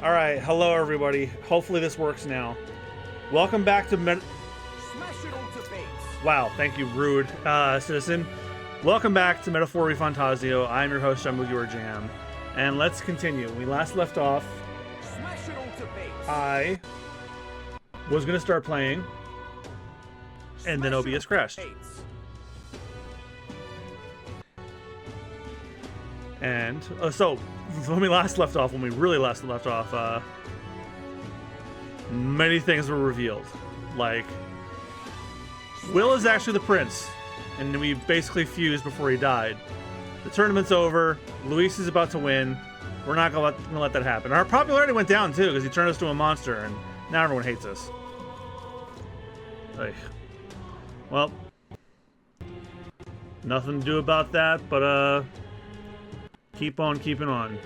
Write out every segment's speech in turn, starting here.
All right, hello everybody. Hopefully this works now. Welcome back to Smash it all to bits. Wow, thank you, rude citizen. Welcome back to Metaphor ReFantazio. I'm your host, MugiwaraJM, and let's continue. We last left off. Smash it all to bits. I was gonna start playing, and then OBS crashed. And so when we last left off, many things were revealed. Like, Will is actually the prince, and we basically fused before he died. The tournament's over. Luis is about to win. We're not gonna let that happen. Our popularity went down too because he turned us to a monster, and now everyone hates us. Ugh. Well, nothing to do about that, but keep on keeping on.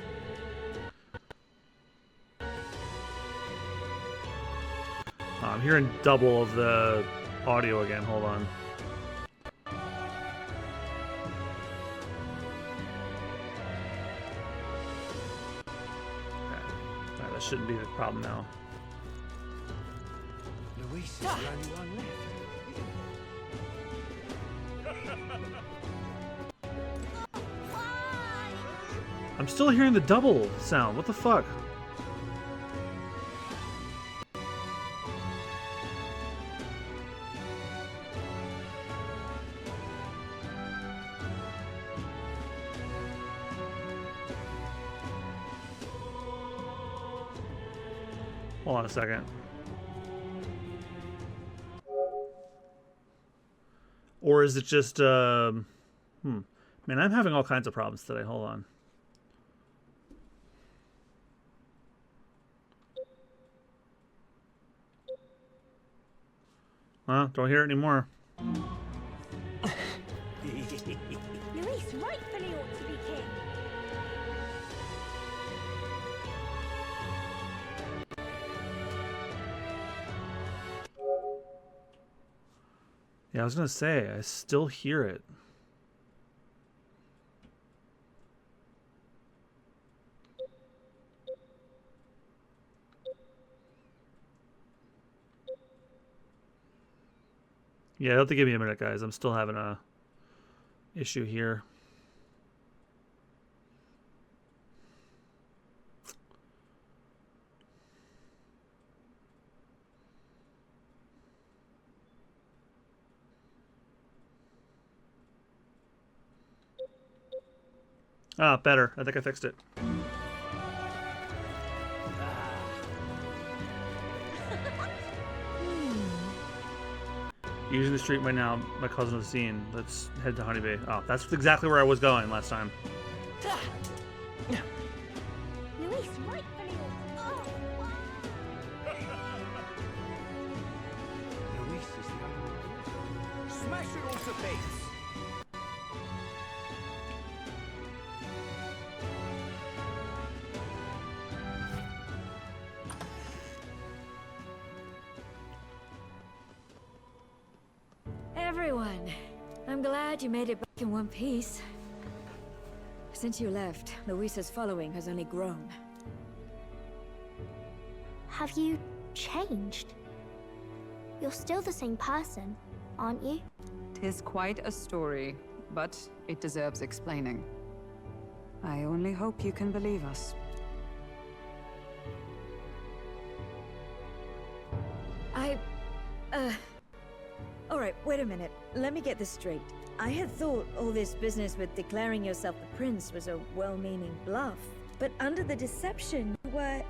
I'm hearing double of the audio again. Hold on. That shouldn't be the problem now. Luis is the only one left. I'm still hearing the double sound. What the fuck? Hold on a second. Or is it just, Man, I'm having all kinds of problems today. Hold on. Don't hear it anymore. Luis rightfully ought to be king. Yeah, I was gonna say, I still hear it. Yeah, you'll have to give me a minute, guys. I'm still having a issue here. Ah, better. I think I fixed it. Using the street right now, my cousin was seen. Let's head to Honey Bay. Oh, that's exactly where I was going last time. Luis rightfully ought to. Luis is the only one left. Smash it all to bits. Everyone, I'm glad you made it back in one piece. Since you left, Luis's following has only grown. Have you changed? You're still the same person, aren't you? 'Tis quite a story, but it deserves explaining. I only hope you can believe us. Alright, wait a minute. Let me get this straight. I had thought all this business with declaring yourself the prince was a well-meaning bluff. But under the deception, you were,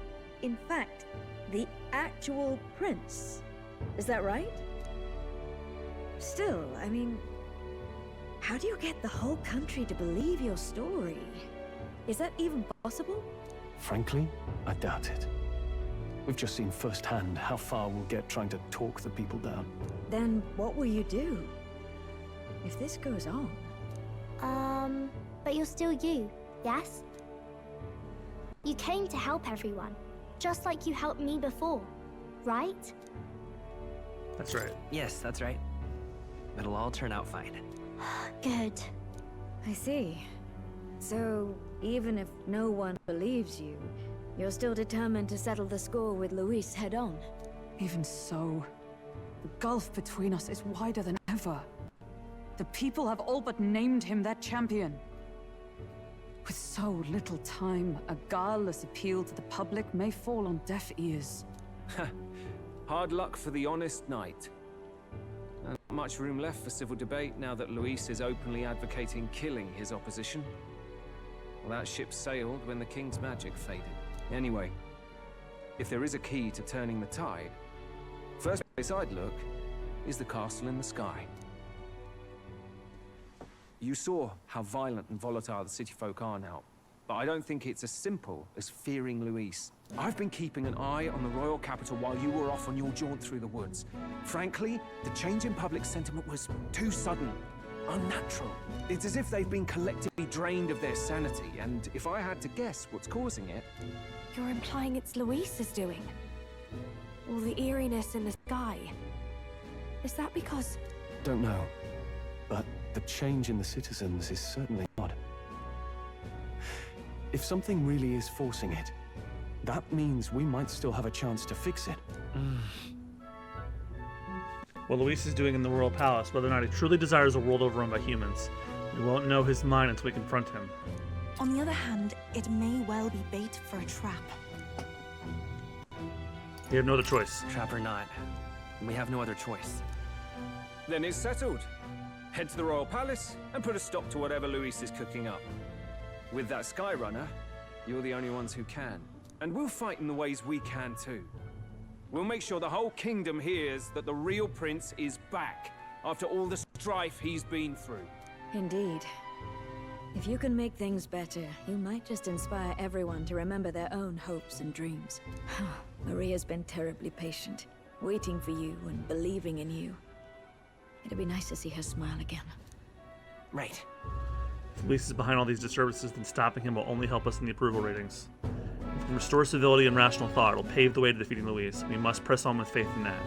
in fact, the actual prince. Is that right? Still, I mean, how do you get the whole country to believe your story? Is that even possible? Frankly, I doubt it. We've just seen firsthand how far we'll get trying to talk the people down. Then what will you do if this goes on? But you're still you, yes? You came to help everyone, just like you helped me before, right? That's right. Yes, that's right. It'll all turn out fine. Good. I see. So, even if no one believes you, You're still determined to settle the score with Luis head on. Even so, the gulf between us is wider than ever. The people have all but named him their champion. With so little time, a guileless appeal to the public may fall on deaf ears. Hard luck for the honest knight. Not much room left for civil debate now that Luis is openly advocating killing his opposition. Well, that ship sailed when the king's magic faded. Anyway, if there is a key to turning the tide, first place I'd look is the castle in the sky. You saw how violent and volatile the city folk are now, but I don't think it's as simple as fearing Luis. I've been keeping an eye on the royal capital while you were off on your jaunt through the woods. Frankly, the change in public sentiment was too sudden, unnatural. It's as if they've been collectively drained of their sanity, and if I had to guess what's causing it... You're implying it's Luis's doing? All the eeriness in the sky. Is that because... Don't know, but the change in the citizens is certainly odd. If something really is forcing it, that means we might still have a chance to fix it. What Luis is doing in the royal palace, whether or not he truly desires a world overrun by humans, we won't know his mind until we confront him. On the other hand, it may well be bait for a trap. We have no other choice. Trap or not, we have no other choice. Then it's settled. Head to the royal palace and put a stop to whatever Luis is cooking up. With that Skyrunner, you're the only ones who can. And we'll fight in the ways we can too. We'll make sure the whole kingdom hears that the real prince is back after all the strife he's been through. Indeed. If you can make things better, you might just inspire everyone to remember their own hopes and dreams. Maria's been terribly patient, waiting for you and believing in you. It'd be nice to see her smile again. Right. If Luis is behind all these disturbances, then stopping him will only help us in the approval ratings. If we can restore civility and rational thought, it'll pave the way to defeating Luis. We must press on with faith in that.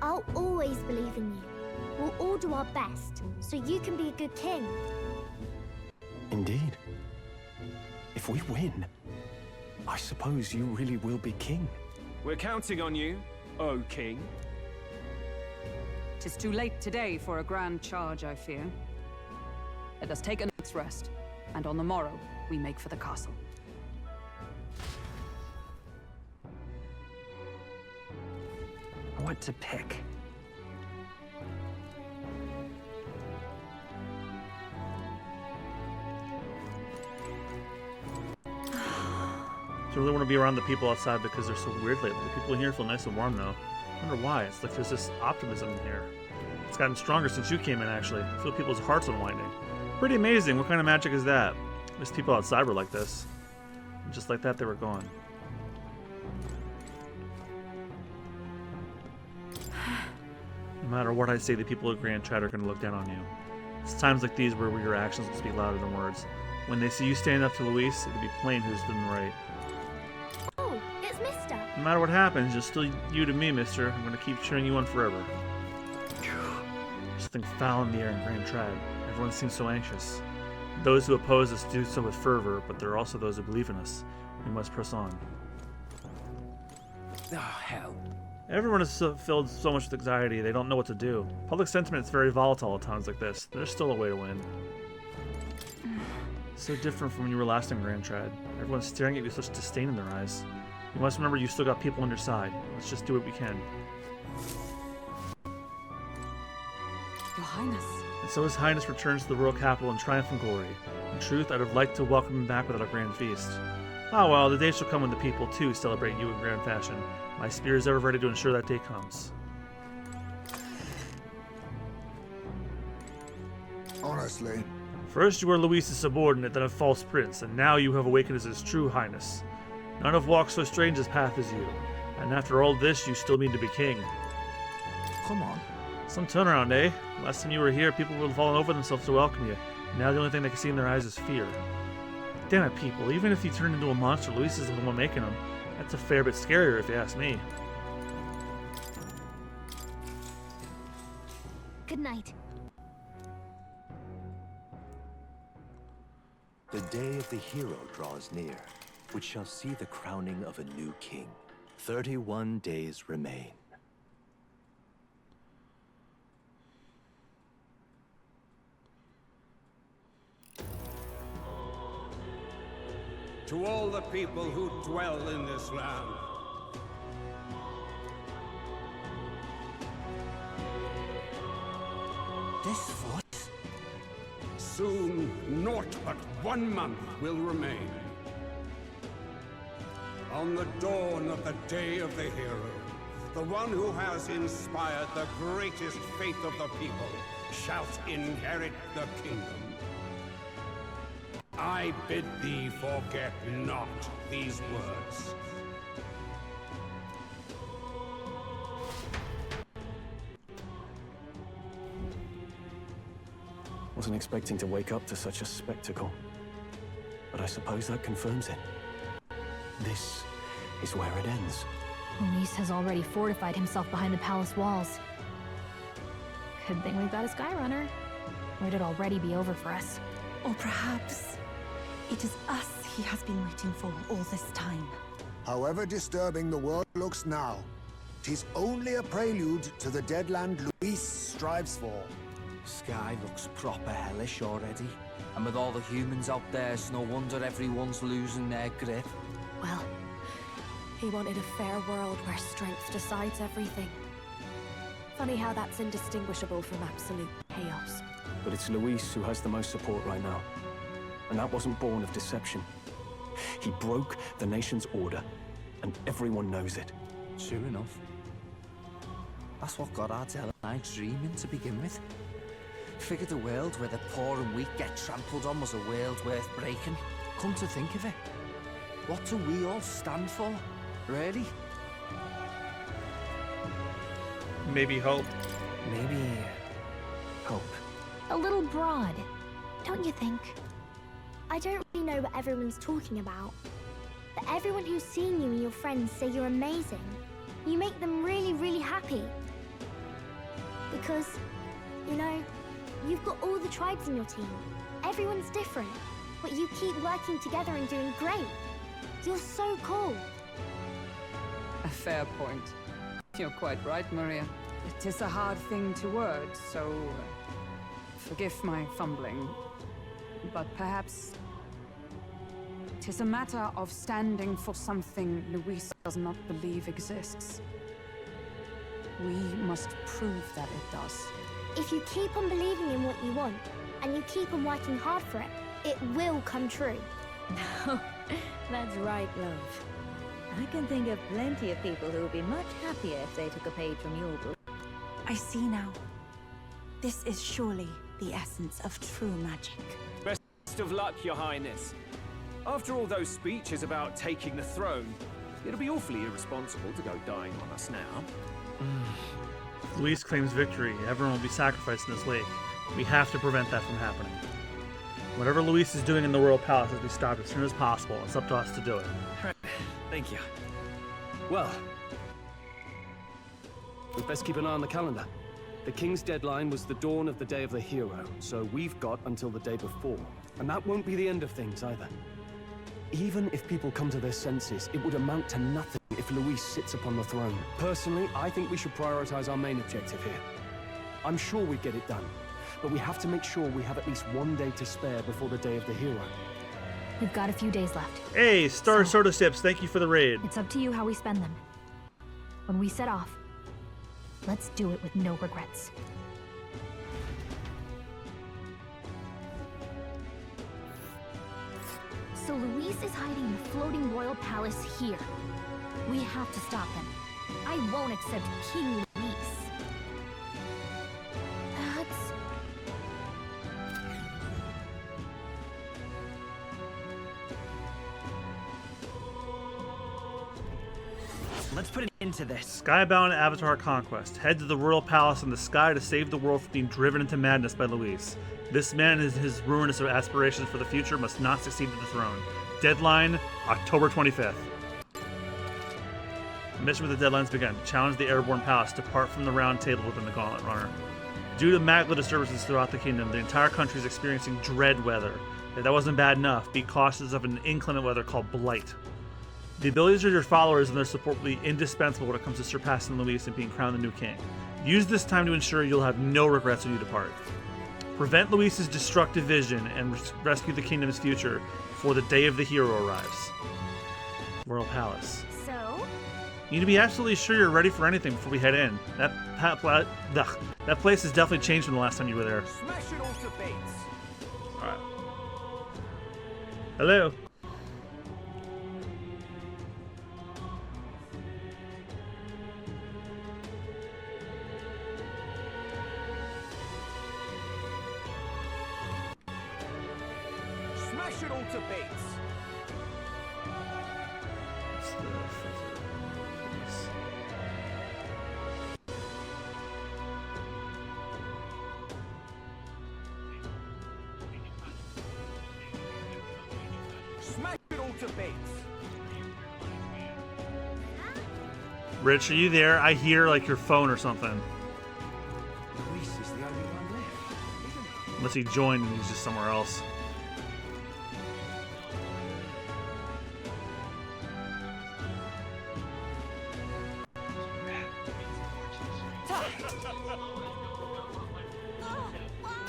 I'll always believe in you. We'll all do our best, so you can be a good king. Indeed. If we win, I suppose you really will be king. We're counting on you, O king. 'Tis too late today for a grand charge, I fear. Let us take a night's rest, and on the morrow, we make for the castle. What to pick? I really want to be around the people outside because they're so weird lately. The people in here feel nice and warm, though. I wonder why. It's like there's this optimism in here. It's gotten stronger since you came in, actually. I feel people's hearts unwinding. Pretty amazing. What kind of magic is that? These people outside were like this. And just like that, they were gone. No matter what I say, the people of Grand Chat are going to look down on you. It's times like these where your actions will speak louder than words. When they see you stand up to Luis, it'll be plain who's in the right. Oh, it's Mister. No matter what happens, you're still you to me, mister. I'm going to keep cheering you on forever. There's something foul in the air in Grand Trad. Everyone seems so anxious. Those who oppose us do so with fervor, but there are also those who believe in us. We must press on. Oh, hell. Everyone is filled so much with anxiety, they don't know what to do. Public sentiment is very volatile at times like this. There's still a way to win. So different from when you were last in Grand Trad. Everyone's staring at you with such disdain in their eyes. You must remember you still got people on your side. Let's just do what we can. Your Highness. And so His Highness returns to the royal capital in triumph and glory. In truth, I'd have liked to welcome him back without a grand feast. Ah well, the day shall come when the people too celebrate you in grand fashion. My spear is ever ready to ensure that day comes. Honestly. First you were Luis's subordinate, then a false prince, and now you have awakened as his true highness. None have walked so strange his path as you, and after all this, you still mean to be king. Come on. Some turnaround, eh? Last time you were here, people would have fallen over themselves to welcome you. Now the only thing they can see in their eyes is fear. Damn it, people. Even if he turned into a monster, Luis is the one making him. That's a fair bit scarier if you ask me. Good night. The day of the hero draws near. which shall see the crowning of a new king. 31 days remain. To all the people who dwell in this land, This foot? soon naught but 1 month will remain. On the dawn of the day of the hero, the one who has inspired the greatest faith of the people shalt inherit the kingdom. I bid thee forget not these words. Wasn't expecting to wake up to such a spectacle, but I suppose that confirms it. This is where it ends. Luis has already fortified himself behind the palace walls. Good thing we've got a Skyrunner, or it'd already be over for us. Or perhaps it is us he has been waiting for all this time. However disturbing the world looks now, 'tis only a prelude to the deadland Luis strives for. Sky looks proper hellish already. And with all the humans out there, it's no wonder everyone's losing their grip. Well, he wanted a fair world where strength decides everything. Funny how that's indistinguishable from absolute chaos. But it's Luis who has the most support right now. And that wasn't born of deception. He broke the nation's order, and everyone knows it. Sure enough. That's what got our Dell and I dreaming to begin with. Figured a world where the poor and weak get trampled on was a world worth breaking. Come to think of it, what do we all stand for, really? Maybe hope. Maybe hope. A little broad, don't you think? I don't really know what everyone's talking about, but everyone who's seen you and your friends say you're amazing. You make them really, really happy. Because, you know, you've got all the tribes in your team. Everyone's different, but you keep working together and doing great. You're so cool. A fair point. You're quite right, Maria. It is a hard thing to word, so forgive my fumbling. But perhaps it is a matter of standing for something Luis does not believe exists. We must prove that it does. If you keep on believing in what you want, and you keep on working hard for it, it will come true. That's right, love. I can think of plenty of people who would be much happier if they took a page from your book. I see now. This is surely the essence of true magic. Best of luck, Your Highness. After all those speeches about taking the throne, it'll be awfully irresponsible to go dying on us now. If Luis claims victory, everyone will be sacrificed in this wake. We have to prevent that from happening. Whatever Luis is doing in the Royal Palace has to be stopped as soon as possible. It's up to us to do it. Right. Thank you. Well, we'd best keep an eye on the calendar. The king's deadline was the dawn of the day of the hero, so we've got until the day before. And that won't be the end of things either. Even if people come to their senses, it would amount to nothing if Luis sits upon the throne. Personally, I think we should prioritize our main objective here. I'm sure we'd get it done, but we have to make sure we have at least 1 day to spare before the day of the hero. We've got a few days left. Hey, Star Soda Sips, thank you for the raid. It's up to you how we spend them. When we set off, let's do it with no regrets. So Luis is hiding in the floating royal palace here. We have to stop him. I won't accept King Luis. That's... Let's put an end to this. Skybound Avatar Conquest. Head to the royal palace in the sky to save the world from being driven into madness by Luis. This man and his ruinous aspirations for the future must not succeed to the throne. Deadline, October 25th. The mission with the deadline's begun. Challenge the airborne palace to part from the round table within the Gauntlet Runner. Due to magma disturbances throughout the kingdom, the entire country is experiencing dread weather. If that wasn't bad enough, be cautious of an inclement weather called Blight. The abilities of your followers and their support will be indispensable when it comes to surpassing Luis and being crowned the new king. Use this time to ensure you'll have no regrets when you depart. Prevent Luis's destructive vision and rescue the kingdom's future before the day of the hero arrives. Royal Palace. So? You need to be absolutely sure you're ready for anything before we head in. That place has definitely changed from the last time you were there. Smash it all to bits. Alright. Hello. Smash it all to bits. Smash it all to bits. Rich, are you there? I hear like your phone or something. Luis is the only one left, isn't he? Unless he joined and he's just somewhere else.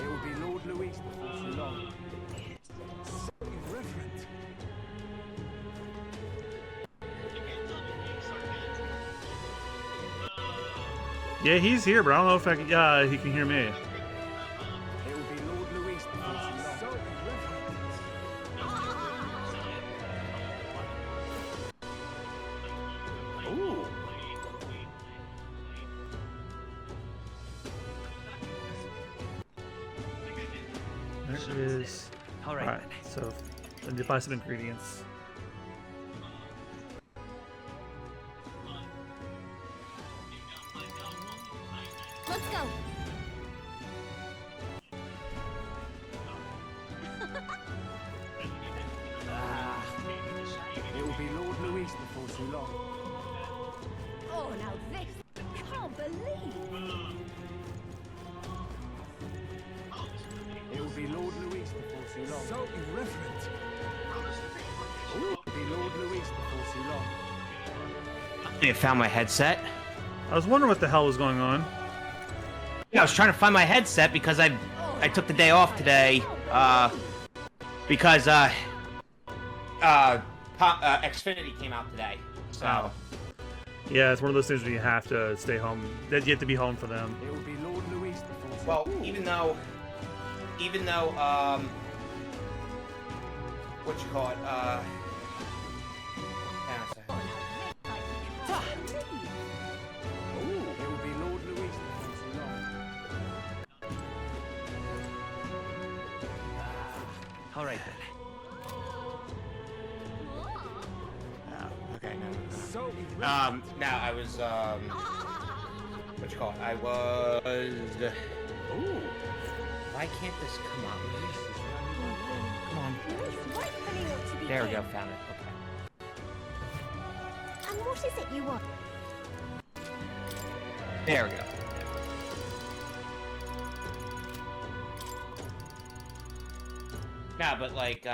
It will be Lord Luis before too long. So irreverent. Yeah, he's here, but I don't know if he can hear me. It will be Lord Luis before too long. So irreverent. Ooh. There it is. All right. So I need to buy some ingredients. Let's go. It will be Lord Luis before too long. Oh, now this I can't believe. It will be Lord Luis before too long. So irreverent. It will be Lord Luis before too long. I found my headset. I was wondering what the hell was going on. Yeah, I was trying to find my headset because I took the day off today. Because Xfinity came out today. So Oh. Yeah, it's one of those things where you have to stay home. That you have to be home for them. It will be Lord Luis before too well, long. even though what you call it? Hang on a second. It will be Lord Luis before too long. All right then. Oh, okay, no. So irreverent. Now I was what you call it? I was. Ooh. Why can't this come up? Come on. There we go. Found it. Okay. And what is it you want? There we go. No, but like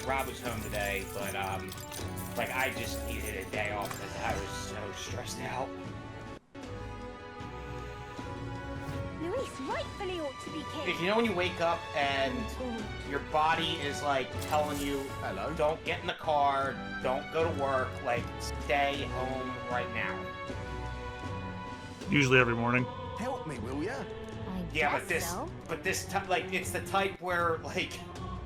Rob was home today, but like I just needed a day off because I was so stressed out. Luis rightfully ought to be king. Because you know when you wake up and your body is like telling you, Hello? don't get in the car, don't go to work, like stay home right now. Usually every morning. Help me, will ya? Yeah, but this like it's the type where like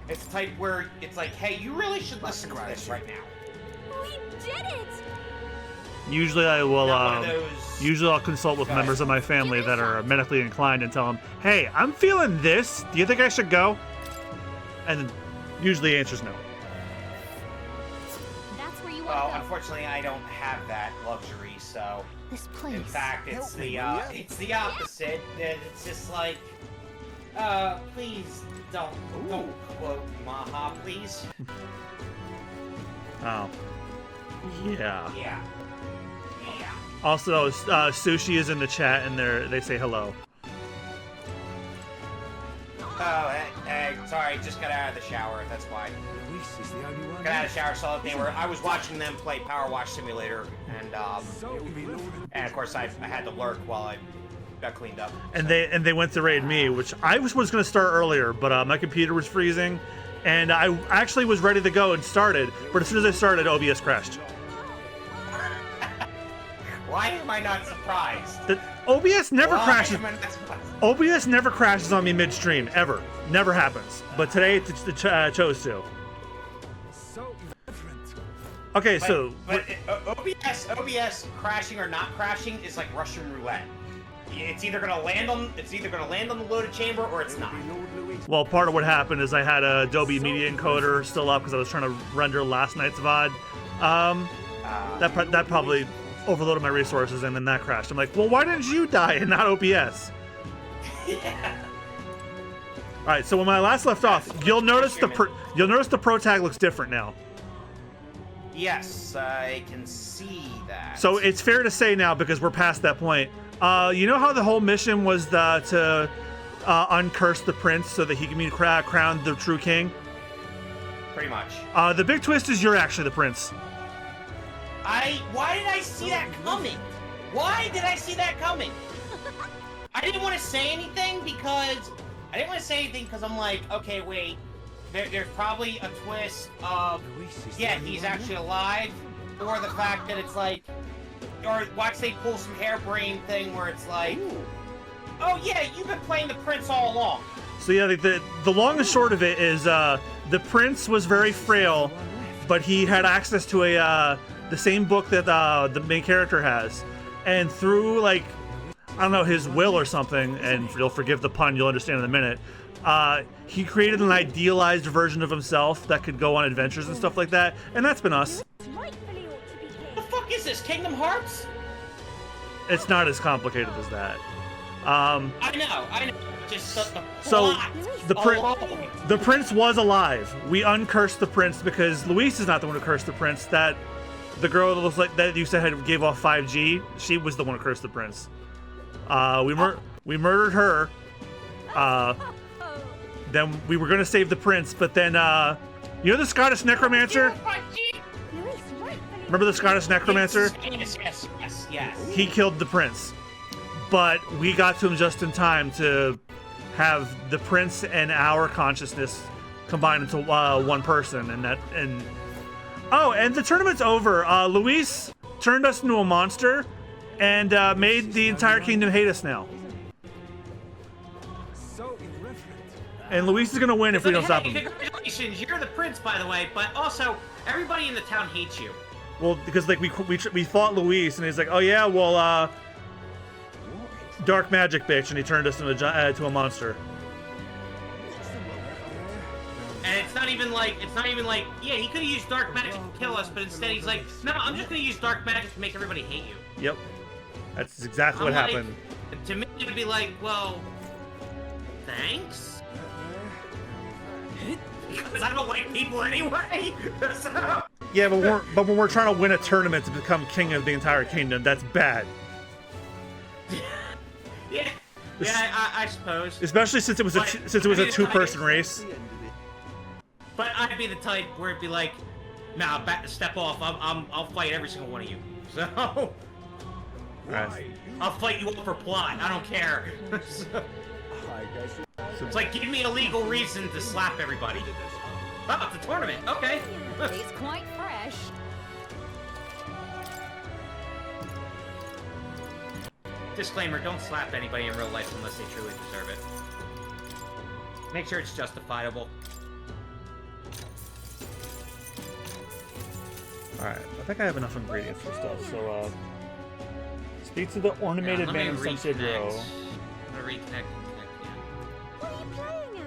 it's the type where it's like, hey, you really should listen to this right now. We did it! Usually I will. Not one of those- Usually I'll consult with members of my family that are medically inclined and tell them, "Hey, I'm feeling this. Do you think I should go?" And usually the answer's no. That's where you Well, want to go. unfortunately, I don't have that luxury, so. This place. In fact, it's Help me, the will ya? it's the opposite. It's just like, please don't quote Maha, please. Oh. Yeah. Yeah. Also, Sushi is in the chat and they say hello. Oh, hey, sorry, just got out of the shower. That's why. Luis is the only one. Got out of the shower, saw that they were. I was watching them play Power Wash Simulator, and of course I had to lurk while I got cleaned up. And they went to raid me, which I was going to start earlier, but my computer was freezing, and I actually was ready to go and started, but as soon as I started, OBS crashed. Why am I not surprised? The OBS never Why crashes. am I not surprised? OBS never crashes on me midstream, ever. Never happens. But today it chose to. So irreverent. Okay, so OBS crashing or not crashing is like Russian roulette. It's either gonna land on the loaded chamber or it's not. well, part of what happened is I had a Adobe Media Encoder still up because I was trying to render last night's VOD. That probably overloaded my resources and then that crashed. I'm like, well, why didn't you die and not OBS? Yeah. All right, so when I last left off, you'll notice the pro tag looks different now. Yes, I can see that. So it's fair to say now, because we're past that point. You know how the whole mission was to uncurse the prince so that he can be crowned the true king? Pretty much. The big twist is you're actually the prince. Why did I see that coming? Why did I see that coming? I didn't want to say anything because I'm like, okay, wait. There's probably a twist of, yeah, he's actually alive, or the fact that it's like, or watch they pull some harebrained thing where it's like, oh yeah, you've been playing the prince all along. So yeah, the long and short of it is the prince was very frail, but he had access to the same book that the main character has, and through like, I don't know, his will or something, and you'll forgive the pun, you'll understand in a minute, he created an idealized version of himself that could go on adventures and stuff like that, and that's been us. What the fuck is this, Kingdom Hearts? It's not as complicated as that. I know. Just the So plot the prince was alive. We uncursed the prince because Luis is not the one who cursed the prince. That the girl that looks like that you said gave off 5G, she was the one who cursed the prince. We murdered her. Then we were gonna save the prince, but then you know the Scottish necromancer? Remember the Scottish necromancer? Yes. He killed the prince, but we got to him just in time to have the prince and our consciousness combined into one person, and the tournament's over. Luis turned us into a monster and made the entire kingdom hate us now. So irreverent. And Luis is gonna win if we don't stop him. Congratulations, you're the prince, by the way, but also everybody in the town hates you. Well, because like we fought Luis, and he's like, oh yeah, well, dark magic bitch, and he turned us into a monster. And it's not even like, yeah, he could have used dark magic to kill us, but instead he's like, no, I'm just gonna use dark magic to make everybody hate you. Yep, that's exactly what happened. To me, it'd be like, well, thanks. Because I don't like people anyway. So. Yeah, but when we're trying to win a tournament to become king of the entire kingdom, that's bad. Yeah, I suppose. Especially since it was a two-person race. But I'd be the type where it'd be like, nah, step off. I'll fight every single one of you. So, right. I'll fight you up for plot. I don't care. It's like, give me a legal reason to slap everybody. Oh, it's a tournament. Okay. It's quite fresh. Disclaimer, don't slap anybody in real life unless they truly deserve it. Make sure it's justifiable. Alright, I think I have enough ingredients for stuff, so, speak to the ornamented man in Sunset Row. I'm gonna reconnect. What are you playing at?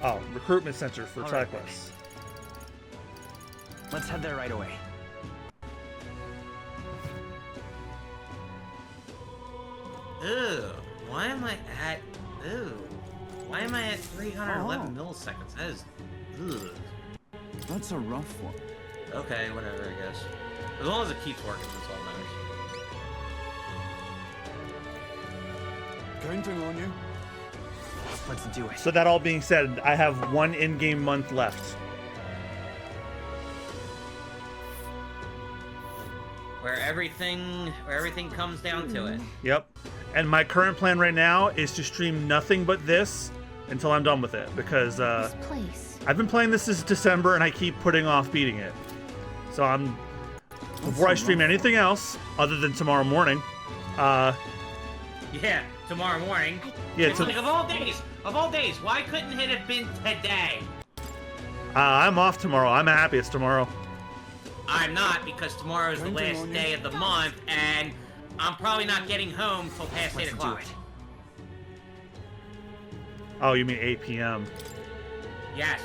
Oh, recruitment center for side quests. Let's head there right away. Ew, why am I at 311 milliseconds? That is, ugh. That's a rough one. Okay, whatever, I guess. As long as it keeps working, that's all that Going to warn you. Let's do it. So that all being said, I have 1 in-game month left. Where everything comes down to it. Yep. And my current plan right now is to stream nothing but this until I'm done with it, because This place. I've been playing this since December and I keep putting off beating it. So before I stream anything else other than tomorrow morning, Yeah, tomorrow morning. Yeah, it's like of all days, why couldn't it have been today? I'm off tomorrow. I'm happy it's tomorrow. I'm not, because tomorrow is the last day of the month, and I'm probably not getting home till past 8 o'clock. Oh, you mean 8 p.m. Yes.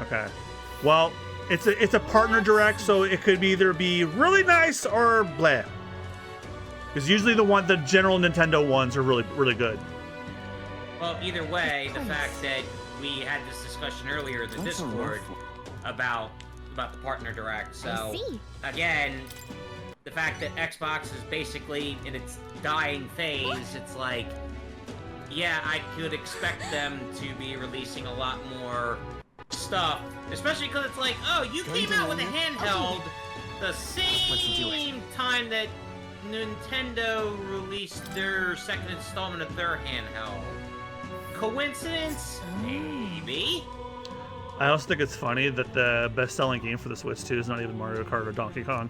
Okay. Well, it's a partner direct, so it could either be really nice or blah. Because usually the general Nintendo ones are really good. Well, either way, the fact that we had this discussion earlier in the Discord about the partner direct. So again, the fact that Xbox is basically in its dying phase, it's like, yeah, I could expect them to be releasing a lot more stuff, especially because it's like, oh, you came out with a handheld the same time that Nintendo released their second installment of their handheld. Coincidence? Maybe. I also think it's funny that the best-selling game for the Switch 2 is not even Mario Kart or Donkey Kong.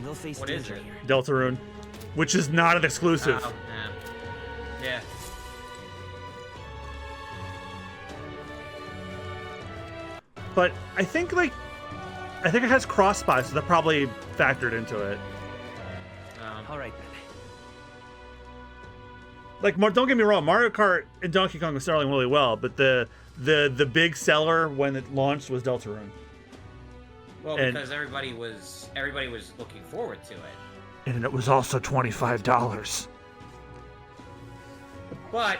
What is it? Deltarune, which is not an exclusive. Oh, yeah. But I think it has cross-buy, so that probably factored into it. All right then. Like, don't get me wrong, Mario Kart and Donkey Kong are selling really well, but the big seller when it launched was Deltarune. Well, because everybody was looking forward to it. And it was also $25. But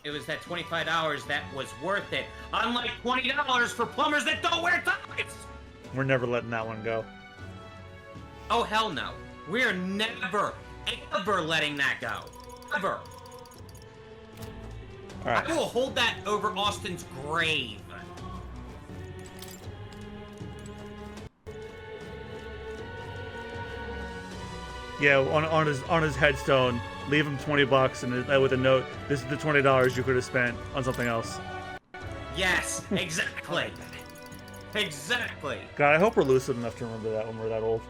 it was that $25 that was worth it. Unlike $20 for plumbers that don't wear ties! We're never letting that one go. Oh, hell no. We're never, ever letting that go. Ever. All right. I will hold that over Austin's grave. Yeah, on his headstone, leave him $20 and with a note, this is the $20 you could have spent on something else. Yes, exactly. Exactly. God, I hope we're lucid enough to remember that when we're that old.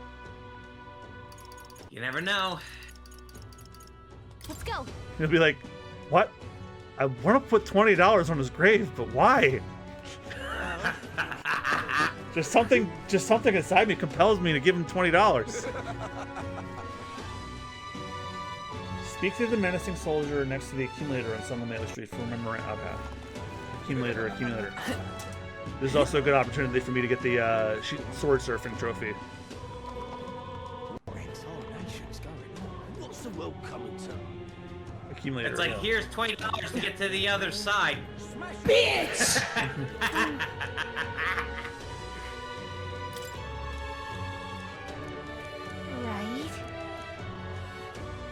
You never know. Let's go. He'll be like, what? I want to put $20 on his grave, but why? just something inside me compels me to give him $20. Speak to the menacing soldier next to the accumulator on some of the street for remembering. Okay. Accumulator. This is also a good opportunity for me to get the sword surfing trophy. What's the world coming to? Accumulator. It's like, yeah. here's $20 to get to the other side. Bitch! Right.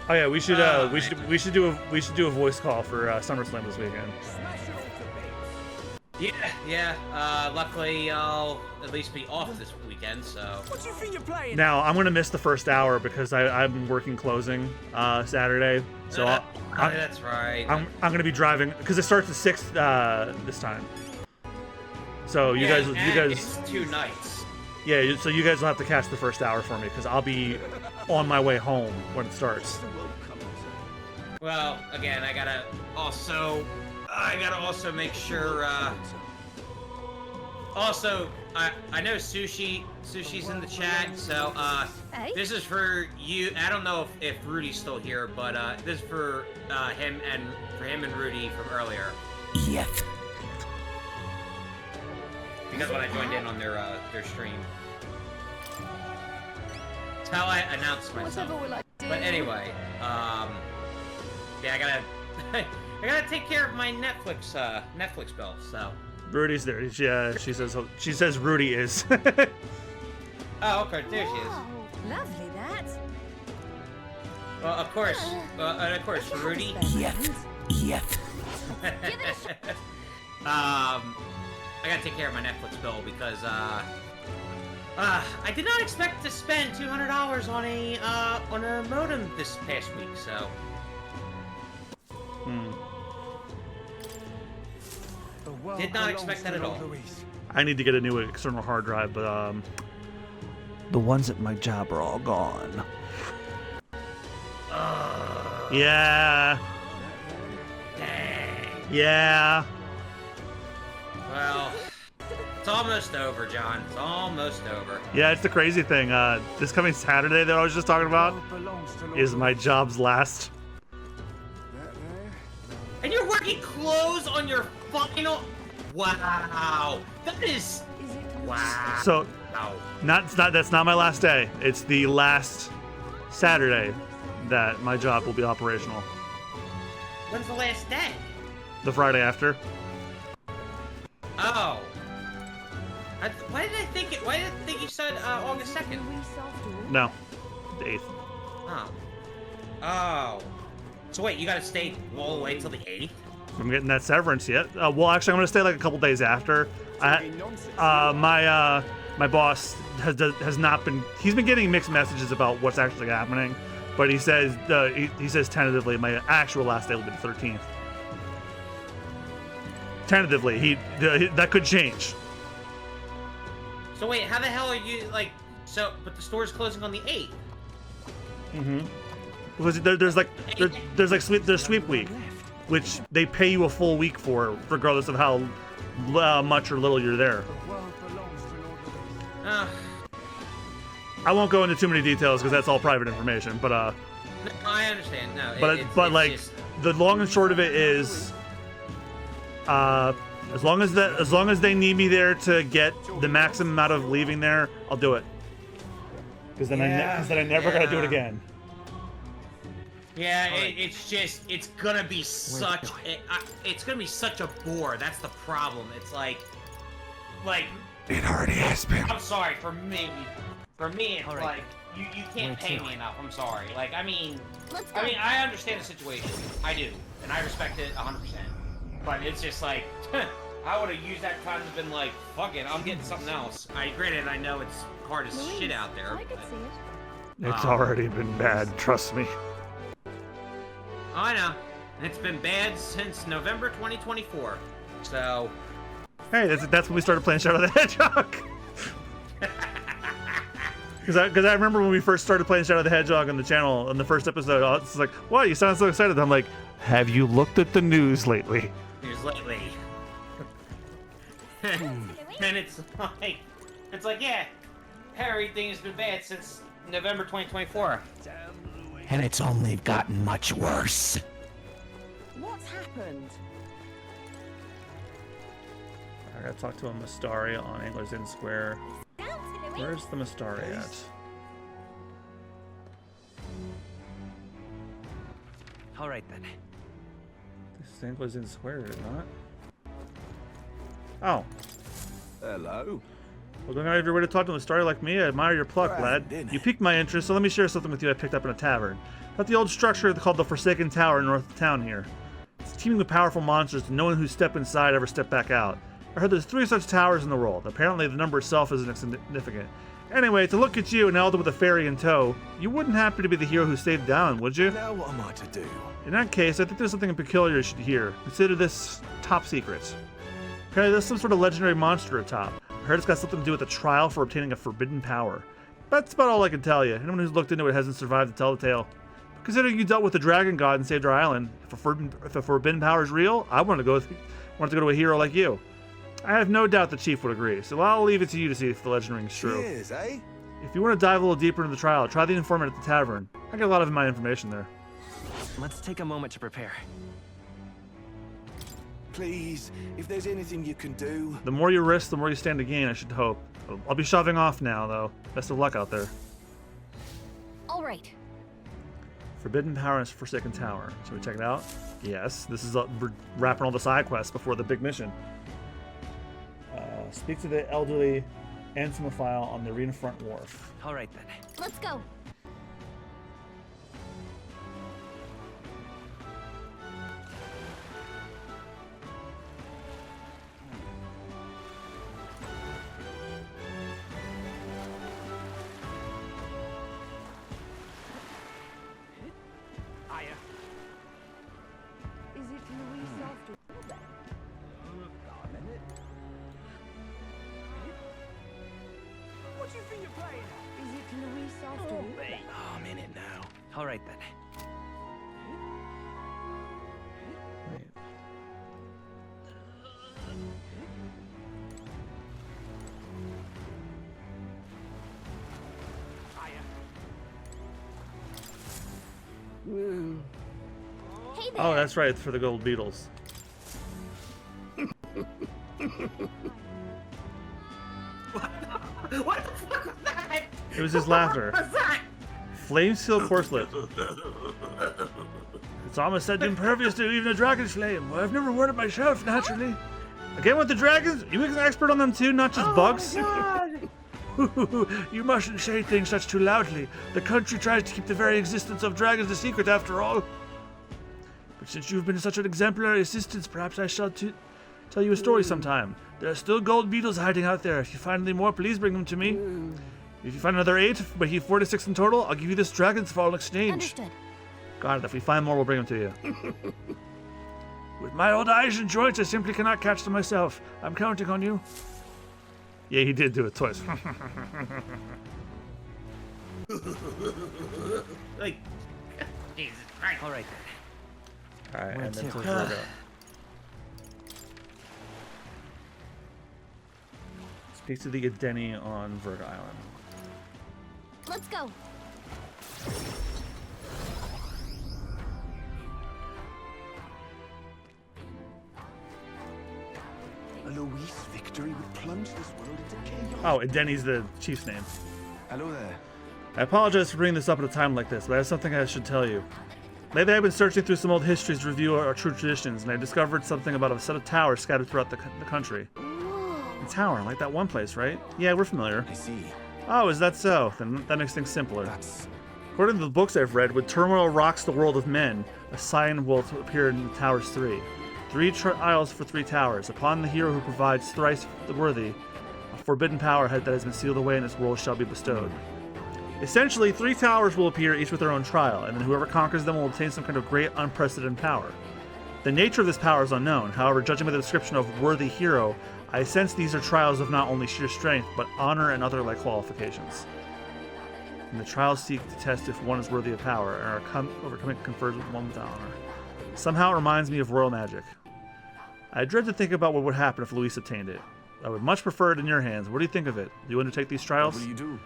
Oh yeah, we should do a voice call for SummerSlam this weekend. Yeah. Luckily, I'll at least be off this weekend, so. What do you think you're playing? Now I'm gonna miss the first hour because I'm working closing Saturday, so that's right. I'm gonna be driving because it starts at 6 this time. So you guys, It's 2 nights. yeah. So you guys will have to catch the first hour for me because I'll be on my way home when it starts. Well, again, I gotta also make sure. Also, I know Sushi's in the chat, so Hey. this is for you. I don't know if Rudy's still here, but this is for him and Rudy from earlier. Yep. Because when I joined in on their stream, it's how I announced myself. Whatever will I do? But anyway, yeah, I gotta take care of my Netflix bill. So. Rudy's there. Yeah, she says Rudy is. Oh, okay, there she is. Lovely, that. Well, of course. And of course, Rudy. Yes. I gotta take care of my Netflix bill because I did not expect to spend $200 on a modem this past week. So. Did not expect that at all. I need to get a new external hard drive, but the ones at my job are all gone. Yeah. Dang. Yeah. Well, it's almost over, John. It's almost over. Yeah, it's the crazy thing. This coming Saturday that I was just talking about is my job's last. And you're working close on your final. Wow, that is. Wow. So, that's not my last day. It's the last Saturday that my job will be operational. When's the last day? The Friday after. Oh. Why did I think you said August 2nd? No, the 8th. Oh. Oh. So wait, you gotta stay all the way till the 8th? I'm getting that severance yet. Well, actually, I'm gonna stay like a couple days after. My boss has not been. He's been getting mixed messages about what's actually happening, but he says he says tentatively my actual last day will be the 13th. Tentatively, that could change. So wait, how the hell are you like? So, but the store's closing on the 8th. Mm-hmm. Because there's sweep week, which they pay you a full week for, regardless of how much or little you're there. I won't go into too many details because that's all private information. But no, I understand. No, but like just... the long and short of it is, as long as they need me there to get the maximum amount of leaving there, I'll do it. Because then I never gotta do it again. Yeah, it's gonna be such a bore. That's the problem. It's like it already has been. I'm sorry, for me it's like you can't pay me enough. I'm sorry. Like I mean I understand the situation. I do, and I respect it 100%. But it's just like I would have used that time to been like, fuck it, I'm getting something else. Granted, I know it's hard as shit out there. I could see it. It's already been bad. Trust me. I know. It's been bad since November 2024. So. Hey, that's when we started playing Shadow the Hedgehog. Because I remember when we first started playing Shadow the Hedgehog on the channel on the first episode. It's like, what? You sound so excited. I'm like, have you looked at the news lately? News lately. And it's like, yeah, everything has been bad since November 2024. And it's only gotten much worse. What's happened? I gotta talk to a Mistari on Anglers Inn Square. Where's the Mistari at? Alright then. This is Anglers Inn Square, is it not? Oh. Hello. Well, going out of your way to talk to a Mistari like me, I admire your pluck, lad. You piqued my interest, so let me share something with you I picked up in a tavern. About the old structure called the Forsaken Tower north of town here. It's teeming with powerful monsters, and no one who stepped inside ever stepped back out. I heard there's 3 such towers in the world. Apparently the number itself isn't significant. Anyway, to look at you, an elder with a fairy in tow, you wouldn't happen to be the hero who saved the island, would you? Now what am I to do? In that case, I think there's something peculiar you should hear. Consider this top secret. Apparently there's some sort of legendary monster atop. I heard it's got something to do with a trial for obtaining a forbidden power. That's about all I can tell you. Anyone who's looked into it hasn't survived to tell the tale. Considering you dealt with the dragon god and saved our island, if a forbidden power is real, I want to go to a hero like you. I have no doubt the chief would agree, so I'll leave it to you to see if the legend rings true. Cheers, eh? If you want to dive a little deeper into the trial, try the informant at the tavern. I get a lot of my information there. Let's take a moment to prepare. Please, if there's anything you can do. The more you risk, the more you stand to gain, I should hope. I'll be shoving off now, though. Best of luck out there. All right. Forbidden Power and Forsaken Tower. Should we check it out? Yes. This is we're wrapping all the side quests before the big mission. Speak to the elderly Anthimophile on the arena front wharf. All right then. Let's go. think you're playing at? Is it Luis after all? Oh, I'm in it now. All right then. Hey there. Oh, that's right. It's for the gold beetles. What the fuck was that? It was his laughter. What was that? Flame seal corselet. It's almost said impervious to even a dragon's flame. Well, I've never worn it myself, naturally. Again with the dragons? You an expert on them too, not just bugs? You mustn't say things such too loudly. The country tries to keep the very existence of dragons a secret after all. But since you've been such an exemplary assistance, perhaps I shall tell you a story sometime. There are still gold beetles hiding out there. If you find any more, please bring them to me. If you find another 8, but he 46 in total, I'll give you this dragon's fall in exchange. Understood. Got it. If we find more, we'll bring them to you. With my old eyes and joints, I simply cannot catch them myself. I'm counting on you. Yeah, he did do it twice. Like, Jesus Christ. All right then. Alright, Where and then to? to Virgo. Speak to the Edeni on Virgo Island. Let's go. A Luis victory would plunge this world into chaos. Oh, Edeni's the chief's name. Hello there. I apologize for bringing this up at a time like this, but I have something I should tell you. Lately, I've been searching through some old histories to review our true traditions, and I discovered something about a set of towers scattered throughout the country. A tower, like that one place, right? Yeah, we're familiar. I see. Oh, is that so? Then that makes things simpler. According to the books I've read, when turmoil rocks the world of men, a sign will appear in the Towers 3. 3 trials for 3 towers. Upon the hero who provides thrice the worthy, a forbidden power that has been sealed away in this world shall be bestowed. Essentially, 3 towers will appear, each with their own trial, and then whoever conquers them will obtain some kind of great, unprecedented power. The nature of this power is unknown. However, judging by the description of worthy hero, I sense these are trials of not only sheer strength, but honor and other like qualifications. And the trials seek to test if one is worthy of power, and our overcoming confers with one with honor. Somehow it reminds me of royal magic. I dread to think about what would happen if Luis obtained it. I would much prefer it in your hands. What do you think of it? Do you undertake these trials? What do you do?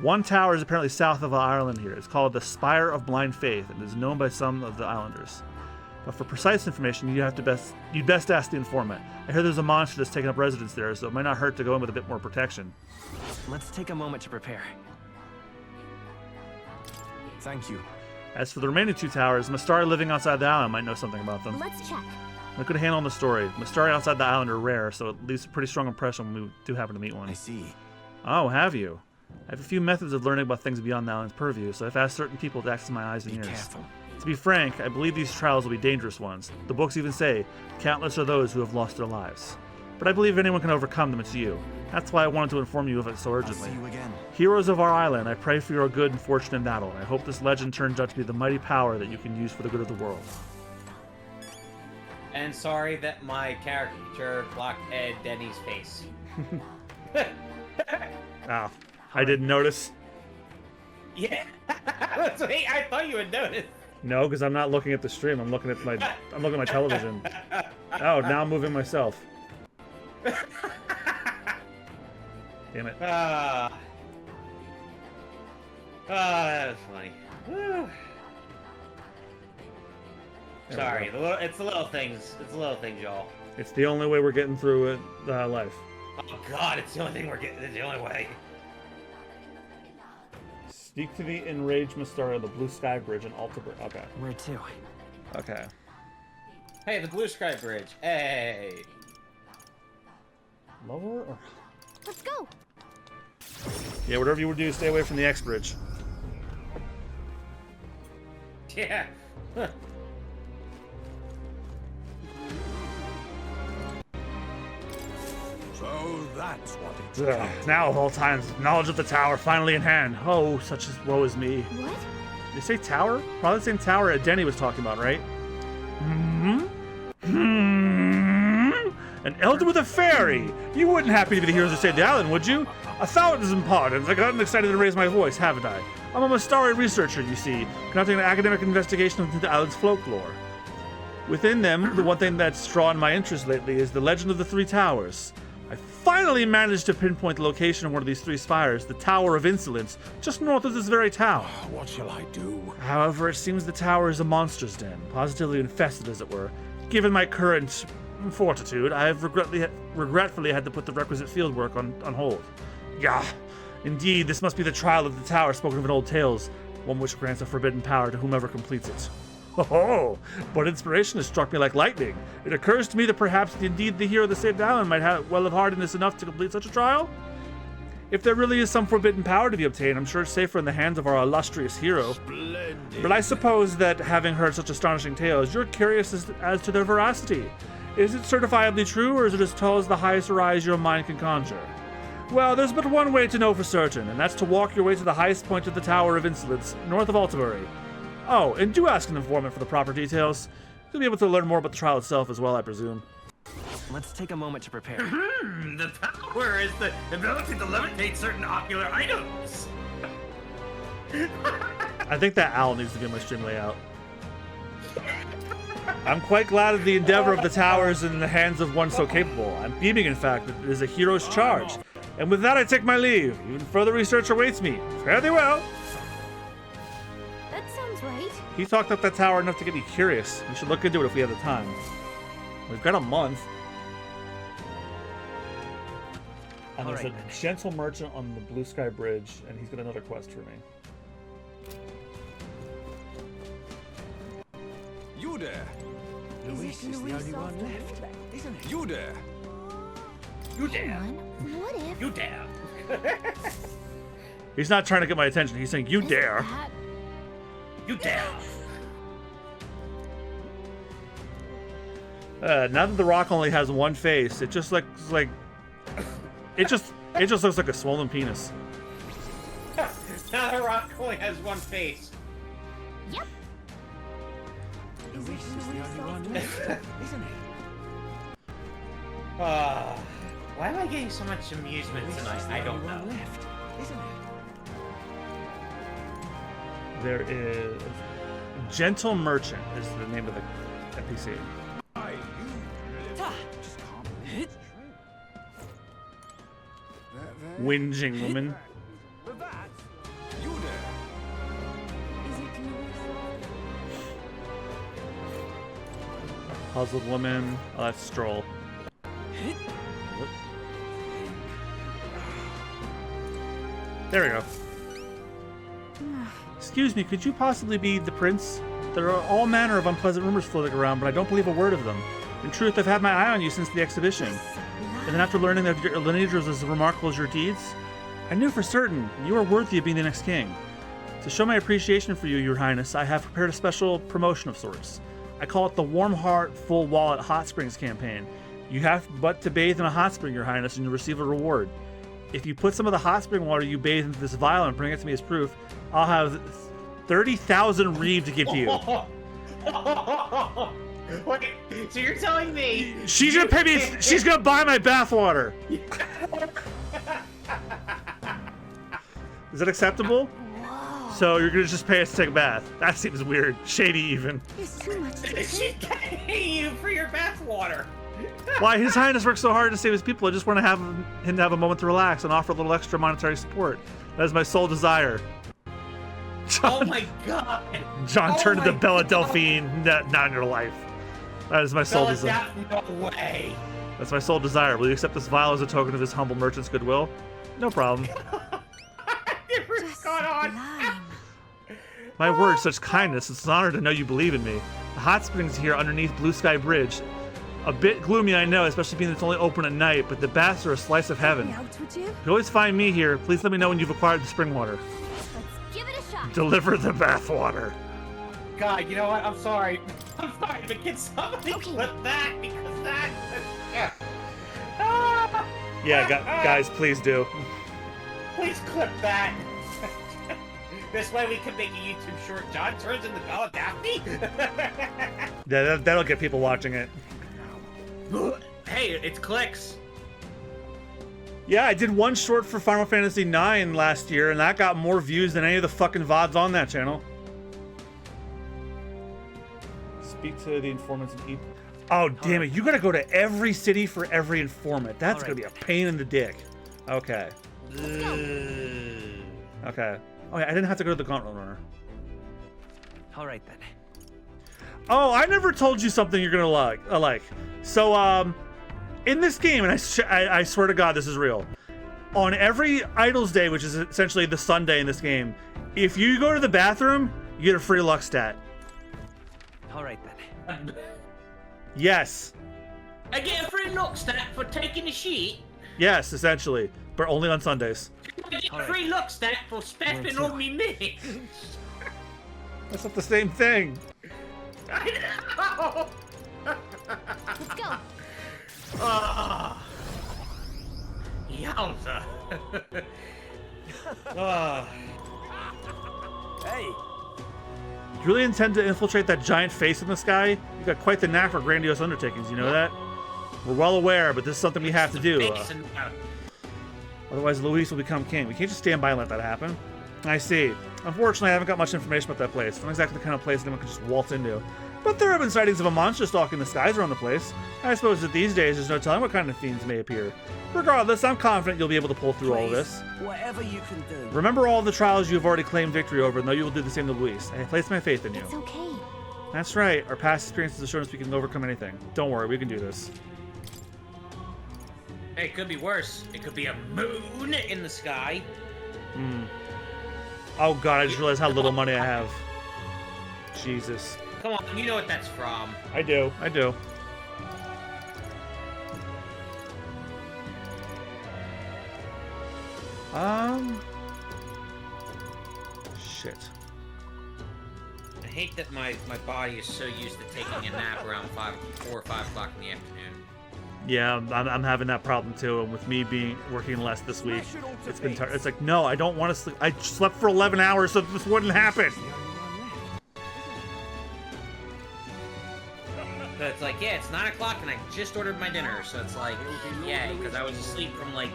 One tower is apparently south of Ireland here. It's called the Spire of Blind Faith and is known by some of the islanders. But for precise information, you'd best ask the informant. I hear there's a monster that's taken up residence there, so it might not hurt to go in with a bit more protection. Let's take a moment to prepare. Thank you. As for the remaining 2 towers, Mastari living outside the island might know something about them. Let's check. I could handle the story. Mastari outside the island are rare, so it leaves a pretty strong impression when we do happen to meet one. I see. Oh, have you? I have a few methods of learning about things beyond the island's purview, so I've asked certain people to access my eyes and ears. Careful. To be frank, I believe these trials will be dangerous ones. The books even say, countless are those who have lost their lives. But I believe if anyone can overcome them, it's you. That's why I wanted to inform you of it so urgently. I'll see you again. Heroes of our island, I pray for your good and fortune in battle. I hope this legend turns out to be the mighty power that you can use for the good of the world. And sorry that my caricature blocked Ed Denny's face. Ah, I didn't notice. Yeah, wait, I thought you would notice. No, because I'm not looking at the stream. I'm looking at my television. Oh, now I'm moving myself. Damn it. That was funny. Whew. Sorry, it's the little things. It's the little things, y'all. It's the only way we're getting through it, life. Oh God, it's the only thing we're getting. It's the only way. Speak to the enraged Mastari of the Blue Sky Bridge in Altabridge. Okay. Where to? Okay. Hey, the Blue Sky Bridge. Hey. Lower or? Let's go. Yeah, whatever you would do, stay away from the X Bridge. Yeah. Huh. So that's what it's Now of all times, knowledge of the tower finally in hand. Oh, such as woe is me. What? Did you say tower? Probably the same tower that Denny was talking about, right? An elder with a fairy! You wouldn't happen to be the heroes who saved the island, would you? 1,000 pardons. I've gotten excited to raise my voice, haven't I? I'm a Mistari researcher, you see, conducting an academic investigation into the island's folklore. Within them, the one thing that's drawn my interest lately is the legend of the Three Towers. I finally managed to pinpoint the location of one of these three spires, the Tower of Insolence, just north of this very town. What shall I do? However, it seems the tower is a monster's den, positively infested as it were. Given my current fortitude, I have regretfully had to put the requisite fieldwork on hold. Yah, indeed, this must be the trial of the tower spoken of in old tales, one which grants a forbidden power to whomever completes it. Oh, but inspiration has struck me like lightning. It occurs to me that perhaps indeed the hero of the saved island might have hardiness enough to complete such a trial. If there really is some forbidden power to be obtained, I'm sure it's safer in the hands of our illustrious hero. Splendid. But I suppose that having heard such astonishing tales, you're curious as to their veracity. Is it certifiably true, or is it as tall as the highest rise your mind can conjure? Well, there's but one way to know for certain, and that's to walk your way to the highest point of the Tower of Insolence, north of Altibury. Oh, and do ask an informant for the proper details. You'll be able to learn more about the trial itself as well, I presume. Let's take a moment to prepare. The power is the ability to levitate certain ocular items. I think that owl needs to be in my stream layout. I'm quite glad that the endeavor of the tower is in the hands of one so capable. I'm beaming, in fact, that it is a hero's charge. And with that, I take my leave. Even further research awaits me. Fare thee well. That sounds right. He talked up that tower enough to get me curious. We should look into it if we have the time. We've got a month. And there's a gentle merchant on the Blue Sky Bridge, and he's got another quest for me. You there. Luis is the only one left, isn't it? You there. You dare. What if? You dare. He's not trying to get my attention. He's saying, you dare. You dare. Now that the rock only has one face, it just looks like it just looks like a swollen penis. Now the rock only has one face. Yep. Luis is the only one left, isn't it? Why am I getting so much amusement tonight? I don't know. Left, isn't it? There is Gentle Merchant is the name of the NPC. Whinging woman. You there. Puzzled woman. Oh, that's Stroll. There we go. Excuse me, could you possibly be the prince? There are all manner of unpleasant rumors floating around, but I don't believe a word of them. In truth, I've had my eye on you since the exhibition. And then after learning that your lineage was as remarkable as your deeds, I knew for certain you are worthy of being the next king. To show my appreciation for you, Your Highness, I have prepared a special promotion of sorts. I call it the Warm Heart, Full Wallet Hot Springs campaign. You have but to bathe in a hot spring, Your Highness, and you'll receive a reward. If you put some of the hot spring water you bathe into this vial and bring it to me as proof, I'll have 30,000 reeve to give to you. Wait, so you're telling me she's gonna pay me? She's gonna buy my bathwater. Is that acceptable? Whoa. So you're gonna just pay us to take a bath? That seems weird, shady even. There's too much to She's paying you for your bathwater. Why, His Highness works so hard to save his people. I just want to have him to have a moment to relax and offer a little extra monetary support. That is my sole desire. John, oh my God! John turned into Bella Delphine. Not in your life. That is my sole desire. No way. That's my sole desire. Will you accept this vial as a token of this humble merchant's goodwill? No problem. What's going on? My word, such kindness. It's an honor to know you believe in me. The hot springs here underneath Blue Sky Bridge. A bit gloomy, I know, especially being it's only open at night, but the baths are a slice of heaven. You always find me here. Please let me know when you've acquired the spring water. Let's give it a shot. Deliver the bathwater. God, you know what? I'm sorry. I'm sorry, but can somebody clip that? Because that... Yeah, guys, please do. Please clip that. This way we can make a YouTube short. John turns into Bella Daphne. Yeah, that'll get people watching it. Hey, it's clicks. Yeah, I did one short for Final Fantasy IX last year, and that got more views than any of the fucking VODs on that channel. Speak to the informants and eat. Oh, damn it. You gotta go to every city for every informant. That's gonna be a pain in the dick. Okay. Okay. Oh, yeah, I didn't have to go to the Gauntlet Runner. All right, then. Oh, I never told you something you're gonna like. So, in this game, and I swear to God, this is real. On every Idols Day, which is essentially the Sunday in this game, if you go to the bathroom, you get a free luck stat. All right, then. Yes. I get a free luck stat for taking a shit. Yes, essentially, but only on Sundays. I get a free luck stat for spamming on me minutes. That's not the same thing. I know. Let's go. Yowza. Hey. You really intend to infiltrate that giant face in the sky? You've got quite the knack for grandiose undertakings, you know that? We're well aware, but this is something we have to do. Otherwise, Luis will become king. We can't just stand by and let that happen. I see. Unfortunately, I haven't got much information about that place. It's not exactly the kind of place anyone can just waltz into. But there have been sightings of a monster stalking the skies around the place. I suppose that these days there's no telling what kind of fiends may appear. Regardless, I'm confident you'll be able to pull through all this. Whatever you can do. Remember all the trials you have already claimed victory over, and though you will do the same to Luis. I place my faith in you. It's okay. That's right. Our past experiences have shown us we can overcome anything. Don't worry, we can do this. Hey, it could be worse. It could be a moon in the sky. Oh god, I just realized how little money I have. Jesus. Come on, you know what that's from. I do. Shit. I hate that my body is so used to taking a nap around 4 or 5 o'clock in the afternoon. Yeah, I'm having that problem too, and with me working less this week, it's been it's like, no, I don't want to sleep. I slept for 11 hours so this wouldn't happen. So it's like, yeah, it's 9 o'clock and I just ordered my dinner, so it's like, yeah, because I was asleep from like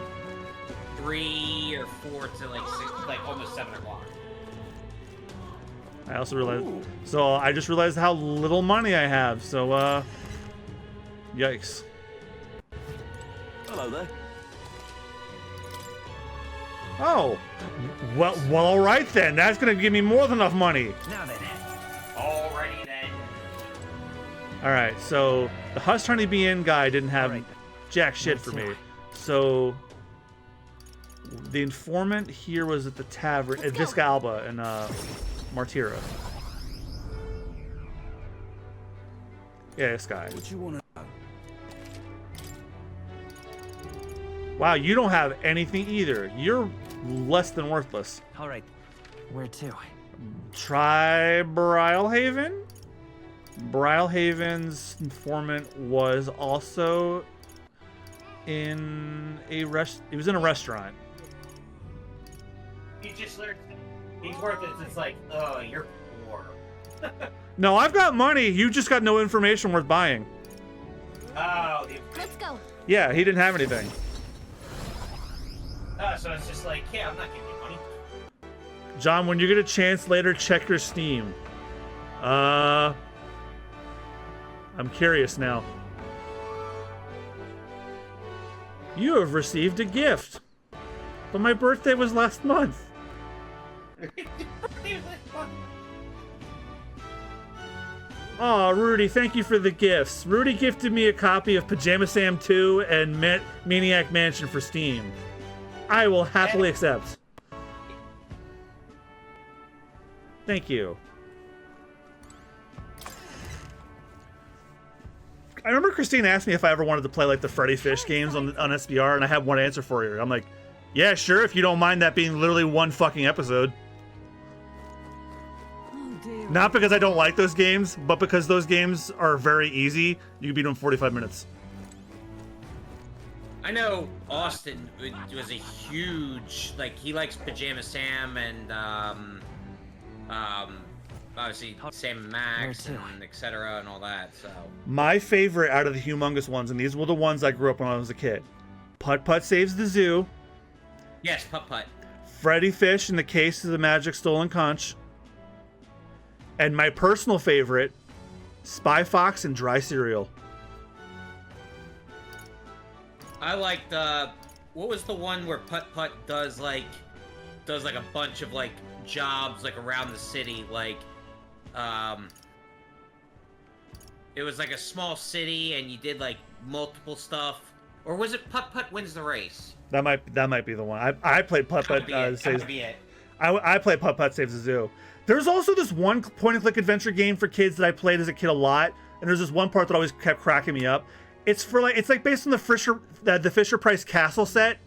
3 or 4 to like 6, like almost 7 o'clock. I also realized, so I just realized how little money I have, so yikes. Hello there. Oh, well, all right then. That's gonna give me more than enough money. Now then. Alrighty then. All right, so the Husk Honeybee Inn guy didn't have jack shit for me. So the informant here was at the tavern at Viscalba in Martira. Yeah, this guy. What you want to know? Wow, you don't have anything either. You're less than worthless. All right. Where to? Try Brylehaven? Brylehaven's informant was also in a he was in a restaurant. He just learned he's worth it. It's like, oh, you're poor. No, I've got money. You just got no information worth buying. Oh, let's go. Yeah, he didn't have anything. So it's just like, yeah, I'm not giving you money. John, when you get a chance later, check your Steam. I'm curious now. You have received a gift. But my birthday was last month. Aw, Rudy, thank you for the gifts. Rudy gifted me a copy of Pajama Sam 2 and Maniac Mansion for Steam. I will happily accept. Thank you. I remember Christine asked me if I ever wanted to play like the Freddy Fish games on SBR, and I had one answer for you. I'm like, yeah, sure, if you don't mind that being literally one fucking episode. Not because I don't like those games, but because those games are very easy. You can beat them in 45 minutes. I know Austin was a huge, like, he likes Pajama Sam and, obviously Sam Max and etc. and all that, so. My favorite out of the humongous ones, and these were the ones I grew up when I was a kid, Putt Putt Saves the Zoo. Yes, Putt Putt. Freddy Fish in the Case of the Magic Stolen Conch. And my personal favorite, Spy Fox and Dry Cereal. I liked, what was the one where Putt Putt does like a bunch of, like, jobs, like, around the city, like, it was like a small city and you did, like, multiple stuff. Or was it Putt Putt Wins the Race? That might be the one. I played Putt Putt Saves. I played Putt Putt Saves the Zoo. There's also this one point-and-click adventure game for kids that I played as a kid a lot, and there's this one part that always kept cracking me up. It's like based on the Fisher Price Castle set.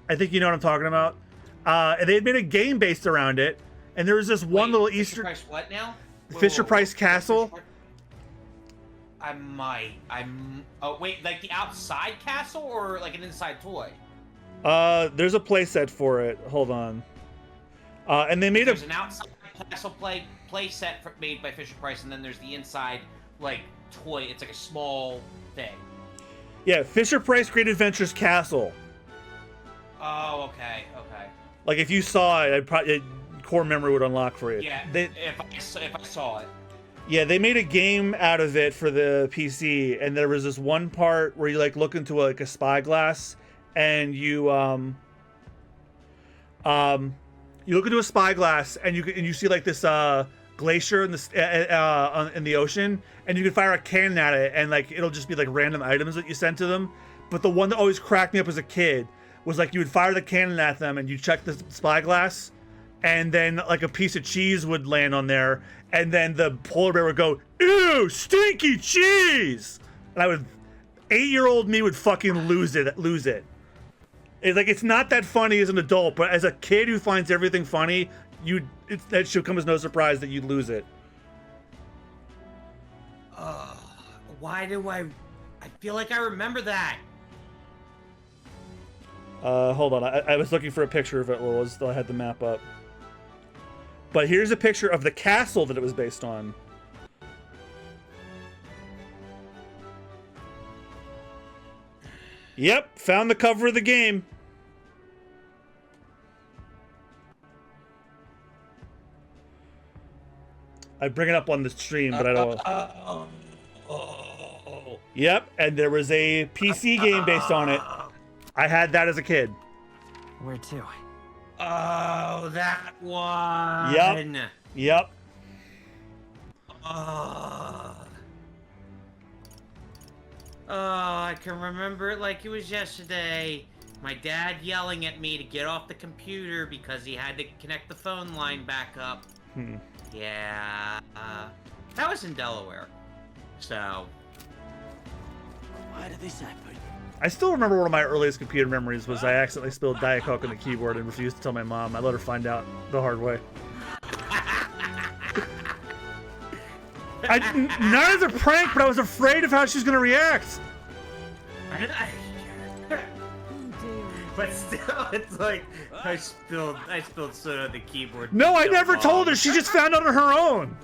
I think you know what I'm talking about. And they had made a game based around it, and there was this one little Easter. Fisher Price what now? Fisher Price Castle. Oh wait, like the outside castle or like an inside toy? There's a play set for it. Hold on. And they made There's an outside castle play set made by Fisher Price, and then there's the inside like toy. It's like a small thing. Yeah, Fisher Price Great Adventures Castle. Oh, okay. Like if you saw it, core memory would unlock for you. Yeah, if I saw it. Yeah, they made a game out of it for the PC, and there was this one part where you like look into a spyglass, and you look into a spyglass, and you see like this glacier in the ocean, and you can fire a cannon at it, and like it'll just be like random items that you send to them. But the one that always cracked me up as a kid was like you would fire the cannon at them, and you check the spyglass, and then like a piece of cheese would land on there, and then the polar bear would go, "Ew, stinky cheese!" And 8-year-old me would fucking lose it. It's not that funny as an adult, but as a kid who finds everything funny, that should come as no surprise that you'd lose it. Why do I feel like I remember that? Hold on, I was looking for a picture of it while I had the map up. But here's a picture of the castle that it was based on. Yep, found the cover of the game. I bring it up on the stream, but I don't. Yep, and there was a PC game based on it. I had that as a kid. Where to? Oh, that one. Yep. Oh, I can remember it like it was yesterday. My dad yelling at me to get off the computer because he had to connect the phone line back up. Yeah, that was in Delaware. So. Why did this happen? I still remember one of my earliest computer memories was I accidentally spilled Diet Coke on the keyboard and refused to tell my mom. I let her find out the hard way. Not as a prank, but I was afraid of how she was going to react. But still, it's like I spilled soda on the keyboard. No, I never told her. She just found out on her own.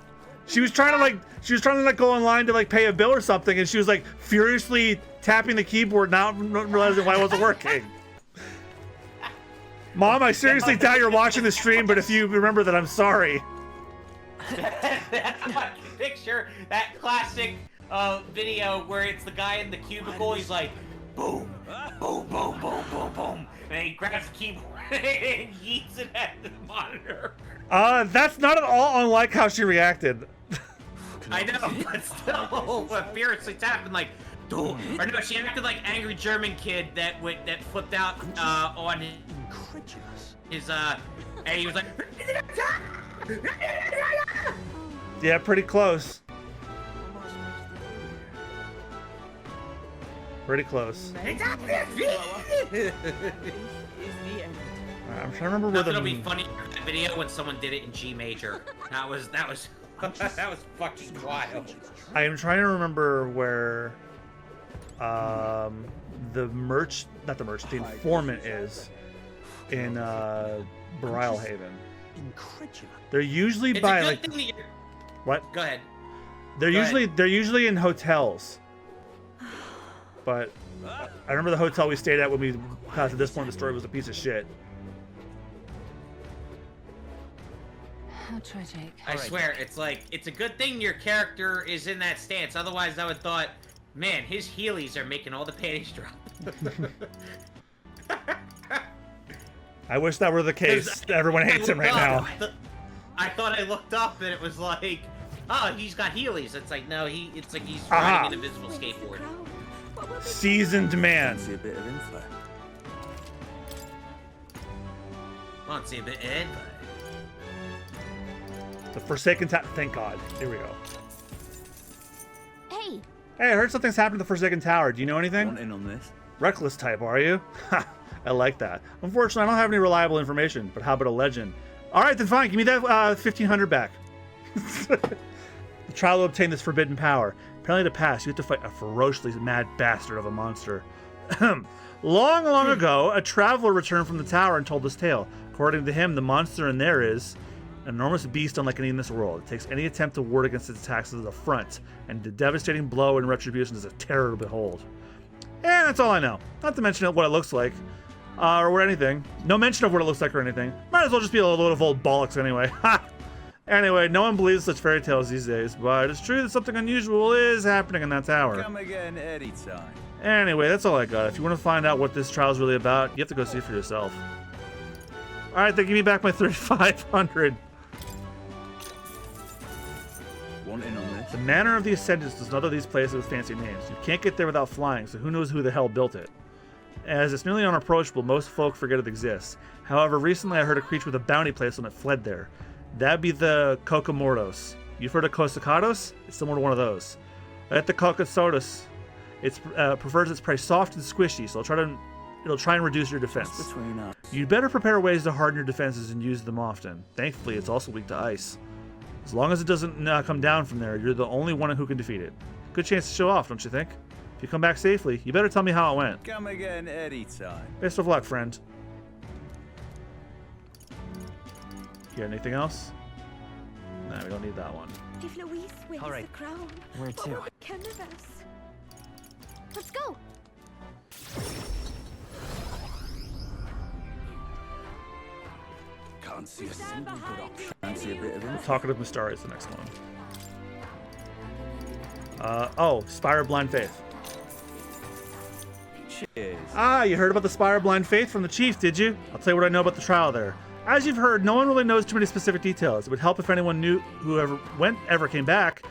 She was trying to go online to pay a bill or something, and she was furiously tapping the keyboard, not realizing why it wasn't working. Mom, I seriously doubt you're watching the stream, but if you remember that, I'm sorry. That fucking picture, that classic video where it's the guy in the cubicle, he's like, boom, boom, boom, boom, boom, boom, and he grabs the keyboard and yeets it at the monitor. That's not at all unlike how she reacted. I know, but still, furiously tapping or no, she acted like angry German kid that flipped out on his and he was like. Yeah, pretty close. Pretty close. I'm trying to remember where it'll be funny in that video when someone did it in G major. That was fucking wild. I am trying to remember where the informant is in Brylehaven. They're usually by what? Go ahead. They're usually in hotels. But I remember the hotel we stayed at when we got to this point. The story was a piece of shit. How tragic. I swear, it's like, it's a good thing your character is in that stance. Otherwise, I would thought, man, his Heelys are making all the panties drop. I wish that were the case. Everyone hates him right now. I thought I looked up and it was like, oh, he's got Heelys. It's like, no, it's like he's riding an invisible skateboard. Seasoned man. See a bit of info. Want to see a bit of info. The Forsaken Tower. Thank God. Here we go. Hey. Hey, I heard something's happened to the Forsaken Tower. Do you know anything? Want in on this? Reckless type, are you? Ha! I like that. Unfortunately, I don't have any reliable information, but how about a legend? All right, then fine. Give me that 1,500 back. The trial to obtain this forbidden power. Apparently to pass, you have to fight a ferociously mad bastard of a monster. Long ago, a traveler returned from the tower and told this tale. According to him, the monster in there is an enormous beast unlike any in this world. It takes any attempt to ward against its attacks as an affront, and the devastating blow and retribution is a terror to behold. And that's all I know. Not to mention what it looks like, or anything. No mention of what it looks like or anything. Might as well just be a load of old bollocks anyway. Ha! Anyway, no one believes such fairy tales these days, but it's true that something unusual is happening in that tower. Come again anytime. Anyway, that's all I got. If you want to find out what this trial is really about, you have to go see for yourself. All right, then give me back my 3,500. Want in on this? The Manor of the Ascendants does not of these places with fancy names. You can't get there without flying, so who knows who the hell built it. As it's nearly unapproachable, most folk forget it exists. However, recently I heard a creature with a bounty placed on it fled there. That'd be the Kokomordos. You've heard of Kosacados? It's similar to one of those. At the Kokosodos, it prefers its prey soft and squishy, so it'll try and reduce your defense. Between us. You'd better prepare ways to harden your defenses and use them often. Thankfully, it's also weak to ice. As long as it doesn't come down from there, you're the only one who can defeat it. Good chance to show off, don't you think? If you come back safely, you better tell me how it went. Come again anytime. Best of luck, friend. You got anything else? No, we don't need that one. If Louise wins the crown, Where to? what can of us? Let's go. Can't see a single good option. Fancy a bit of info. Talkative Mystari is the next one. Oh, Spire of Blind Faith. Cheers. Ah, you heard about the Spire of Blind Faith from the chief, did you? I'll tell you what I know about the trial there. As you've heard, no one really knows too many specific details. It would help if anyone knew whoever ever came back.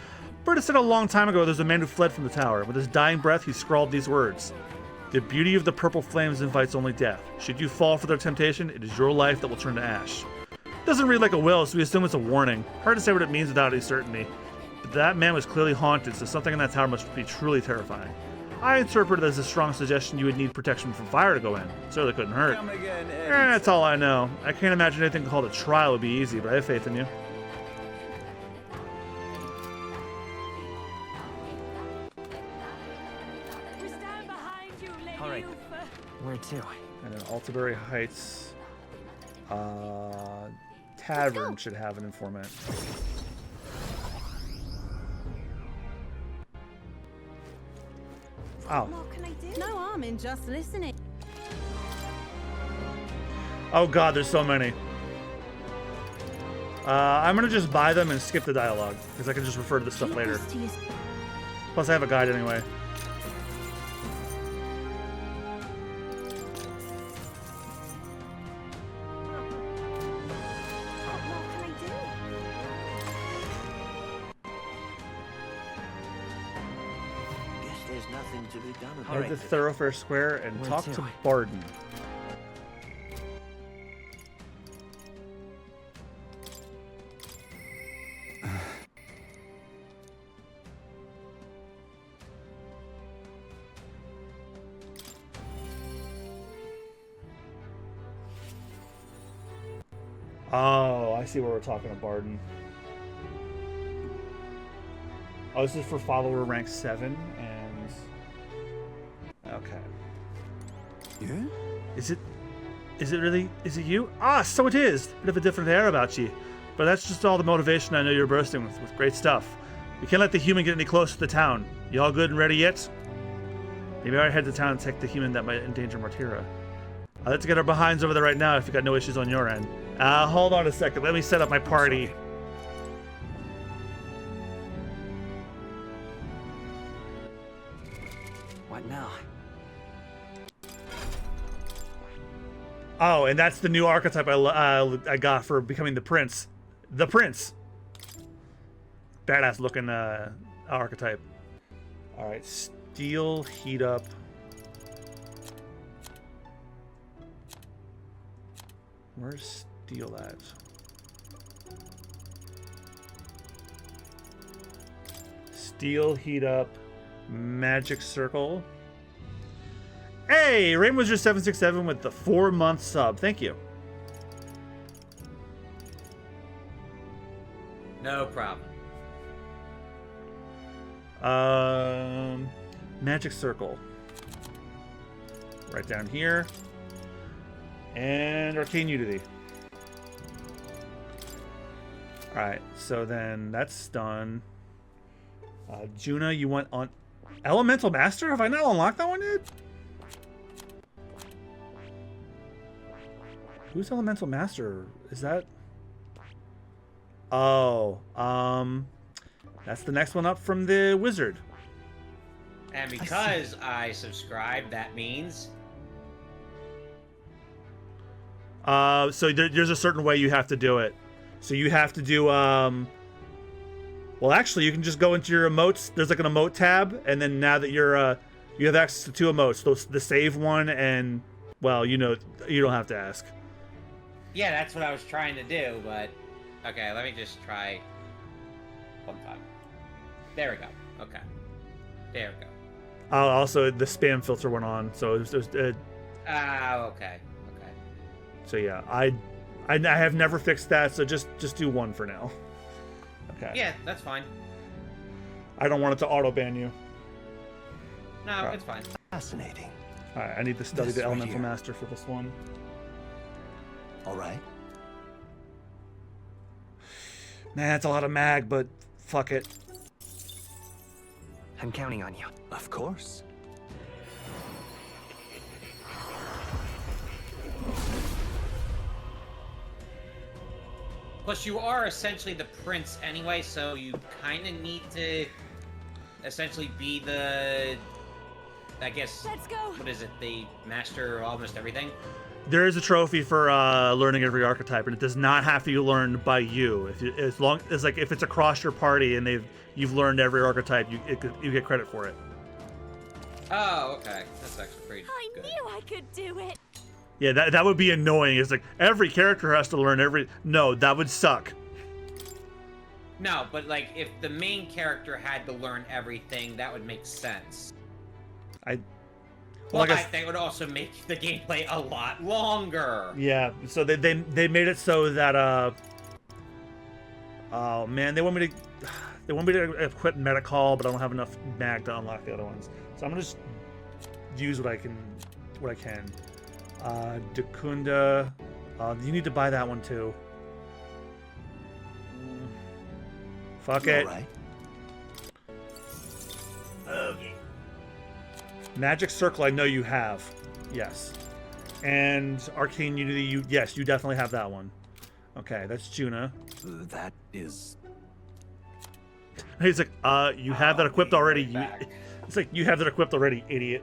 Berta said a long time ago there's a man who fled from the tower. With his dying breath, he scrawled these words. The beauty of the purple flames invites only death. Should you fall for their temptation, it is your life that will turn to ash. Doesn't read like a will, so we assume it's a warning. Hard to say what it means without any certainty. But that man was clearly haunted, so something in that tower must be truly terrifying. I interpret it as a strong suggestion you would need protection from fire to go in. Certainly couldn't hurt. Come again That's all I know. I can't imagine anything called a trial would be easy, but I have faith in you. We stand behind you, Lady All right. Uther. Where to? And then Altabury Heights Tavern should have an informant. Oh. What can I do? No harm in just listening. Oh god, there's so many. I'm gonna just buy them and skip the dialogue, because I can just refer to this stuff later. Plus I have a guide anyway. There's nothing to be done about Head to Thoroughfare Square and Where talk to? to Barden. Oh, I see where we're talking to Barden. Oh, this is for follower rank 7 and... Okay. Yeah? Is it really? Is it you? Ah, so it is! Bit of a different air about you. But that's just all the motivation I know you're bursting with great stuff. We can't let the human get any closer to the town. You all good and ready yet? Maybe I head to town and take the human that might endanger Martira. Let's get our behinds over there right now if you got no issues on your end. Hold on a second. Let me set up my party. What now? Oh, and that's the new archetype I got for becoming the prince. The prince. Badass looking archetype. All right, steel, heat up. Where's steel at? Steel, heat up, magic circle. Hey, Rain was just 767 with the 4-month sub. Thank you. No problem. Magic circle. Right down here. And Arcane Unity. Alright, so then that's done. Juna, you went on Elemental Master? Have I not unlocked that one yet? Who's Elemental Master? Is that... Oh, that's the next one up from the wizard. And because I subscribed, that means... So there's a certain way you have to do it. So you have to do, well, actually, you can just go into your emotes. There's like an emote tab, and then now that you're, you have access to 2 emotes. Those, the save one and, well, you know, you don't have to ask. Yeah, that's what I was trying to do, but... Okay, let me just try one time. There we go. Okay. There we go. Also, the spam filter went on, so it was okay. Okay. So yeah, I have never fixed that, so just do 1 for now. Okay. Yeah, that's fine. I don't want it to auto ban you. No, it's fine. Fascinating. All right, I need to study the Elemental Master for this one. All right. Man, that's a lot of mag, but fuck it. I'm counting on you. Of course. Plus, you are essentially the prince anyway, so you kind of need to essentially be the... I guess... Let's go. What is it? The master of almost everything? There is a trophy for learning every archetype, and it does not have to be learned by you. As long as like if it's across your party and you've learned every archetype, you get credit for it. Oh, okay. That's actually pretty good. I knew I could do it. Yeah, that would be annoying. It's like every character has to learn every. No, that would suck. No, but like if the main character had to learn everything, that would make sense. Well, but they would also make the gameplay a lot longer. Yeah, so they made it so that oh man, they want me to equip Metacall, but I don't have enough mag to unlock the other ones. So I'm gonna just use what I can. Dakunda, you need to buy that one too. Fuck it. Right. Okay. Magic Circle, I know you have. Yes. And Arcane Unity, yes, you definitely have that one. Okay, that's Juna. That is... He's like, you have that equipped already. It's like, you have that equipped already, idiot.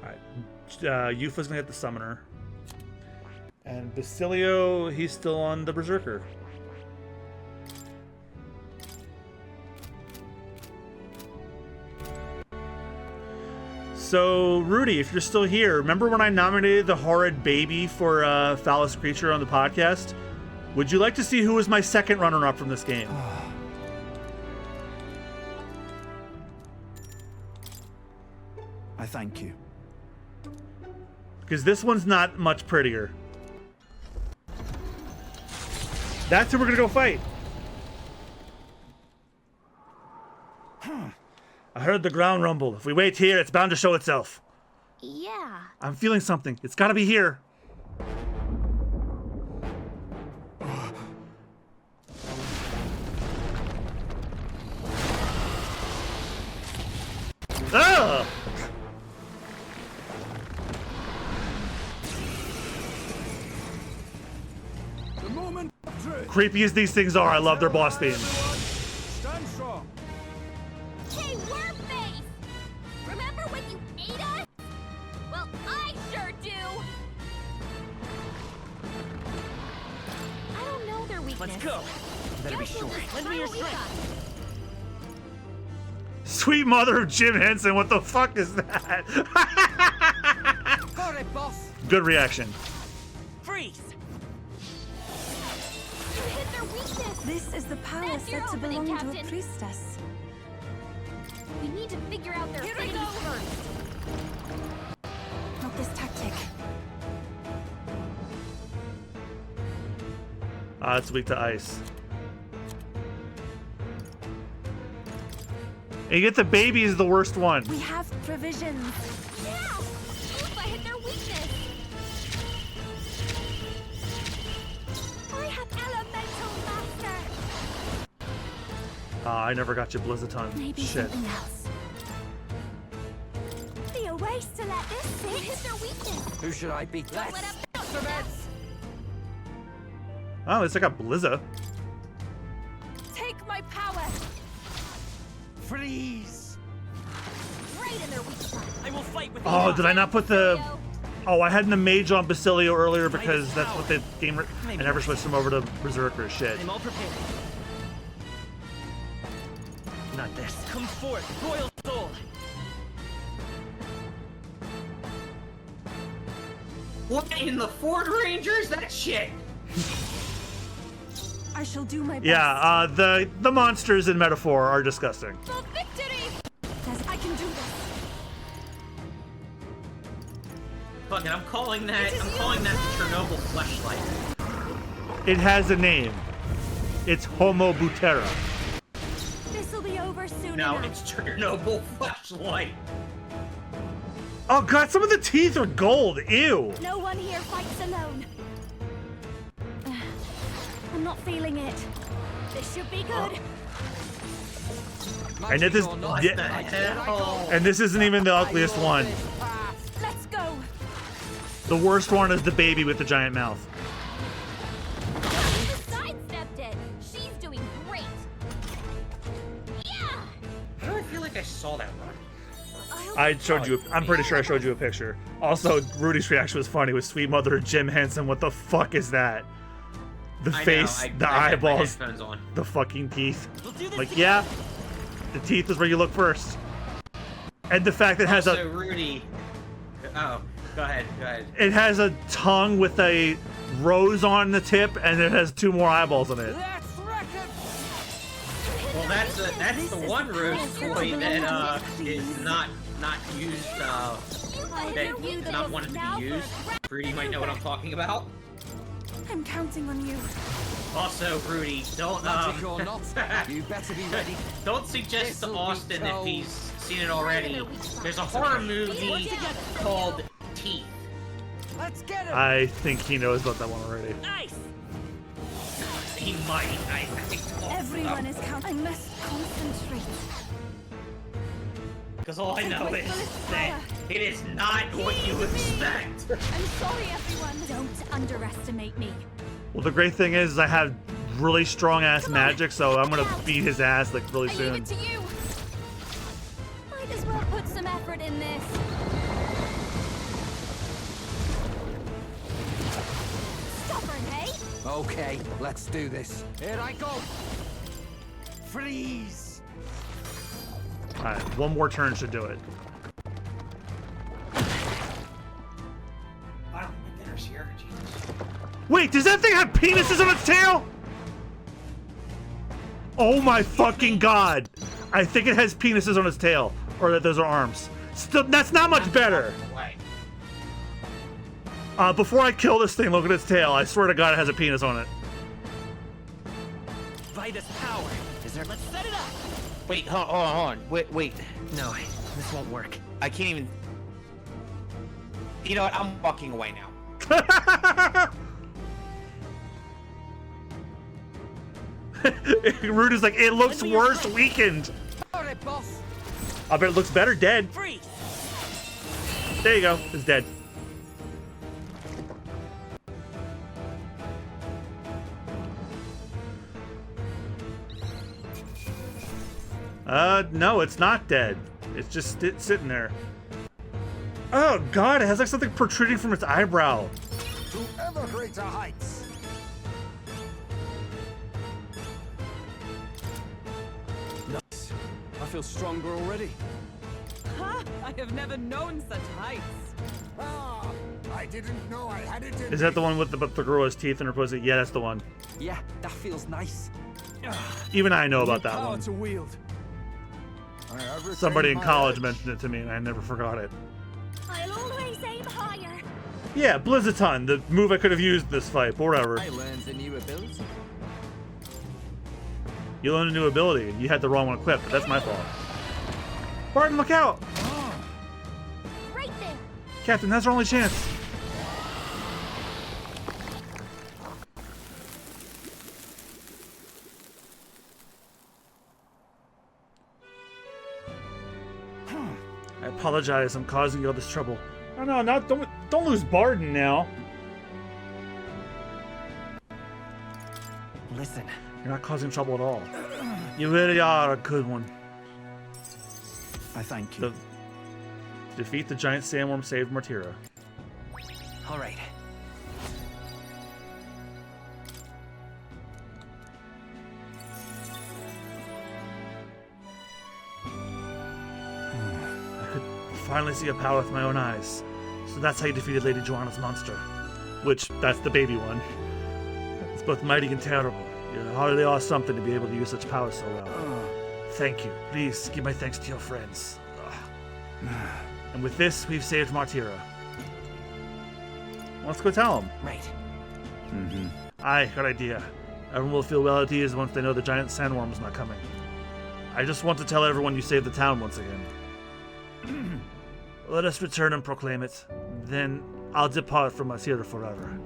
Alright. Yufa's gonna get the Summoner. And Basilio, he's still on the Berserker. So, Rudy, if you're still here, remember when I nominated the horrid baby for Phallus Creature on the podcast? Would you like to see who was my second runner-up from this game? I thank you. Because this one's not much prettier. That's who we're gonna go fight. I heard the ground rumble. If we wait here, it's bound to show itself. Yeah. I'm feeling something. It's gotta be here. Ugh! The moment of truth. Creepy as these things are, I love their boss themes. Stand strong. Hey, Wormface! Remember when you ate us? Well, I sure do! I don't know their weakness. Let's go. Better be sure. Lend me your strength. Sweet mother of Jim Henson, what the fuck is that? Got it, boss. Good reaction. Freeze. You hit their weakness! This is the power That's your said to opening, belong to a Captain. priestess. We need to figure out their things first. Not this tactic. It's weak to ice. And you get the baby is the worst one. We have provisions. Yeah! Oof, I hit their weakness! I have elemental master! I never got you Blizzaton. Maybe Shit. something else. Be a waste to let this sit. Hit their weakness! Who should I be? Don't let up Cements. Oh, at least I got Blizza. Take my power! Freeze. Right in their weak spot. I will fight with Oh, you. did I not put the... Oh, I had the mage on Basilio earlier because that's what the game... I never switched him over to Berserker. Shit. I'm all prepared. Not this. Come forth, royal soul. What in the Ford Rangers? That shit. I shall do my best. Yeah, the monsters in Metaphor are disgusting. For victory! I can do this. Fuck it, I'm calling that the Chernobyl fleshlight. It has a name. It's Homo Butera. This'll be over soon No, enough. it's Chernobyl fleshlight. Oh god, some of the teeth are gold. Ew. No one here fights alone. I'm not feeling it. This should be good. And this, and this isn't even the ugliest one. Let's go. The worst one is the baby with the giant mouth. You sidestepped it. She's doing great. Yeah. How do I feel like I saw that one? I showed you. I'm pretty sure I showed you a picture. Also, Rudy's reaction was funny with Sweet Mother Jim Henson. What the fuck is that? The face, the eyeballs, the fucking teeth. Like, yeah, the teeth is where you look first. And the fact that it has also, Rudy. Oh, go ahead. it has a tongue with a rose on the tip, and it has 2 more eyeballs on it. Well, that's the one rose toy that is not used. That's not wanted to be used. Rudy might know what I'm talking about. I'm counting on you. Also, Rudy, don't Magic or not, you better be ready. Don't suggest to Austin if he's seen it already. There's a horror movie called Teeth. Let's get him. I think he knows about that one already. Nice. He might. I Everyone is counting. I must concentrate. Because all I know is that it is not what you expect. I'm sorry, everyone. Don't underestimate me. Well, the great thing is I have really strong ass magic, so I'm gonna beat his ass like really I soon. leave it to you. Might as well put some effort in this. Stubborn, hey? Okay, let's do this. Here I go. Freeze. Alright, one more turn should do it. Wow, my dinner's here. Jesus. Wait, does that thing have penises on its tail? Oh my fucking god! I think it has penises on its tail. Or that those are arms. Still, that's not much better. Before I kill this thing, look at its tail. I swear to god it has a penis on it. Vitus power. Is there? Let's set it up. Wait, hold on. Wait. No, this won't work. I can't even. You know what? I'm walking away now. Rude is like, it looks worse weakened. All right, boss. I bet it looks better dead. Freeze. There you go. It's dead. No, it's not dead. It's just sitting there. Oh god, it has like something protruding from its eyebrow. To ever greater heights. Nice. I feel stronger already. Ha! I have never known such heights. Ah, I didn't know I had it in Is that the one with the girl's teeth in her pussy? Yeah, that's the one. Yeah, that feels nice. Even I know about that Power one. to wield. I have retained Somebody in my college edge. mentioned it to me and I never forgot it. I'll always aim higher. Yeah, Blizzaton, the move I could have used this fight, but whatever. I learned a new ability. You learned a new ability. You had the wrong one equipped, but that's my fault. Barton, look out! Right there. Captain, that's our only chance. I apologize. I'm causing you all this trouble. No, don't lose Barton now. Listen. You're not causing trouble at all. You really are a good one. I thank you. Defeat the giant sandworm saved Martira. All right. I could finally see a power with my own eyes. So that's how you defeated Lady Joanna's monster. Which, that's the baby one. It's both mighty and terrible. You hardly are something to be able to use such power so well. Thank you. Please give my thanks to your friends. And with this, we've saved Martira. Let's go tell them. Right. Aye, good idea. Everyone will feel well at ease once they know the giant sandworm is not coming. I just want to tell everyone you saved the town once again. Let us return and proclaim it. Then I'll depart from Martira forever.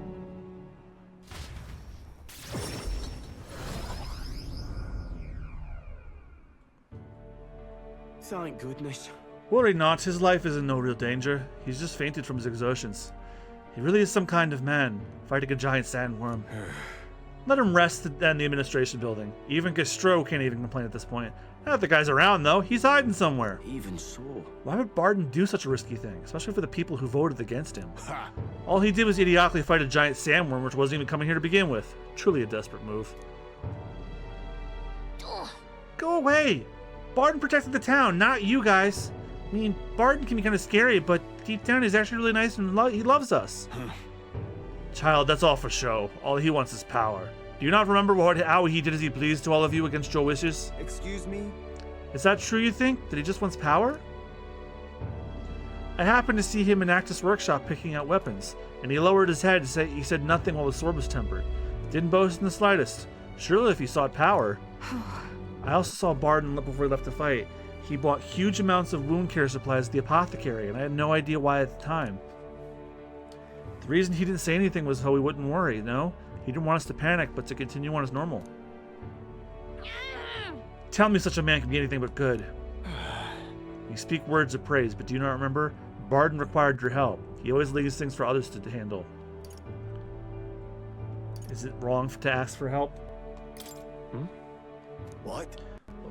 Thank goodness. Worry not, his life is in no real danger. He's just fainted from his exertions. He really is some kind of man, fighting a giant sandworm. Let him rest in the administration building. Even Gastro can't even complain at this point. Not if the guy's around, though. He's hiding somewhere. Even so. Why would Barton do such a risky thing, especially for the people who voted against him? All he did was idiotically fight a giant sandworm, which wasn't even coming here to begin with. Truly a desperate move. Go away! Barton protected the town, not you guys. I mean, Barton can be kind of scary, but deep down he's actually really nice and he loves us. Child, that's all for show. All he wants is power. Do you not remember how he did as he pleased to all of you against your wishes? Excuse me? Is that true, you think? That he just wants power? I happened to see him in Actus Workshop picking out weapons, and he lowered his head to say he said nothing while his sword was tempered. Didn't boast in the slightest. Surely if he sought power. I also saw Barton before he left to fight. He bought huge amounts of wound care supplies at the apothecary, and I had no idea why at the time. The reason he didn't say anything was so we wouldn't worry, no? He didn't want us to panic, but to continue on as normal. Tell me such a man can be anything but good. You speak words of praise, but do you not remember? Barton required your help. He always leaves things for others to handle. Is it wrong to ask for help? What?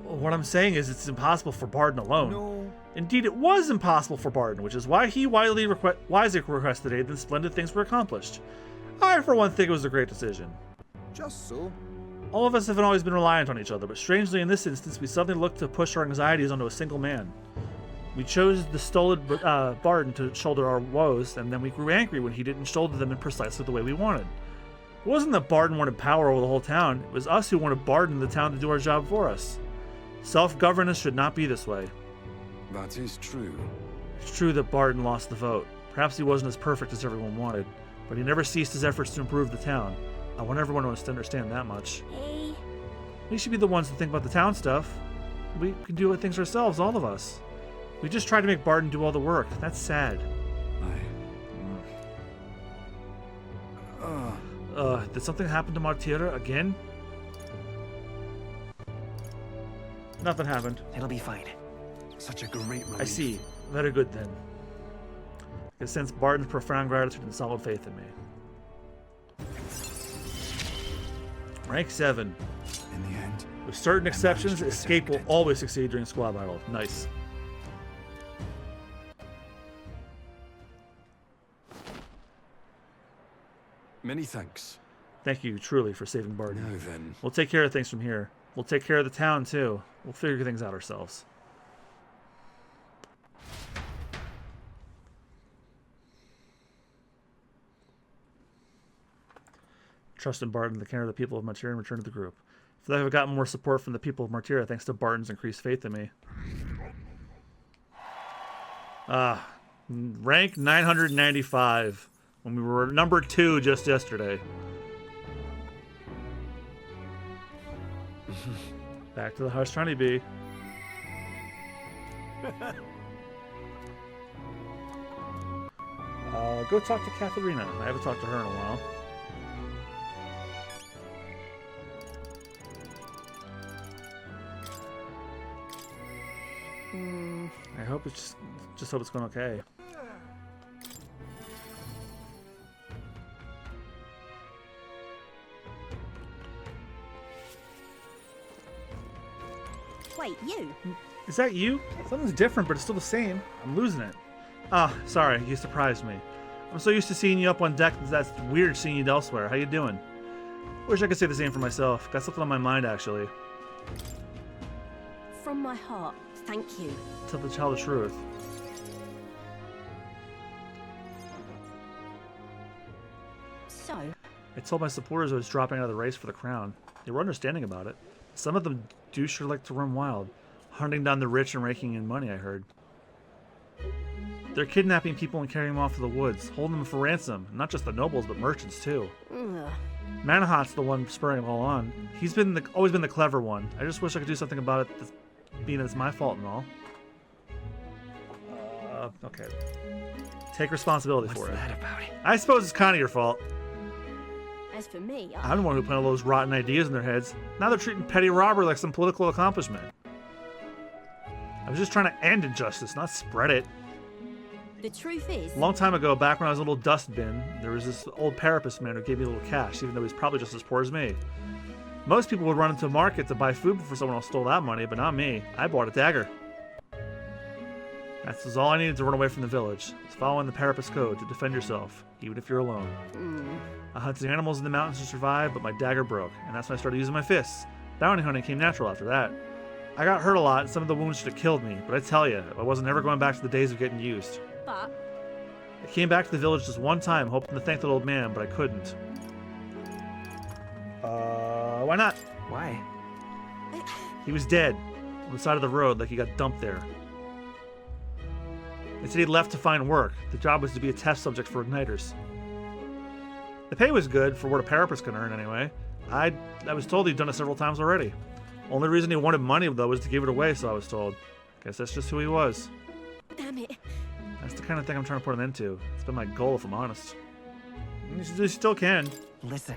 What I'm saying is it's impossible for Barton alone. No. Indeed, it was impossible for Barton, which is why he wisely requested aid, and splendid things were accomplished. I, for one, think it was a great decision. Just so. All of us haven't always been reliant on each other, but strangely in this instance, we suddenly looked to push our anxieties onto a single man. We chose the stolid Barton to shoulder our woes, and then we grew angry when he didn't shoulder them in precisely the way we wanted. It wasn't that Barton wanted power over the whole town, it was us who wanted Barton in the town to do our job for us. Self-governance should not be this way. That is true. It's true that Barton lost the vote. Perhaps he wasn't as perfect as everyone wanted, but he never ceased his efforts to improve the town. I want everyone to understand that much. Hey. We should be the ones to think about the town stuff. We can do things ourselves, all of us. We just tried to make Barton do all the work. That's sad. Did something happen to Martira again? Nothing happened. It'll be fine. Such a great relief. I see. Very good then. I can sense Barton's profound gratitude and solid faith in me. Rank 7. In the end, with certain exceptions, escape will always succeed during squad battle. Nice. Many thanks. Thank you, truly, for saving Barton. Now then. We'll take care of things from here. We'll take care of the town, too. We'll figure things out ourselves. Trust in Barton, the care of the people of Martyria, and return to the group. For that, I've gotten more support from the people of Martyria thanks to Barton's increased faith in me. Rank 995 when we were number 2 just yesterday. Back to the house trying to be. Go talk to Katharina. I haven't talked to her in a while. I hope it's just hope it's going okay. Wait, you? Is that you? Something's different, but it's still the same. I'm losing it. Ah, sorry, you surprised me. I'm so used to seeing you up on deck that's weird seeing you elsewhere. How you doing? Wish I could say the same for myself. Got something on my mind, actually. From my heart, thank you. Tell the child the truth. So? I told my supporters I was dropping out of the race for the crown. They were understanding about it. Some of them do sure like to run wild, hunting down the rich and raking in money, I heard. They're kidnapping people and carrying them off to the woods, holding them for ransom. Not just the nobles, but merchants, too. Ugh. Manahat's the one spurring it all on. He's been always been the clever one. I just wish I could do something about it, being it's my fault and all. Okay. Take responsibility for it. What's that about it? I suppose it's kind of your fault. As for me, I'm the one who put all those rotten ideas in their heads. Now they're treating petty robbery like some political accomplishment. I was just trying to end injustice, not spread it. the truth is... A long time ago, back when I was a little dustbin, there was this old parapus man who gave me a little cash, even though he's probably just as poor as me. Most people would run into a market to buy food before someone else stole that money, but not me. I bought a dagger. That was all I needed to run away from the village. It's following the Parapus Code to defend yourself, even if you're alone. I hunted animals in the mountains to survive, but my dagger broke, and that's when I started using my fists. Bounty hunting came natural after that. I got hurt a lot, and some of the wounds should have killed me, but I tell you, I wasn't ever going back to the days of getting used. But... I came back to the village just one time, hoping to thank that old man, but I couldn't. Why not? Why? He was dead, on the side of the road, like he got dumped there. They said he'd left to find work. The job was to be a test subject for igniters. The pay was good, for what a parapus can earn anyway. I was told he'd done it several times already. Only reason he wanted money, though, was to give it away, so I was told. Guess that's just who he was. Damn it. That's the kind of thing I'm trying to put an end to. It's been my goal, if I'm honest. You still can. Listen.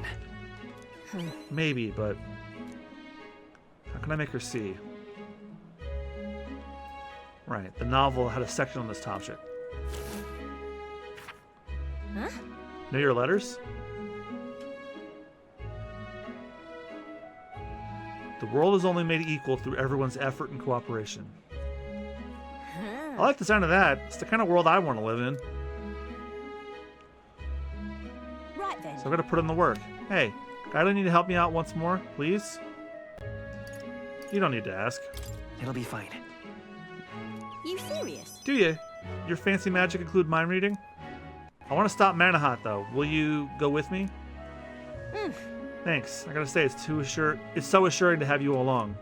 Maybe, but... how can I make her see? Right, the novel had a section on this topic. Huh? Know your letters? The world is only made equal through everyone's effort and cooperation. I like the sound of that. It's the kind of world I want to live in. Right then. So I've got to put in the work. Hey, Guido, need to help me out once more, please? You don't need to ask. It'll be fine. You serious? Do you? Your fancy magic include mind reading? I want to stop Manahat, though. Will you go with me? Thanks. I gotta say, it's so assuring to have you along.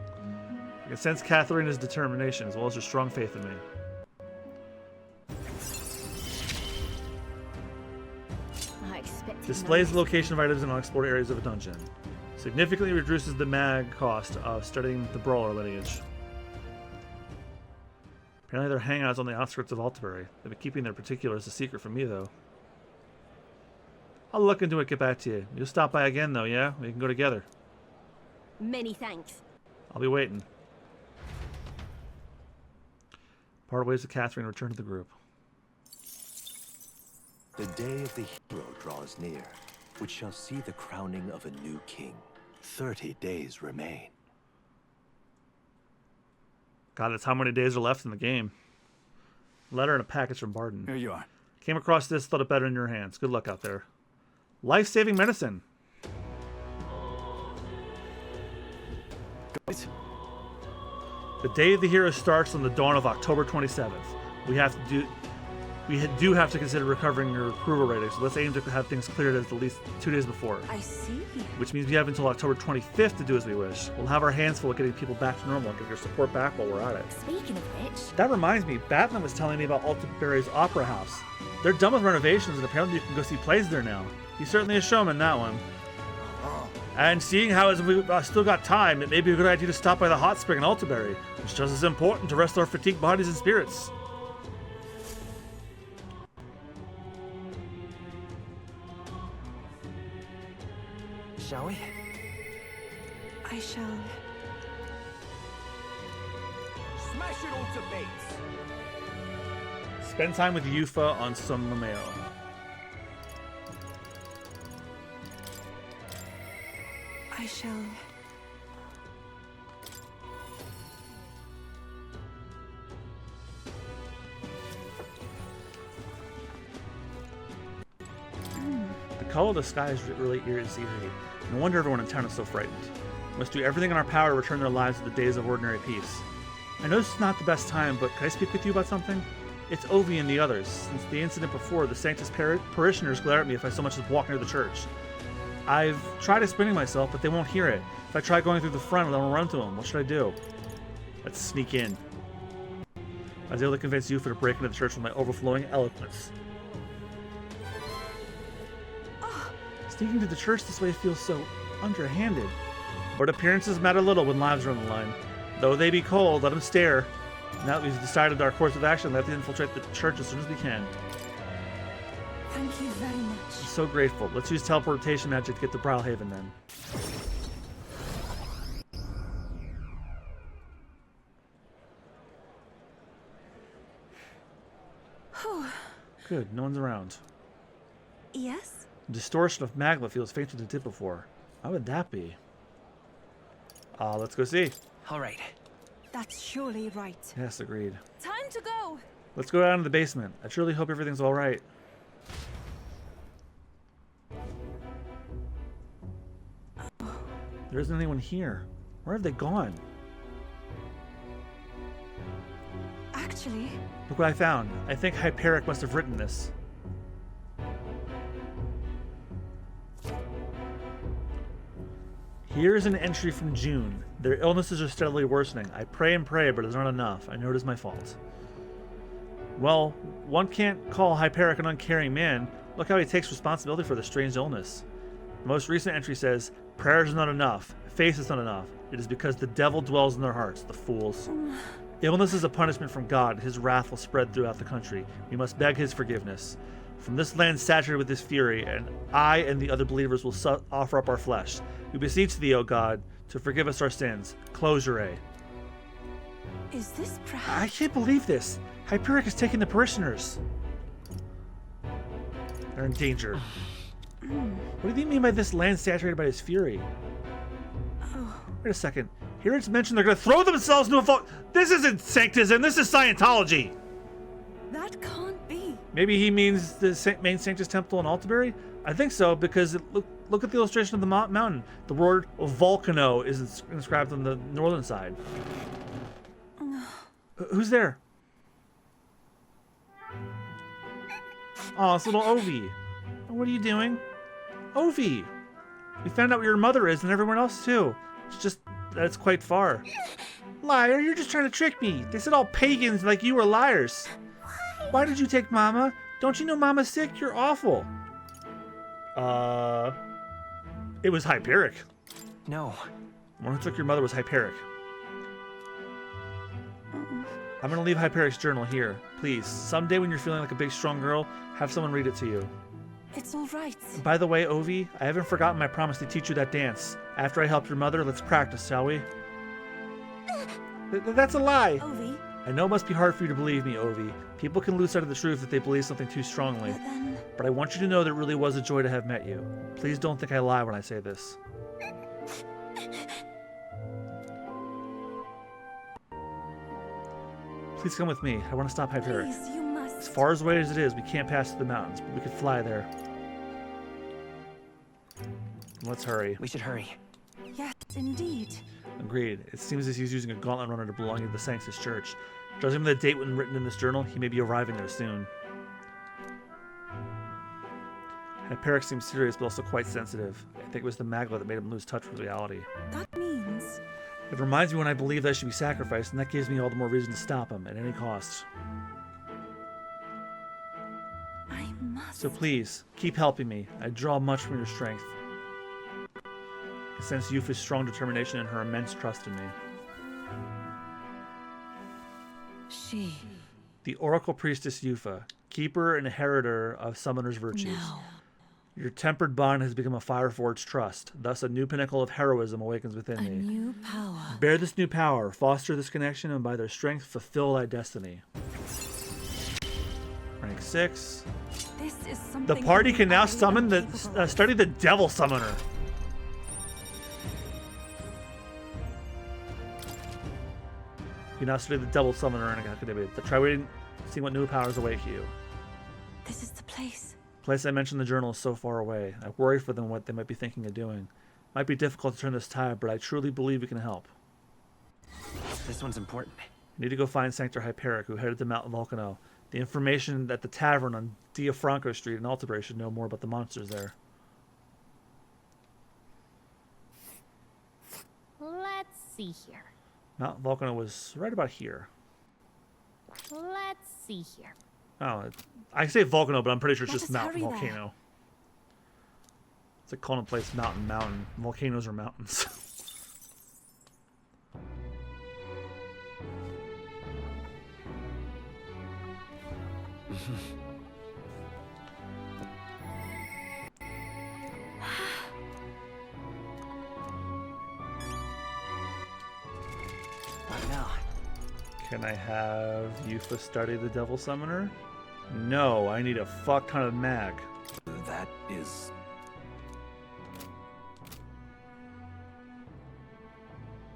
I can sense Katharina's determination, as well as her strong faith in me. I expected Displays the location of items in unexplored areas of a dungeon. Significantly reduces the mag cost of studying the Brawler lineage. Apparently their hangout's on the outskirts of Altabury. They've been keeping their particulars a secret from me, though. I'll look into it, get back to you. You'll stop by again, though, yeah? We can go together. Many thanks. I'll be waiting. Part ways with Catherine and return to the group. The day of the hero draws near, which shall see the crowning of a new king. 30 days remain. God, that's how many days are left in the game. Letter and a package from Barden. Here you are. Came across this, thought it better in your hands. Good luck out there. Life-saving medicine. Guys. The day of the hero starts on the dawn of October 27th. We do have to consider recovering your approval rating, so let's aim to have things cleared at least 2 days before. I see. Which means we have until October 25th to do as we wish. We'll have our hands full of getting people back to normal and get your support back while we're at it. Speaking of which... That reminds me, Batman was telling me about Altaberry's Opera House. They're done with renovations and apparently you can go see plays there now. He's certainly a showman, that one. And seeing how as we've still got time, it may be a good idea to stop by the hot spring in Altaberry. It's just as important to rest our fatigued bodies and spirits. Shall we? I shall. Smash it all to bits. Spend time with Yufa on some Mameo. I shall. The color of the sky is really eerie. No wonder everyone in town is so frightened. We must do everything in our power to return their lives to the days of ordinary peace. I know this is not the best time, but can I speak with you about something? It's Ovi and the others. Since the incident before, the Sanctus parishioners glare at me if I so much as walk near the church. I've tried explaining myself, but they won't hear it. If I try going through the front, they'll run to them. What should I do? Let's sneak in. I was able to convince Yufa to break into the church with my overflowing eloquence. Sneaking to the church this way feels so underhanded. But appearances matter little when lives are on the line. Though they be cold, let them stare. Now that we've decided our course of action, let's infiltrate the church as soon as we can. Thank you very much. I'm so grateful. Let's use teleportation magic to get to Brawlhaven then. Good, no one's around. Yes? Distortion of magma feels fainter than it did before. How would that be? Let's go see. All right. That's surely right. Yes, agreed. Time to go. Let's go down to the basement. I truly hope everything's all right. There isn't anyone here. Where have they gone? Actually... Look what I found. I think Hyperic must have written this. Here's an entry from June. Their illnesses are steadily worsening. I pray and pray, but it's not enough. I know it is my fault. Well, one can't call Hyperic an uncaring man. Look how he takes responsibility for the strange illness. The most recent entry says, prayers is not enough. Faith is not enough. It is because the devil dwells in their hearts, the fools. Illness is a punishment from God. His wrath will spread throughout the country. We must beg his forgiveness. From this land saturated with his fury, and I and the other believers will offer up our flesh. We beseech thee, O God, to forgive us our sins. Close your A. Is this perhaps... I can't believe this. Hyperic is taking the parishioners. They're in danger. What do you mean by this land saturated by his fury? Wait a second. Here it's mentioned they're going to throw themselves into a vault. This isn't Sanctism. This is Scientology. That can't be. Maybe he means the main Sanctus Temple in Altaberry? I think so, because look at the illustration of the mountain. The word volcano is inscribed on the northern side. Who's there? Oh, it's little Ovi. What are you doing? Ovi! We found out where your mother is and everyone else too. It's just that it's quite far. Liar, you're just trying to trick me. They said all pagans like you were liars. Why did you take Mama? Don't you know Mama's sick? You're awful. It was Hyperic. No. One who took your mother was Hyperic. I'm gonna leave Hyperic's journal here. Please, someday when you're feeling like a big strong girl, have someone read it to you. It's all right. By the way, Ovi, I haven't forgotten my promise to teach you that dance. After I help your mother, let's practice, shall we? That's a lie. Ovi? I know it must be hard for you to believe me, Ovi. People can lose sight of the truth if they believe something too strongly. But I want you to know that it really was a joy to have met you. Please don't think I lie when I say this. Please come with me. I want to stop Hyperic. Please, you must. As far away as it is, we can't pass through the mountains, but we could fly there. Let's hurry. We should hurry. Yes, indeed. Agreed. It seems as he's using a gauntlet runner to belonging to the Sanctus Church. Judging by the date when written in this journal, he may be arriving there soon. Hyperic seems serious, but also quite sensitive. I think it was the magma that made him lose touch with reality. That means... It reminds me when I believe that I should be sacrificed, and that gives me all the more reason to stop him, at any cost. I must... So please, keep helping me. I draw much from your strength. I sense Yufa's strong determination and her immense trust in me. She... The Oracle Priestess Yufa, keeper and inheritor of Summoner's virtues. No. Your tempered bond has become a fire-forged trust. Thus, a new pinnacle of heroism awakens within me. New power. Bear this new power, foster this connection, and by their strength, fulfill thy destiny. Rank 6. This is something The party can now summon study the Devil Summoner. You now study the Devil Summoner in Academia. Try waiting, seeing what new powers await you. This is the place. Place I mentioned in the journal is so far away. I worry for them what they might be thinking of doing. Might be difficult to turn this tide, but I truly believe we can help. This one's important. You need to go find Sanctor Hyperic, who headed to Mount Volcano. The information at the tavern on Diafranco Street in Altabre should know more about the monsters there. Let's see here. Mount Volcano was right about here. Let's see here. Oh, I say Volcano, but I'm pretty sure it's Let just us Mount hurry there. Volcano. It's like calling a place mountain. Volcanoes are mountains. What now? Can I have Yufa study the Devil Summoner? No, I need a fuck ton of mag. That is...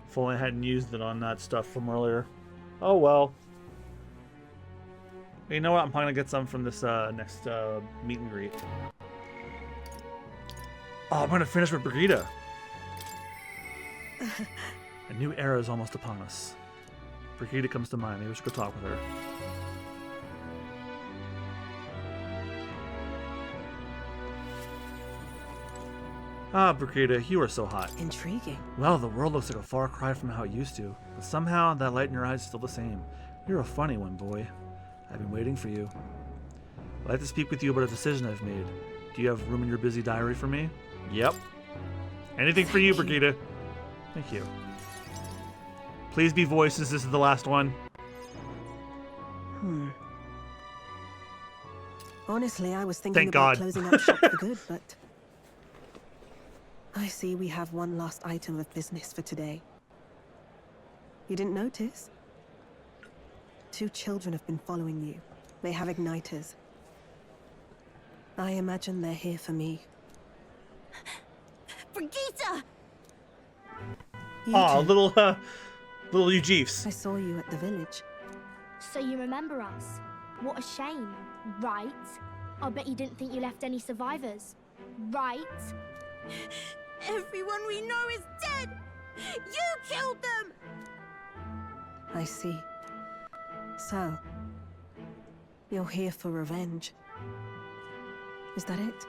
If only I hadn't used it on that stuff from earlier. Oh well. You know what? I'm probably gonna get some from this next meet and greet. Oh, I'm gonna finish with Brigida. A new era is almost upon us. Brigida comes to mind. Maybe we should go talk with her. Ah, Brigida, you are so hot. Intriguing. Well, the world looks like a far cry from how it used to, but somehow that light in your eyes is still the same. You're a funny one, boy. I've been waiting for you. I'd like to speak with you about a decision I've made. Do you have room in your busy diary for me? Yep. Anything for you, Brigida. Thank you. Please be voices. This is the last one. Honestly, I was thinking Thank about God. closing up shop for good, but I see we have one last item of business for today. You didn't notice? 2 children have been following you. They have igniters. I imagine they're here for me. Brigitte! Aw, little Eugifs. I saw you at the village. So you remember us? What a shame, right? I'll bet you didn't think you left any survivors, right? Everyone we know is dead! You killed them! I see. So, you're here for revenge. Is that it?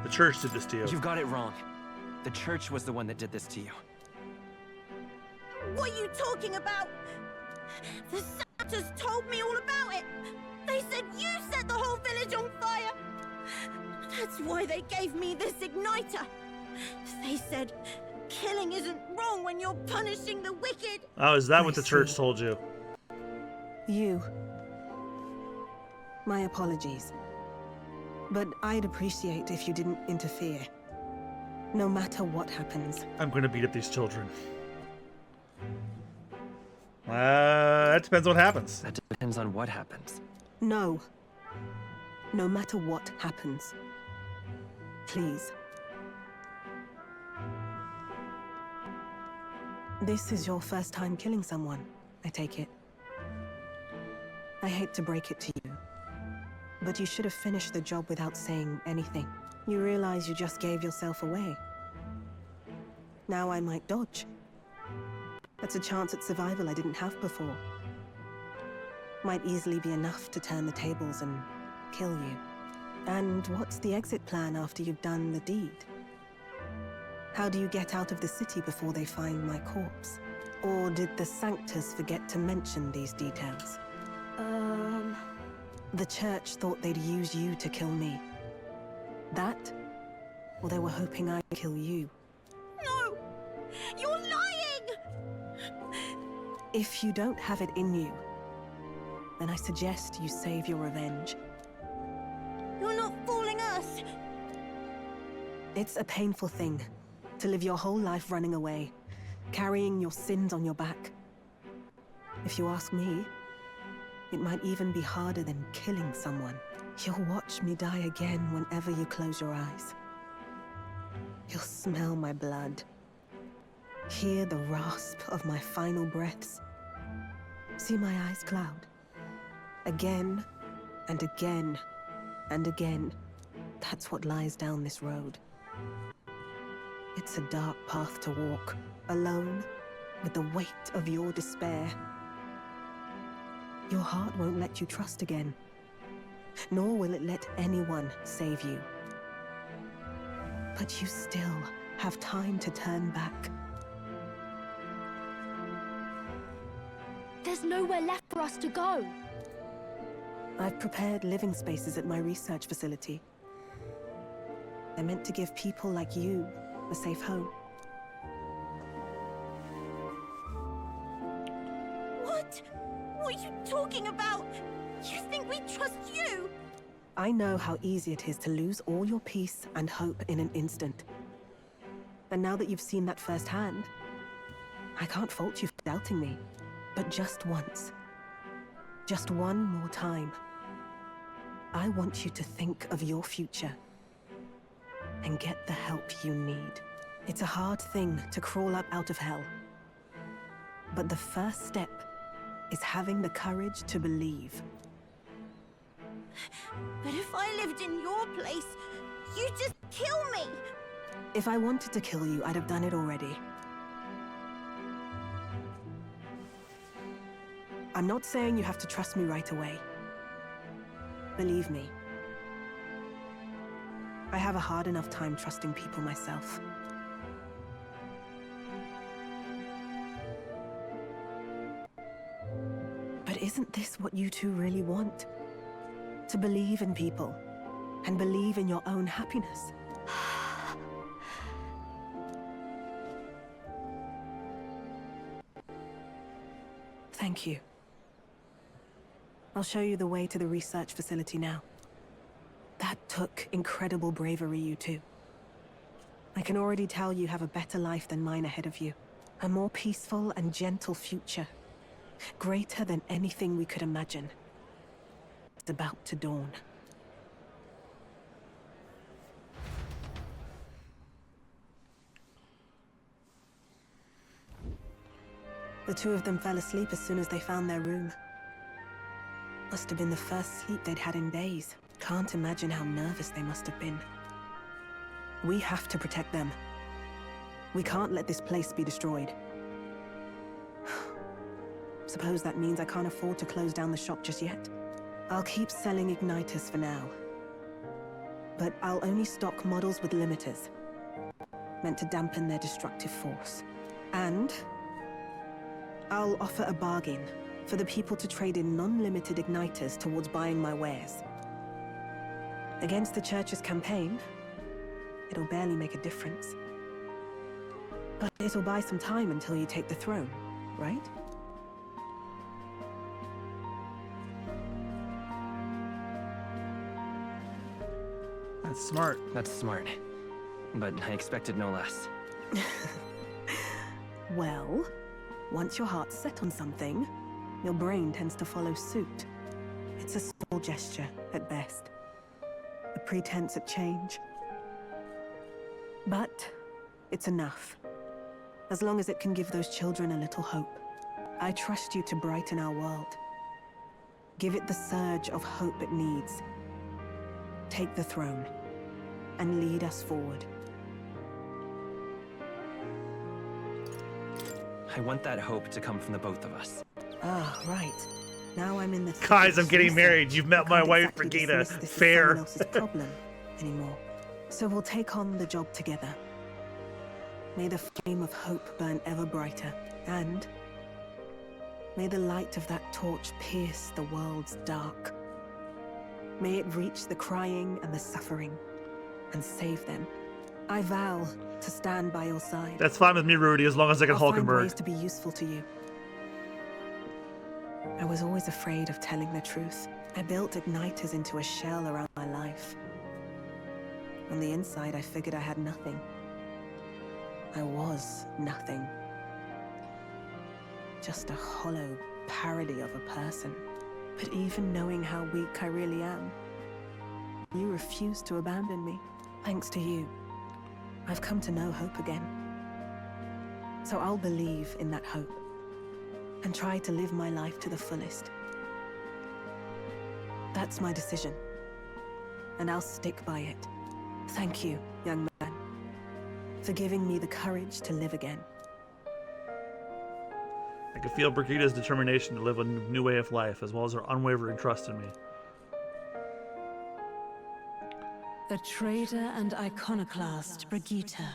The church did this to you. You've got it wrong. The church was the one that did this to you. What are you talking about? The Santas told me all about it. They said you set the whole village on fire. That's why they gave me this igniter. They said killing isn't wrong when you're punishing the wicked. Oh, is that what the church told you? You. My apologies. But I'd appreciate if you didn't interfere. No matter what happens. I'm going to beat up these children. That depends on what happens. That depends on what happens. No. No matter what happens. Please. This is your first time killing someone, I take it. I hate to break it to you, but you should have finished the job without saying anything. You realize you just gave yourself away. Now I might dodge. That's a chance at survival I didn't have before. Might easily be enough to turn the tables and kill you. And what's the exit plan after you've done the deed? How do you get out of the city before they find my corpse? Or did the Sanctus forget to mention these details? The church thought they'd use you to kill me. That? Or they were hoping I'd kill you? No! You're lying! If you don't have it in you, then I suggest you save your revenge. You're not fooling us! It's a painful thing to live your whole life running away, carrying your sins on your back. If you ask me, it might even be harder than killing someone. You'll watch me die again whenever you close your eyes. You'll smell my blood, hear the rasp of my final breaths, see my eyes cloud. Again, and again, and again. That's what lies down this road. It's a dark path to walk, alone, with the weight of your despair. Your heart won't let you trust again, nor will it let anyone save you. But you still have time to turn back. There's nowhere left for us to go. I've prepared living spaces at my research facility. They're meant to give people like you a safe home. What? What are you talking about? You think we trust you? I know how easy it is to lose all your peace and hope in an instant. And now that you've seen that firsthand, I can't fault you for doubting me. But just once, just one more time, I want you to think of your future and get the help you need. It's a hard thing to crawl up out of hell, but the first step is having the courage to believe. But if I lived in your place, you'd just kill me! If I wanted to kill you, I'd have done it already. I'm not saying you have to trust me right away. Believe me, I have a hard enough time trusting people myself. But isn't this what you two really want? To believe in people, and believe in your own happiness? Thank you. I'll show you the way to the research facility now. That took incredible bravery, you two. I can already tell you have a better life than mine ahead of you. A more peaceful and gentle future. Greater than anything we could imagine. It's about to dawn. The two of them fell asleep as soon as they found their room. Must have been the first sleep they'd had in days. Can't imagine how nervous they must have been. We have to protect them. We can't let this place be destroyed. Suppose that means I can't afford to close down the shop just yet. I'll keep selling igniters for now. But I'll only stock models with limiters, meant to dampen their destructive force. And I'll offer a bargain for the people to trade in non-limited igniters towards buying my wares. Against the Church's campaign, it'll barely make a difference. But it'll buy some time until you take the throne, right? That's smart. That's smart. But I expected no less. Well, Once your heart's set on something, your brain tends to follow suit. It's a small gesture at best. A pretense at change. But it's enough. As long as it can give those children a little hope. I trust you to brighten our world. Give it the surge of hope it needs. Take the throne and lead us forward. I want that hope to come from the both of us. Ah, right. Now I'm in the Guys, I'm getting married. You've met my wife, Brigida. Fair. Someone else's problem anymore. So we'll take on the job together. May the flame of hope burn ever brighter, and may the light of that torch pierce the world's dark. May it reach the crying and the suffering, and save them. I vow to stand by your side. That's fine with me, Rudy, as long as I can I'll find Hulkenberg. ways to be useful to you. I was always afraid of telling the truth. I built igniters into a shell around my life. On the inside, I figured I had nothing. I was nothing. Just a hollow parody of a person. But even knowing how weak I really am, you refused to abandon me. Thanks to you, I've come to know hope again. So I'll believe in that hope and try to live my life to the fullest. That's my decision, and I'll stick by it. Thank you, young man, for giving me the courage to live again. I can feel Brigida's determination to live a new way of life, as well as her unwavering trust in me. The trader and iconoclast Brigitta,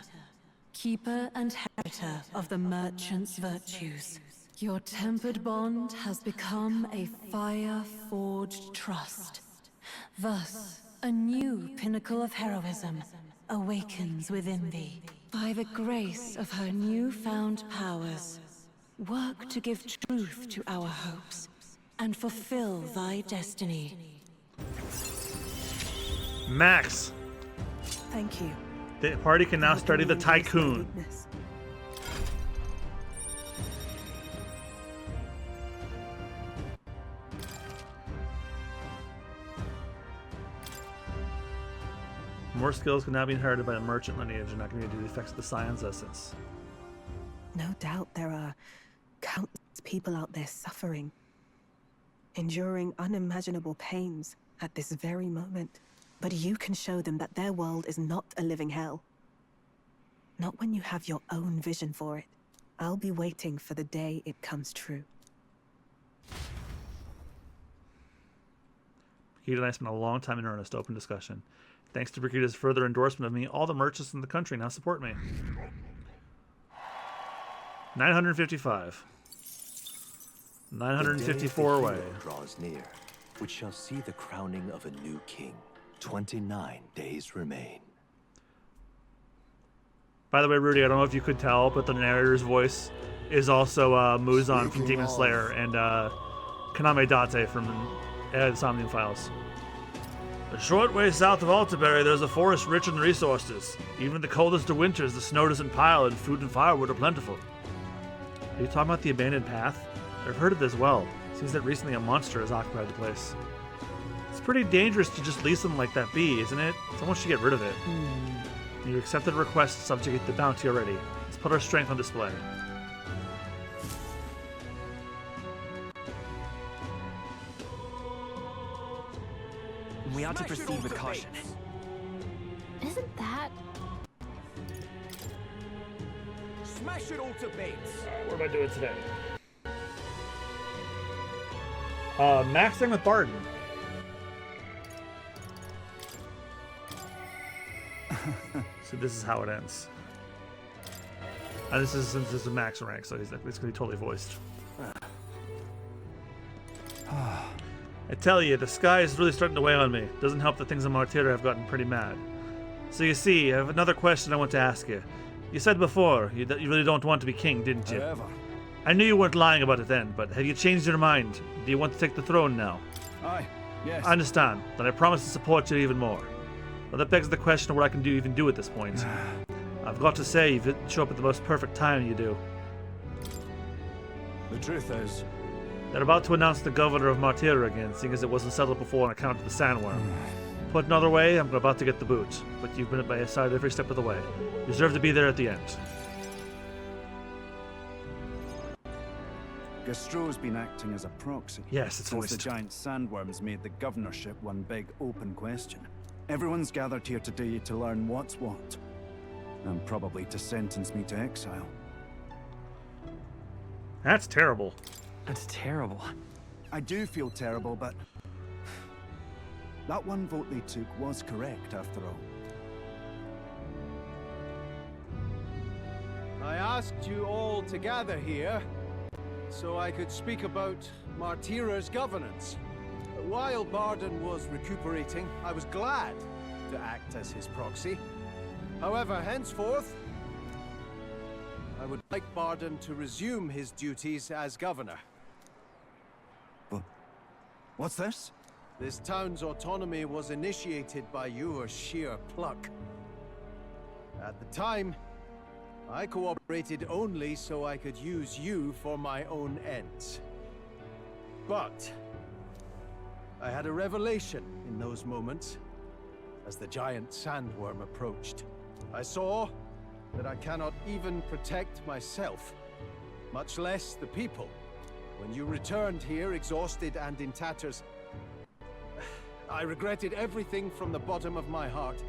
keeper and heriter of the merchant's virtues. Your tempered bond has become a fire-forged trust. Thus, a new pinnacle of heroism awakens within thee. By the grace of her newfound powers, work to give truth to our hopes and fulfill thy destiny. Max! Thank you. The party can now study the Tycoon. More skills can now be inherited by a merchant lineage and not going to do the effects of the Scion's essence. No doubt there are countless people out there suffering, enduring unimaginable pains at this very moment. But you can show them that their world is not a living hell. Not when you have your own vision for it. I'll be waiting for the day it comes true. Brigida and I spent a long time in earnest, open discussion. Thanks to Brigida's further endorsement of me, all the merchants in the country now support me. 955. 954 away. The day of the hero draws near, which shall see the crowning of a new king. 29 days remain. By the way, Rudy, I don't know if you could tell, but the narrator's voice is also Muzan from Demon Slayer and Kaname Date from the Somnium Files. A short way south of Altaberry, there's a forest rich in resources. Even in the coldest of winters, the snow doesn't pile and food and firewood are plentiful. Are you talking about the abandoned path? I've heard of it as well. Seems that recently a monster has occupied the place. It's pretty dangerous to just leave something like that be, isn't it? Someone should get rid of it. You accepted a request to subjugate the bounty already. Let's put our strength on display. We ought to proceed with caution. Isn't that... Smash it all to bits. What am I doing today? Maxing with Barden. So this is how it ends. And this is since this is a max rank, so it's going to be totally voiced. I tell you, the sky is really starting to weigh on me. Doesn't help that things in Martyra have gotten pretty mad. So you see, I have another question I want to ask you. You said before that you really don't want to be king, didn't you? However. I knew you weren't lying about it then, but have you changed your mind? Do you want to take the throne now? Aye, yes. I understand. Then I promise to support you even more. Well, that begs the question of what I can even do at this point. I've got to say, you've shown up at the most perfect time, you do. The truth is, they're about to announce the governor of Martira again, seeing as it wasn't settled before on account of the sandworm. Put another way, I'm about to get the boot, but you've been at my side every step of the way. You deserve to be there at the end. Gastro's been acting as a proxy. Yes, it's since always the giant sandworms made the governorship one big open question. Everyone's gathered here today to learn what's what, and probably to sentence me to exile. That's terrible. That's terrible. I do feel terrible, but that one vote they took was correct after all. I asked you all to gather here so I could speak about Martira's governance. While Barden was recuperating, I was glad to act as his proxy. However, henceforth, I would like Barden to resume his duties as governor. What's this? This town's autonomy was initiated by your sheer pluck. At the time, I cooperated only so I could use you for my own ends. But I had a revelation in those moments as the giant sandworm approached. I saw that I cannot even protect myself, much less the people. When you returned here exhausted and in tatters, I regretted everything from the bottom of my heart.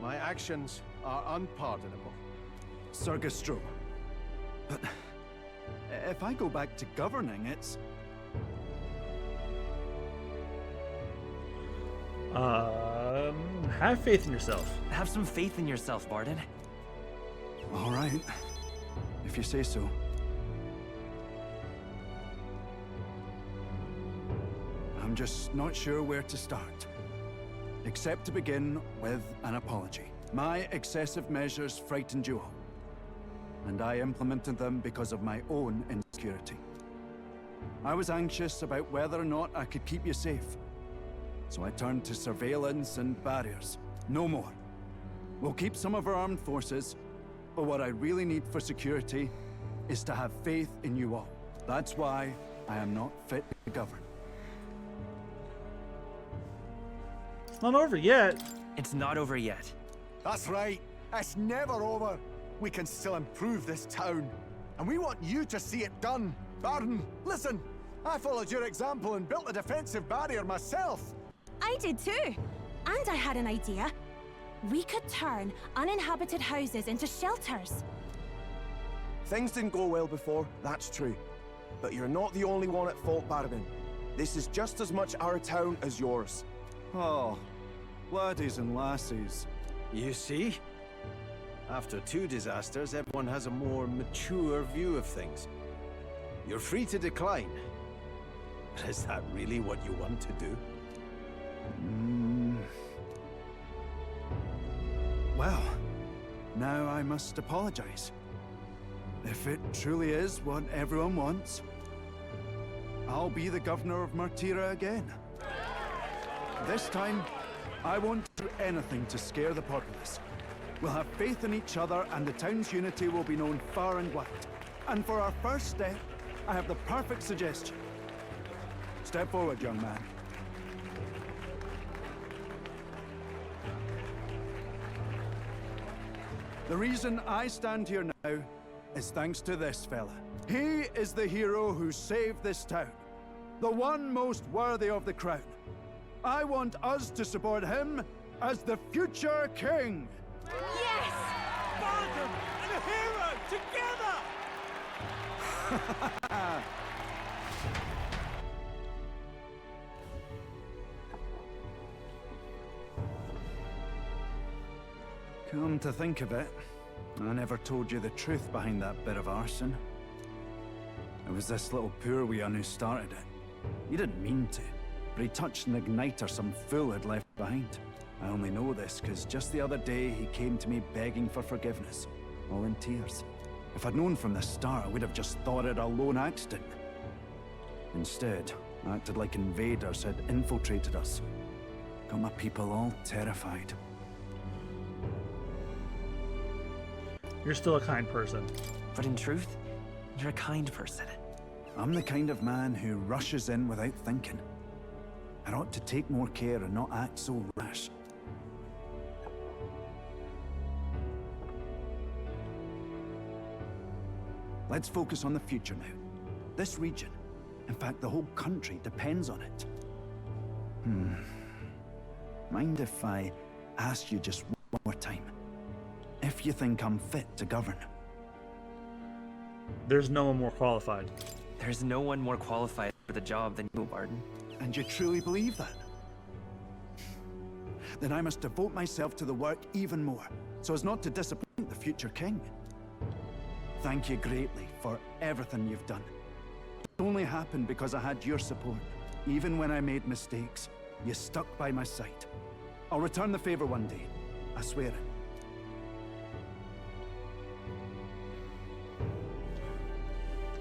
My actions are unpardonable. Sir Gastro, but if I go back to governing, it's... Have faith in yourself. Have some faith in yourself, Barden. All right, if you say so. I'm just not sure where to start. Except to begin with an apology. My excessive measures frightened you all, and I implemented them because of my own insecurity. I was anxious about whether or not I could keep you safe, so I turned to surveillance and barriers. No more. We'll keep some of our armed forces, but what I really need for security is to have faith in you all. That's why I am not fit to govern. It's not over yet. It's not over yet. That's right. It's never over. We can still improve this town. And we want you to see it done. Barden, listen. I followed your example and built a defensive barrier myself. I did too. And I had an idea. We could turn uninhabited houses into shelters. Things didn't go well before, that's true. But you're not the only one at fault, Barden. This is just as much our town as yours. Oh, laddies and lassies. You see? After two disasters, everyone has a more mature view of things. You're free to decline. But is that really what you want to do? Well, now I must apologize. If it truly is what everyone wants, I'll be the governor of Martira again. This time, I won't do anything to scare the populace. We'll have faith in each other and the town's unity will be known far and wide. And for our first step, I have the perfect suggestion. Step forward, young man. The reason I stand here now is thanks to this fella. He is the hero who saved this town. The one most worthy of the crown. I want us to support him as the future king. Yes! Barden and a hero together! Come to think of it, I never told you the truth behind that bit of arson. It was this little poor wee un who started it. He didn't mean to, but he touched an igniter some fool had left behind. I only know this because just the other day he came to me begging for forgiveness, all in tears. If I'd known from the start, I would have just thought it a lone accident. Instead, I acted like invaders had infiltrated us. Got my people all terrified. You're still a kind person. But in truth, you're a kind person. I'm the kind of man who rushes in without thinking. I ought to take more care and not act so rash. Let's focus on the future now. This region, in fact the whole country, depends on it. Mind if I ask you just one more time? If you think I'm fit to govern? There's no one more qualified. There's no one more qualified for the job than you, Barden. And you truly believe that? Then I must devote myself to the work even more, so as not to disappoint the future king. Thank you greatly for everything you've done. It only happened because I had your support. Even when I made mistakes, you stuck by my side. I'll return the favor one day. I swear it.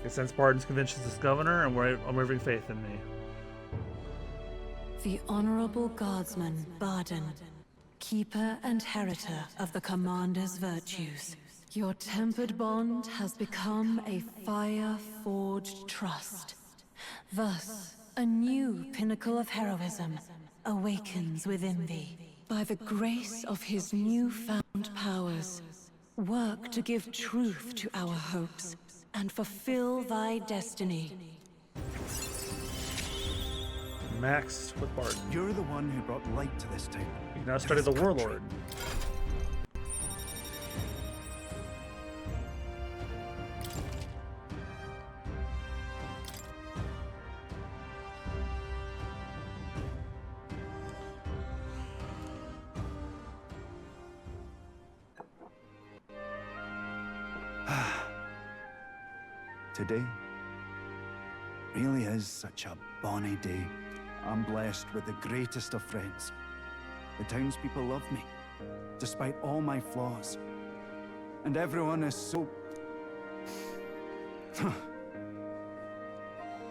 I sense Barden's convinced as governor, and we're unwavering faith in me. The Honorable Guardsman, Barden, keeper and heritor of the Commander's virtues. Your tempered bond has become a fire-forged trust. Thus, a new pinnacle of heroism awakens within thee. By the grace of his newfound powers, work to give truth to our hopes and fulfill thy destiny. Max with Barden. You're the one who brought light to this town. You now study the Warlord. Today really is such a bonny day. I'm blessed with the greatest of friends. The townspeople love me, despite all my flaws. And everyone is so...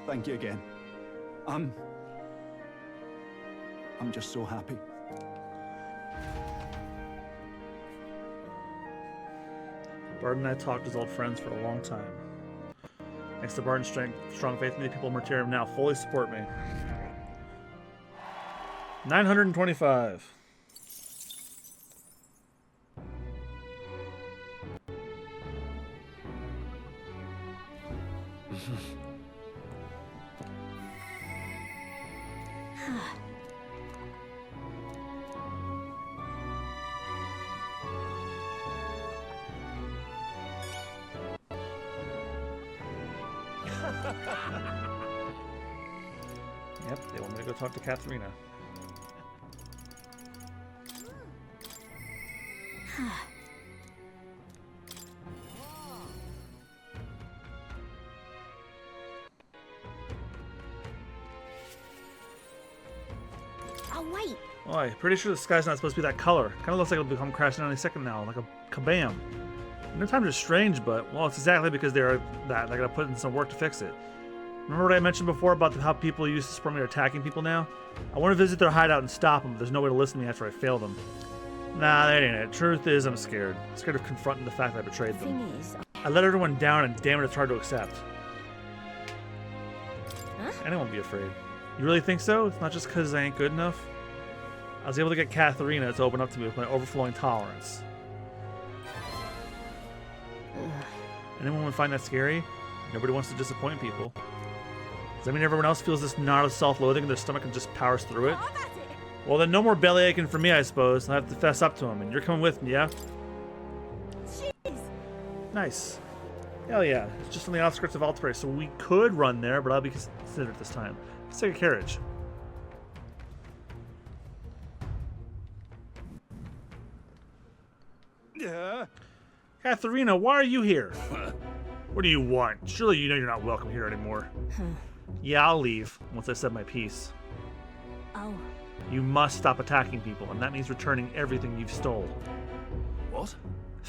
Thank you again. I'm just so happy. Barden and I talked as old friends for a long time. Thanks to Barden's strong faith in me, the people of Mortarium now fully support me. 925. Yep, they want me to go talk to Katharina. Oh, wait. Oh, I'm pretty sure the sky's not supposed to be that color. Kind of looks like it'll become crashing any second now, like a kabam. No times are strange, but, well, it's exactly because they're that. They gotta put in some work to fix it. Remember what I mentioned before about how people used to support me are attacking people now? I want to visit their hideout and stop them, but there's no way to listen to me after I fail them. Nah, that ain't it. Truth is, I'm scared. I'm scared of confronting the fact that I betrayed them. I let everyone down, and damn it, it's hard to accept. Huh? Anyone be afraid. You really think so? It's not just because I ain't good enough? I was able to get Katharina to open up to me with my overflowing tolerance. Anyone would find that scary? Nobody wants to disappoint people. Does that mean everyone else feels this knot of self-loathing and their stomach and just powers through it? Well, then no more belly aching for me, I suppose. I have to fess up to him, and you're coming with me, yeah? Jeez. Nice. Hell yeah. It's just on the outskirts of Altair, so we could run there, but I'll be considerate this time. Let's take a carriage. Yeah. Katharina, why are you here? What do you want? Surely you know you're not welcome here anymore. Yeah, I'll leave once I said my piece. Oh. You must stop attacking people, and that means returning everything you've stole. What?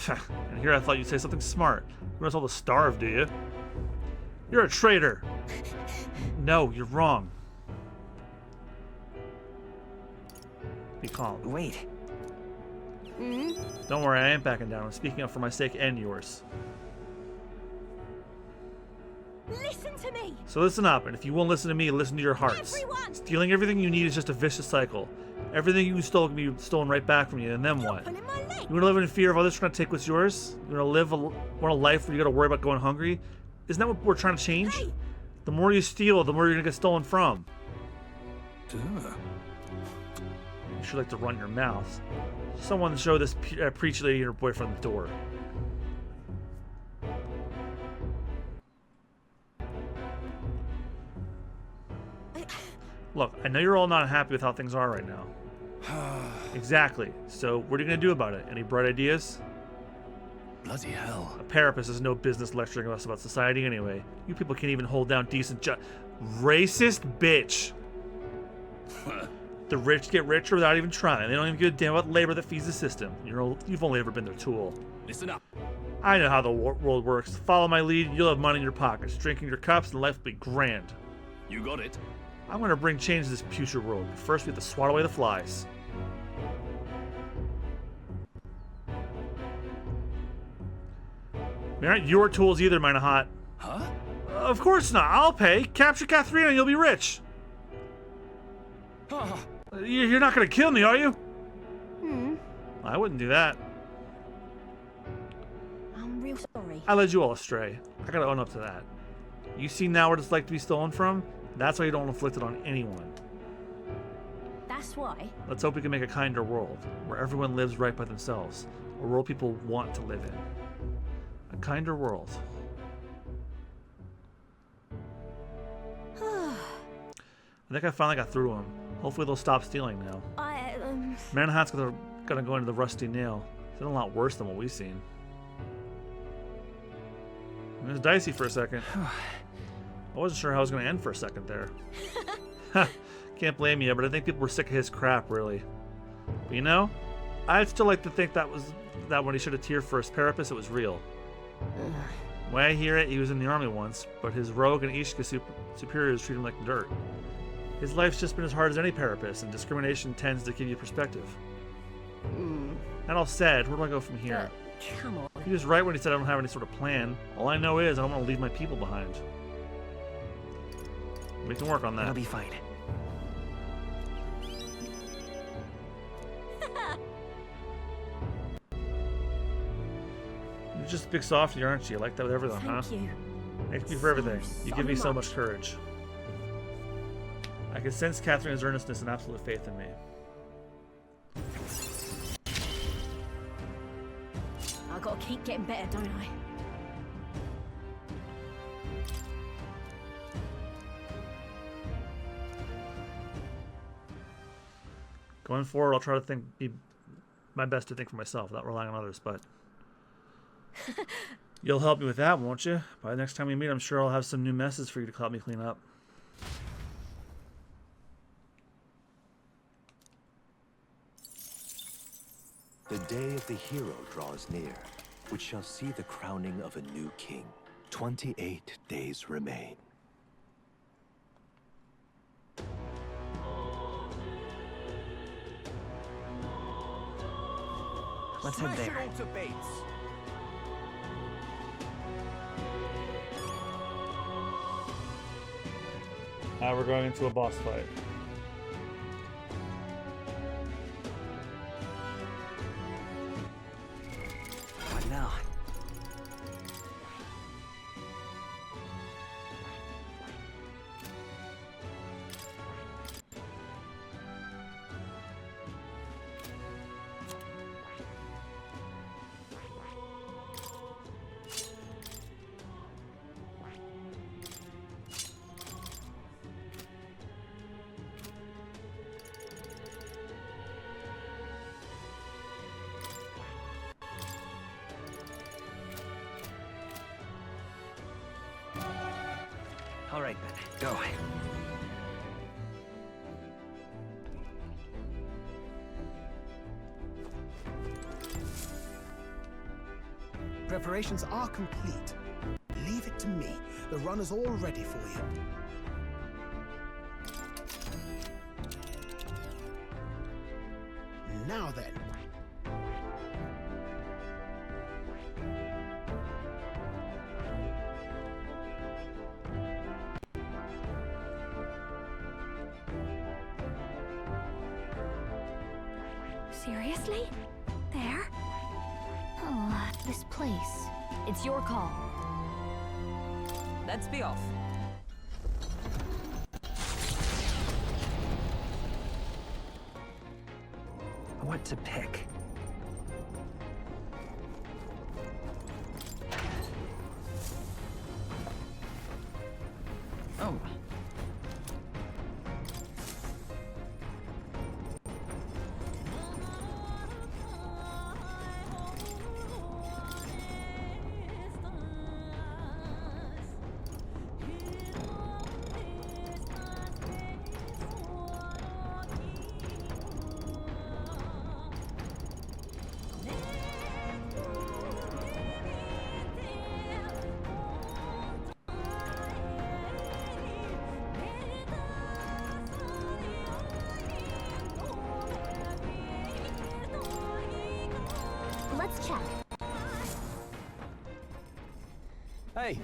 And here I thought you'd say something smart. You want us all to starve, do you? You're a traitor. No, you're wrong. Be calm. Wait. Don't worry, I ain't backing down. I'm speaking up for my sake and yours. Listen to me! So listen up, and if you won't listen to me, listen to your hearts. Everyone! Stealing everything you need is just a vicious cycle. Everything you stole can be stolen right back from you, and then what? You want to live in fear of others trying to take what's yours? You want to want a life where you got to worry about going hungry? Isn't that what we're trying to change? Hey. The more you steal, the more you're going to get stolen from. You should like to run your mouth. Someone show this preachy lady and her boyfriend the door. Look, I know you're all not happy with how things are right now. Exactly. So what are you going to do about it? Any bright ideas? Bloody hell. A parapist has no business lecturing us about society anyway. You people can't even hold down decent racist bitch. The rich get richer without even trying. They don't even give a damn about labor that feeds the system. You've only ever been their tool. Listen up. I know how the world works. Follow my lead, you'll have money in your pockets. Drinking your cups, and life will be grand. You got it. I'm going to bring change to this putrid world. But first, we have to swat away the flies. They aren't your tools either, Minahat. Huh? Of course not. I'll pay. Capture Katharina and you'll be rich. You're not going to kill me, are you? I wouldn't do that. I'm real sorry. I led you all astray. I got to own up to that. You see now what it's like to be stolen from? That's why you don't inflict it on anyone. That's why. Let's hope we can make a kinder world, where everyone lives right by themselves. A world people want to live in. A kinder world. I think I finally got through them. Hopefully they'll stop stealing now. Manhattan's gonna go into the Rusty Nail. It's been a lot worse than what we've seen. It was dicey for a second. I wasn't sure how it was going to end for a second there. Can't blame you, but I think people were sick of his crap, really. But you know, I'd still like to think that when he shed a tear for his parapet, it was real. The way I hear it, he was in the army once, but his rogue and Ishika superiors treat him like dirt. His life's just been as hard as any parapet, and discrimination tends to give you perspective. That all said, where do I go from here? Come on. He was right when he said I don't have any sort of plan. All I know is I don't want to leave my people behind. We can work on that. I'll be fine. You're just a big softy, aren't you? You like that with everything, huh? Thank you. Thank you for everything. You give me so much courage. I can sense Katharina's earnestness and absolute faith in me. I gotta keep getting better, don't I? Going forward, I'll try to be my best to think for myself without relying on others, but you'll help me with that, won't you? By the next time we meet, I'm sure I'll have some new messes for you to help me clean up. The day of the hero draws near, which shall see the crowning of a new king. 28 days remain. Let's head there. Now we're going into a boss fight. What now? All right, then. Go. Preparations are complete. Leave it to me. The run is all ready for you. Now then. Seriously? There? Oh, this place. It's your call. Let's be off. What to pick? Oh. Let's check. Hey.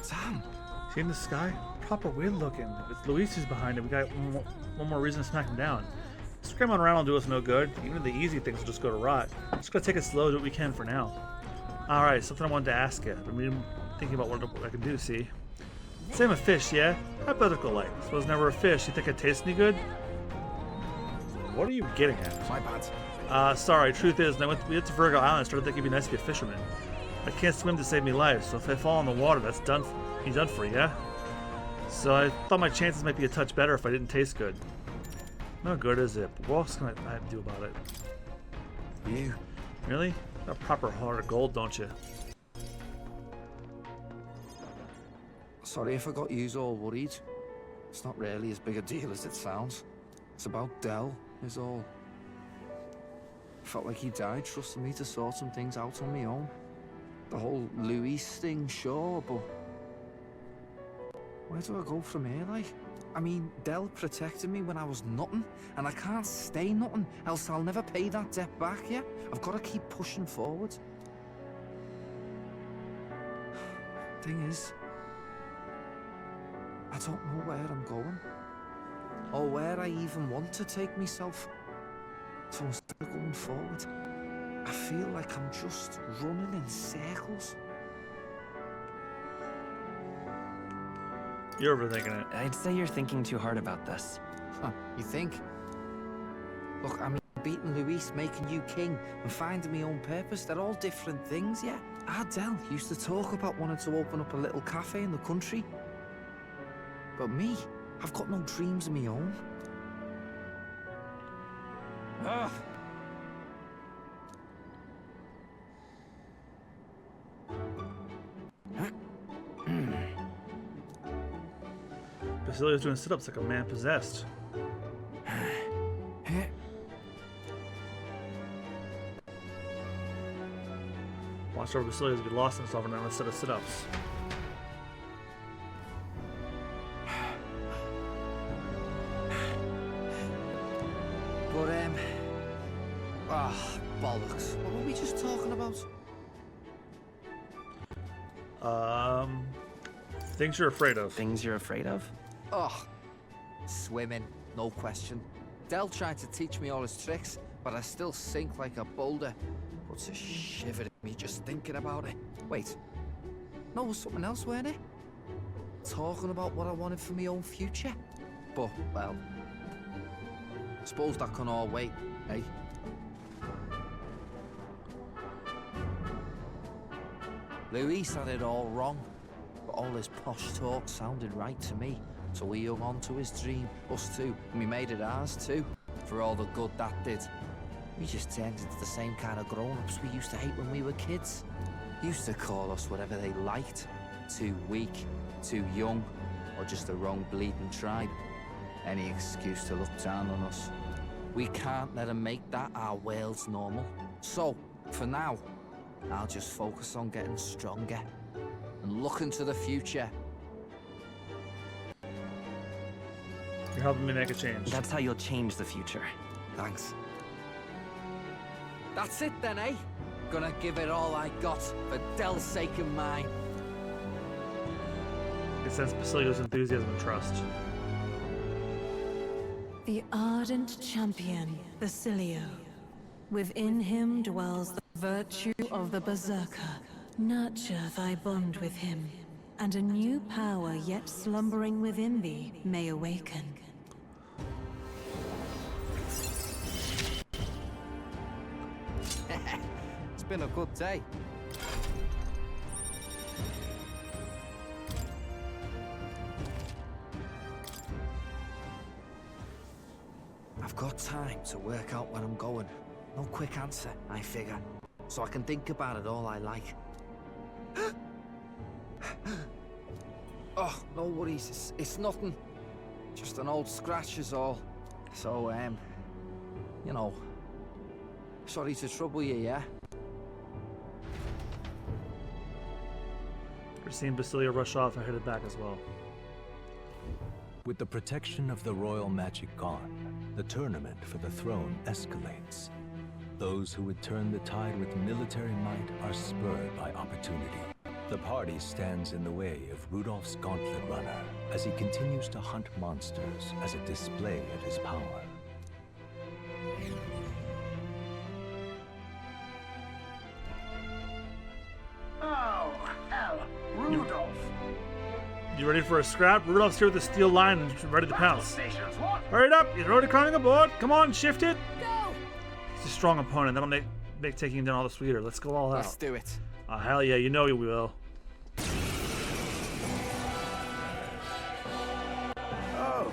Sam. See in the sky? Proper weird looking. If it's Luis who's behind it, we got one more reason to smack him down. Scrambling around will do us no good. Even the easy things will just go to rot. Just gotta take it slow, do what we can for now. Alright, something I wanted to ask you. I've been thinking about what I can do, see? Say I'm a fish, yeah? Hypothetical like. Suppose never a fish. You think I taste any good? What are you getting at? My bad. Sorry, truth is, when we went to Virgo Island, I started thinking it'd be nice to be a fisherman. I can't swim to save me life, so if I fall in the water, that's done for, yeah? So I thought my chances might be a touch better if I didn't taste good. No good, is it? But what else can I do about it? You? Really? You got a proper heart of gold, don't you? Sorry if I got yous all worried. It's not really as big a deal as it sounds. It's about Del, is all. Felt like he died trusting me to sort some things out on my own. The whole Luis thing, sure, but... where do I go from here, like? I mean, Del protected me when I was nothing, and I can't stay nothing, else I'll never pay that debt back, yeah? I've got to keep pushing forward. Thing is, I don't know where I'm going, or where I even want to take myself. So instead of going forward, I feel like I'm just running in circles. You're overthinking it. I'd say you're thinking too hard about this. Huh, you think? Look, I mean, beating Luis, making you king, and finding my own purpose, they're all different things, yeah? Del used to talk about wanting to open up a little cafe in the country. But me, I've got no dreams of my own. Ugh. Basilio's doing sit-ups like a man possessed. Watch over Basilio's be lost himself in a set of sit-ups. But, bollocks. What were we just talking about? Things you're afraid of. Things you're afraid of? Oh, swimming, no question. Del tried to teach me all his tricks, but I still sink like a boulder. Puts a shiver in me just thinking about it. Wait, no, it was something else, weren't it? Talking about what I wanted for my own future. But, well, suppose that can all wait, eh? Luis had it all wrong, but all his posh talk sounded right to me. So he hung on to his dream, us too, and we made it ours too, for all the good that did. We just turned into the same kind of grown-ups we used to hate when we were kids. Used to call us whatever they liked. Too weak, too young, or just the wrong bleeding tribe. Any excuse to look down on us. We can't let them make that our world's normal. So, for now, I'll just focus on getting stronger and looking to the future. You're helping me make a change. That's how you'll change the future. Thanks. That's it then, eh? Gonna give it all I got for Del's sake and mine. It sense Basilio's enthusiasm and trust. The ardent champion, Basilio. Within him dwells the virtue of the Berserker. Nurture thy bond with him, and a new power yet slumbering within thee may awaken. It's been a good day. I've got time to work out where I'm going. No quick answer, I figure. So I can think about it all I like. Oh, no worries. It's nothing. Just an old scratch is all. So, you know, sorry to trouble you, yeah? We're seeing Basilio rush off and headed back as well. With the protection of the royal magic gone, the tournament for the throne escalates. Those who would turn the tide with military might are spurred by opportunity. The party stands in the way of Rudolph's Gauntlet Runner as he continues to hunt monsters as a display of his power. Oh, hell. Rudolph! You ready for a scrap? Rudolph's here with the steel line and ready to pounce. Hurry up! He's already climbing aboard. Come on, shift it. Go! He's a strong opponent. That'll make taking him down all the sweeter. Let's go all out. Let's do it. Oh, hell yeah, you know you will. Oh.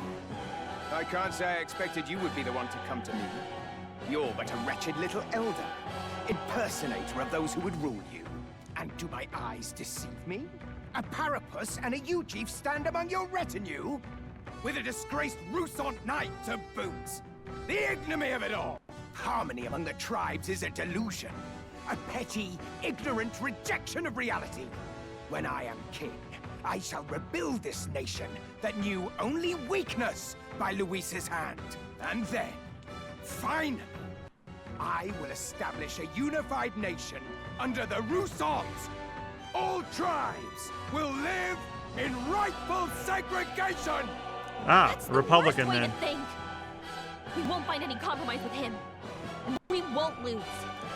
I can't say I expected you would be the one to come to me. You're but a wretched little elder, impersonator of those who would rule you. And do my eyes deceive me? A Parapus and a Ujief stand among your retinue? With a disgraced Rusant knight to boot. The ignominy of it all! Harmony among the tribes is a delusion. A petty, ignorant rejection of reality. When I am king, I shall rebuild this nation that knew only weakness by Luis's hand. And then, finally, I will establish a unified nation under the Rusants. All tribes will live in rightful segregation! Ah, That's the Republican worst way then. to think. We won't find any compromise with him. And we won't lose.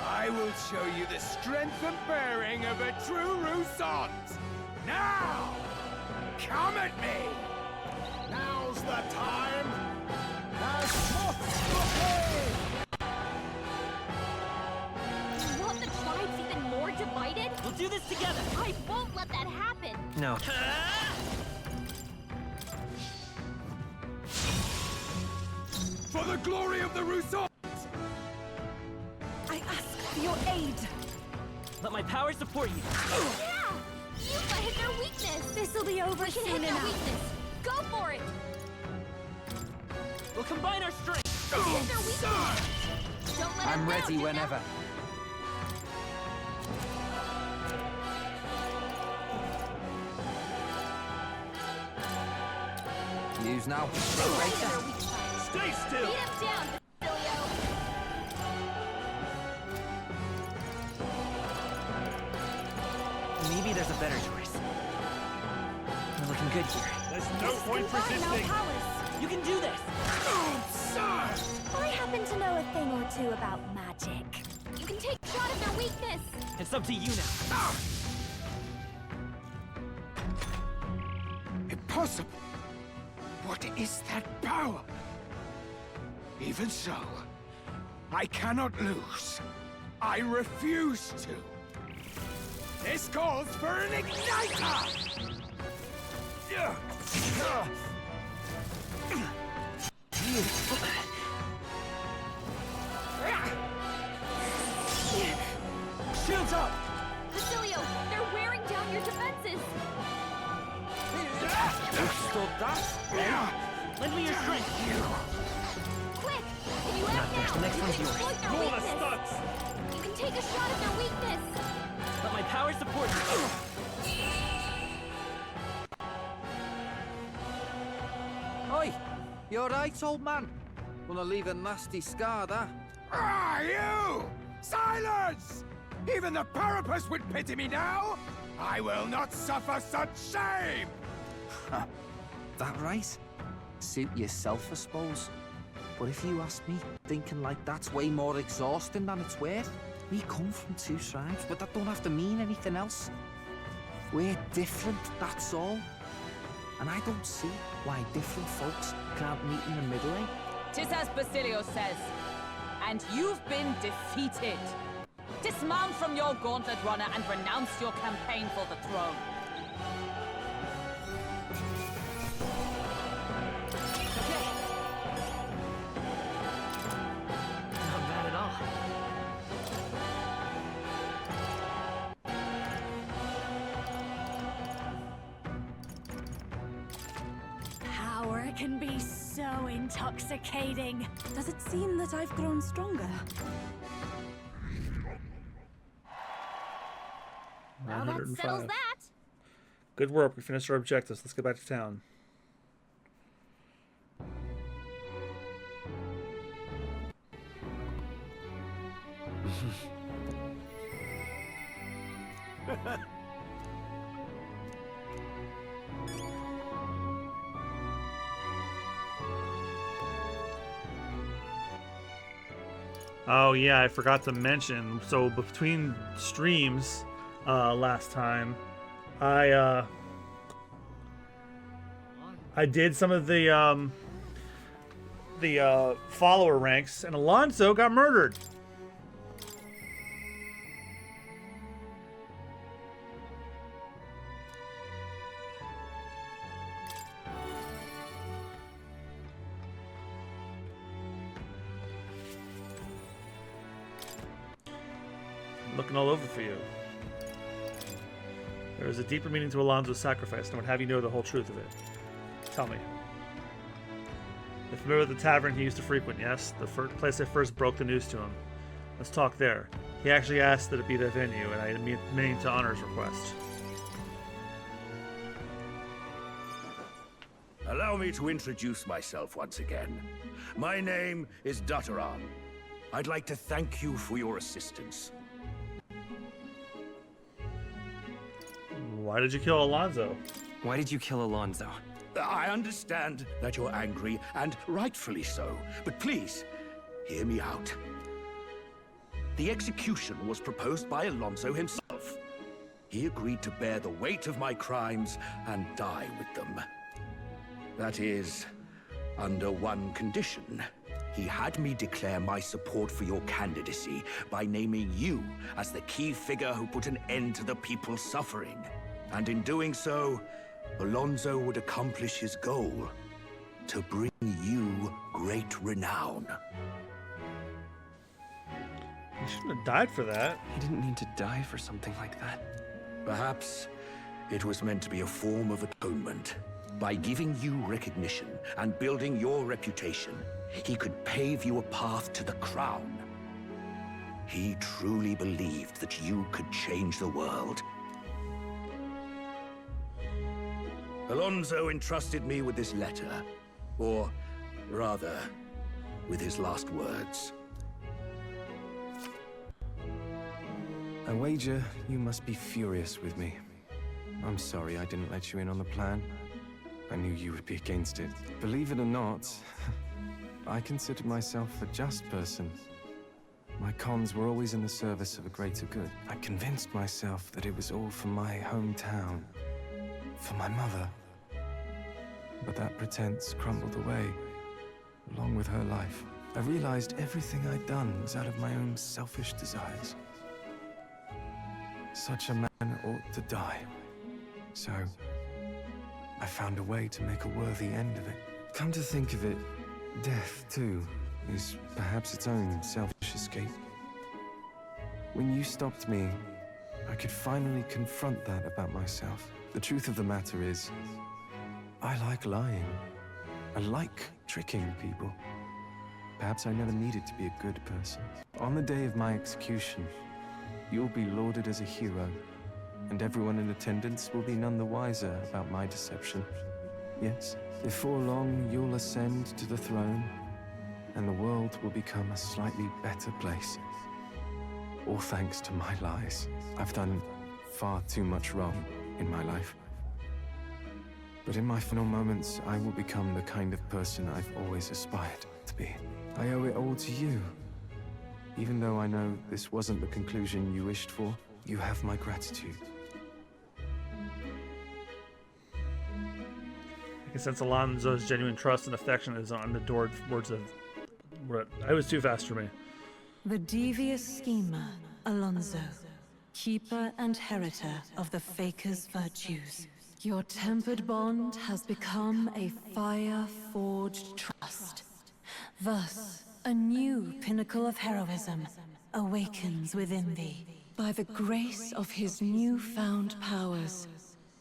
I will show you the strength and bearing of a true Rusant! Now! Come at me! Now's the time! You want the tribes even more divided? We'll do this together. I won't let that happen. No. For the glory of the Rusants! I ask for your aid. Let my power support you. Yeah! You might hit their weakness. This'll be over We can soon hit their enough. weakness. Go for it. We'll combine our strength. Hit their weakness. Don't let I'm them ready down, whenever. Use now. Right Their there. weak side. Stay still. Beat him down, Basilio. Maybe there's a better choice. We're looking good here. There's no point resisting. You can do this. I happen to know a thing or two about magic. You can take a shot at their weakness. It's up to you now. Impossible! What is that power? Even so, I cannot lose. I refuse to. This calls for an igniter! Shields up. Basilio, they're wearing down your defenses. Stop that. Lend me your strength. Quick! Can you act There's now? the next You one's can yours. exploit their Roll the weakness. stunts. You can take a shot at their weakness. Let my power support you. Oi! You alright, old man? Gonna leave a nasty scar, that. Ah, you! Silence! Even the Parapus would pity me now! I will not suffer such shame! That right? Suit yourself, I suppose. But if you ask me, thinking like that's way more exhausting than it's worth. We come from two tribes, but that don't have to mean anything else. We're different, that's all. And I don't see why different folks can't meet in the middle, eh? 'Tis as Basilio says, and you've been defeated. Dismount from your gauntlet runner and renounce your campaign for the throne. Not bad at all. Power can be so intoxicating. Does it seem that I've grown stronger? Well, that settles 905. that. Good work. We finished our objectives. Let's get back to town. Oh yeah, I forgot to mention. So between streams, last time, I did some of the follower ranks, and Alonso got murdered. Looking all over for you. There is a deeper meaning to Alonso's sacrifice, and I would have you know the whole truth of it. Tell me. You're familiar with the tavern he used to frequent, yes? The place I first broke the news to him. Let's talk there. He actually asked that it be the venue, and I mean to honor his request. Allow me to introduce myself once again. My name is Dutteran. I'd like to thank you for your assistance. Why did you kill Alonso? Why did you kill Alonso? I understand that you're angry, and rightfully so, but please, hear me out. The execution was proposed by Alonso himself. He agreed to bear the weight of my crimes and die with them. That is, under one condition. He had me declare my support for your candidacy by naming you as the key figure who put an end to the people's suffering. And in doing so, Alonso would accomplish his goal, to bring you great renown. He shouldn't have died for that. He didn't need to die for something like that. Perhaps it was meant to be a form of atonement. By giving you recognition and building your reputation, he could pave you a path to the crown. He truly believed that you could change the world. Alonso entrusted me with this letter, or rather, with his last words. I wager you must be furious with me. I'm sorry I didn't let you in on the plan. I knew you would be against it. Believe it or not, I considered myself a just person. My cons were always in the service of a greater good. I convinced myself that it was all for my hometown, for my mother. But that pretense crumbled away, along with her life. I realized everything I'd done was out of my own selfish desires. Such a man ought to die. So, I found a way to make a worthy end of it. Come to think of it, death, too, is perhaps its own selfish escape. When you stopped me, I could finally confront that about myself. The truth of the matter is, I like lying. I like tricking people. Perhaps I never needed to be a good person. On the day of my execution, you'll be lauded as a hero, and everyone in attendance will be none the wiser about my deception. Yes, before long you'll ascend to the throne, and the world will become a slightly better place. All thanks to my lies. I've done far too much wrong in my life. But in my final moments, I will become the kind of person I've always aspired to be. I owe it all to you. Even though I know this wasn't the conclusion you wished for, you have my gratitude. I can sense Alonso's genuine trust and affection is on the adored words of... It was too fast for me. The devious schemer, Alonso, keeper and heritor of the Faker's virtues. Your tempered bond has become a fire-forged trust. Thus, a new pinnacle of heroism awakens within thee. By the grace of his newfound powers,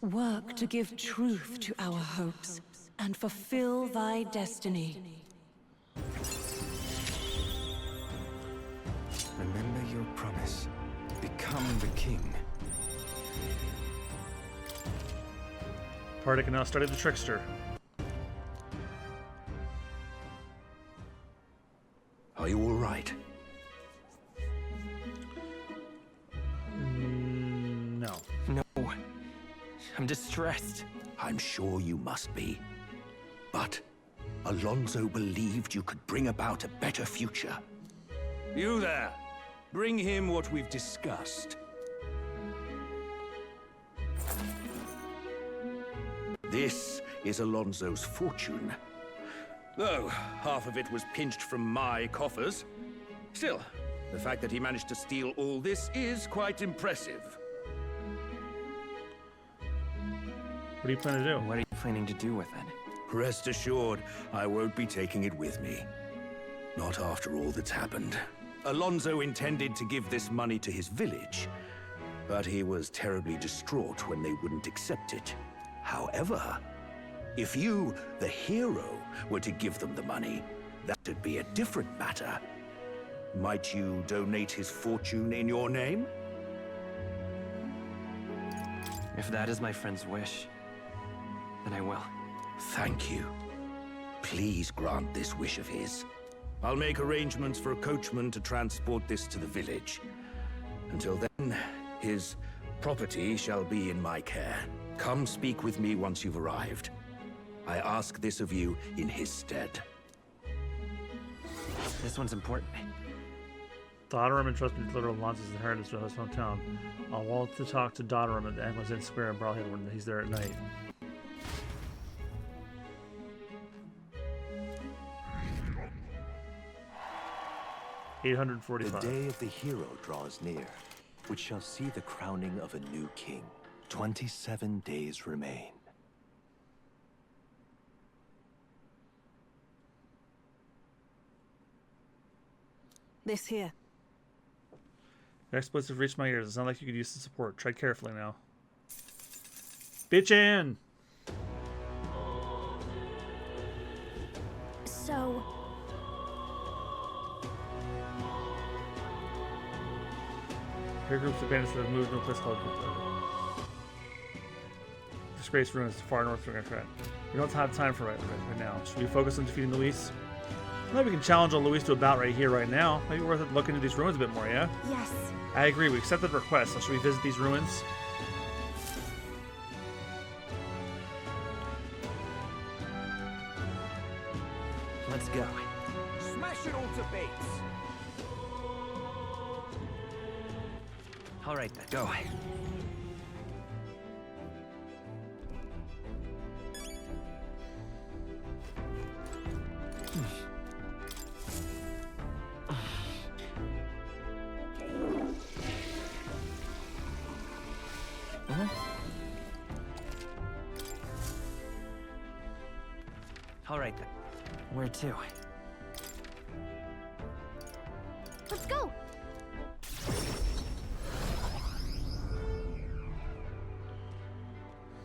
work to give truth to our hopes and fulfill thy destiny. Remember your promise. Become the king. Party can now study the trickster. Are you all right? No. No. I'm distressed. I'm sure you must be. But Alonso believed you could bring about a better future. You there! Bring him what we've discussed. This is Alonso's fortune. Though half of it was pinched from my coffers. Still, the fact that he managed to steal all this is quite impressive. What do you plan to do? What are you planning to do with it? Rest assured, I won't be taking it with me. Not after all that's happened. Alonso intended to give this money to his village, but he was terribly distraught when they wouldn't accept it. However, if you, the hero, were to give them the money, that'd be a different matter. Might you donate his fortune in your name? If that is my friend's wish, then I will. Thank you. Please grant this wish of his. I'll make arrangements for a coachman to transport this to the village. Until then, his property shall be in my care. Come speak with me once you've arrived. I ask this of you in his stead. This one's important. Dotterum entrusts me to deliver Alonso's inheritance to his hometown. I'll want to talk to Dotterum at the Anglos Inn Square in Brawlhill when he's there at night. $845. The day of the hero draws near, which shall see the crowning of a new king. 27 days remain. This here. Your exploits have reached my ears. It's not like you could use some support. Tread carefully now. Bitchin'! So... Here groups of bandits that have moved to a place called Disgrace Ruins far north from Granite. We don't have time for right now. Should we focus on defeating Luis? Maybe we can challenge on Luis to a bout right here, right now. Maybe worth it looking into these ruins a bit more, yeah? Yes. I agree. We accepted the request. So should we visit these ruins? Let's go. Smash it all to bits. All right, then. Go. All right, then. Where to? Let's go.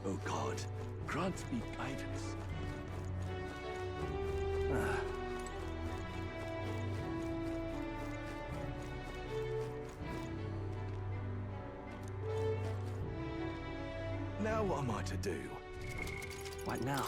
Oh God, grant me guidance. Now what am I to do? What now?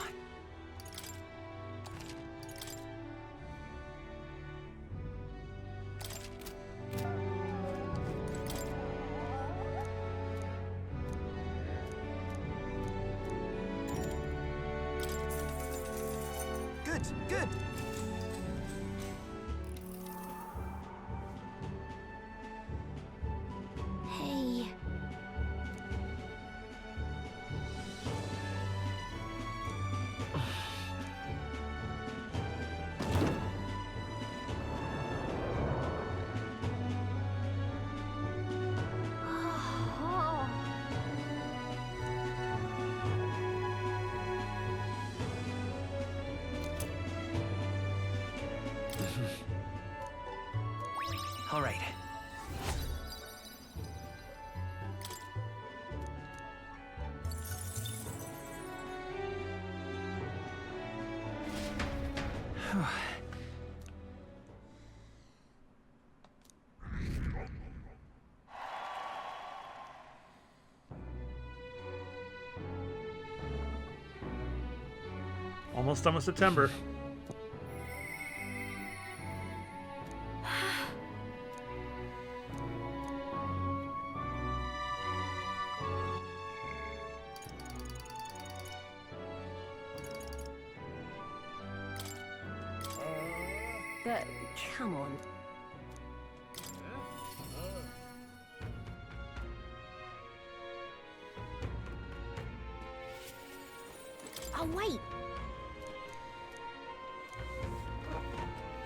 All right. Almost done with September. But come on. Oh, wait.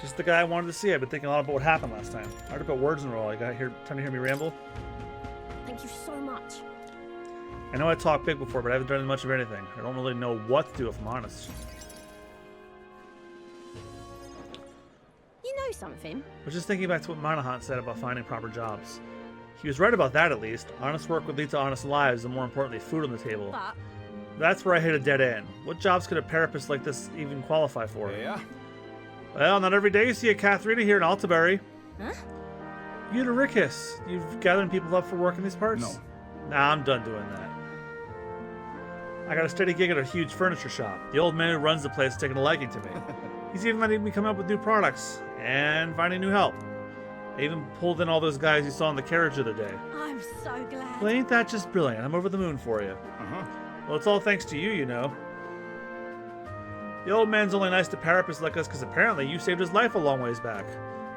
Just the guy I wanted to see. I've been thinking a lot about what happened last time. Hard to put words in a row. You got here trying to hear me ramble. Thank you so much. I know I talked big before, but I haven't done much of anything. I don't really know what to do if I'm honest. You know something? I was just thinking back to what Monahan said about finding proper jobs. He was right about that, at least. Honest work would lead to honest lives, and more importantly, food on the table. But That's where I hit a dead end. What jobs could a parapist like this even qualify for? Yeah? Well, not every day you see a Katharina here in Altabury. Huh? Eudericus, you've gathering people up for work in these parts? No. Nah, I'm done doing that. I got a steady gig at a huge furniture shop. The old man who runs the place is taking a liking to me. He's even letting me come up with new products and finding new help. I even pulled in all those guys you saw in the carriage the other day. I'm so glad. Well, ain't that just brilliant? I'm over the moon for you. Well, it's all thanks to you, you know. The old man's only nice to parapists like us because apparently you saved his life a long ways back.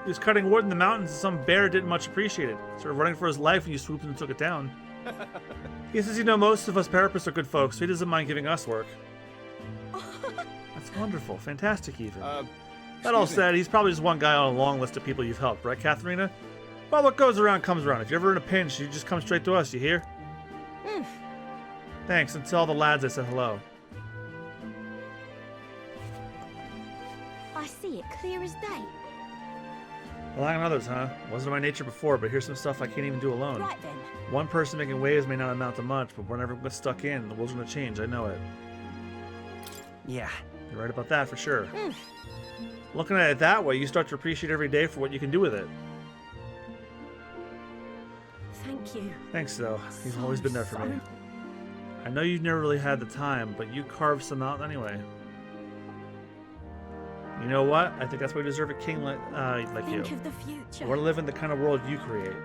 He was cutting wood in the mountains and some bear didn't much appreciate it. Sort of running for his life and you swooped and took it down. He says, you know, most of us parapists are good folks, so he doesn't mind giving us work. That's wonderful. Fantastic, even. That all said, he's probably just one guy on a long list of people you've helped, right, Katharina? Well, what goes around comes around. If you're ever in a pinch, you just come straight to us, you hear? Thanks, and tell the lads I said hello. I see it clear as day. Well, like others, huh? Wasn't in my nature before, but here's some stuff I can't even do alone. Right then. One person making waves may not amount to much, but whenever everyone gets stuck in, the world's gonna change, I know it. Yeah. You're right about that, for sure. Looking at it that way, you start to appreciate every day for what you can do with it. Thank you. Thanks, though. You've always been there for me. I know you've never really had the time, but you carved some out anyway. You know what? I think that's why you deserve a king like you. Think of the future. I want to live in the kind of world you create.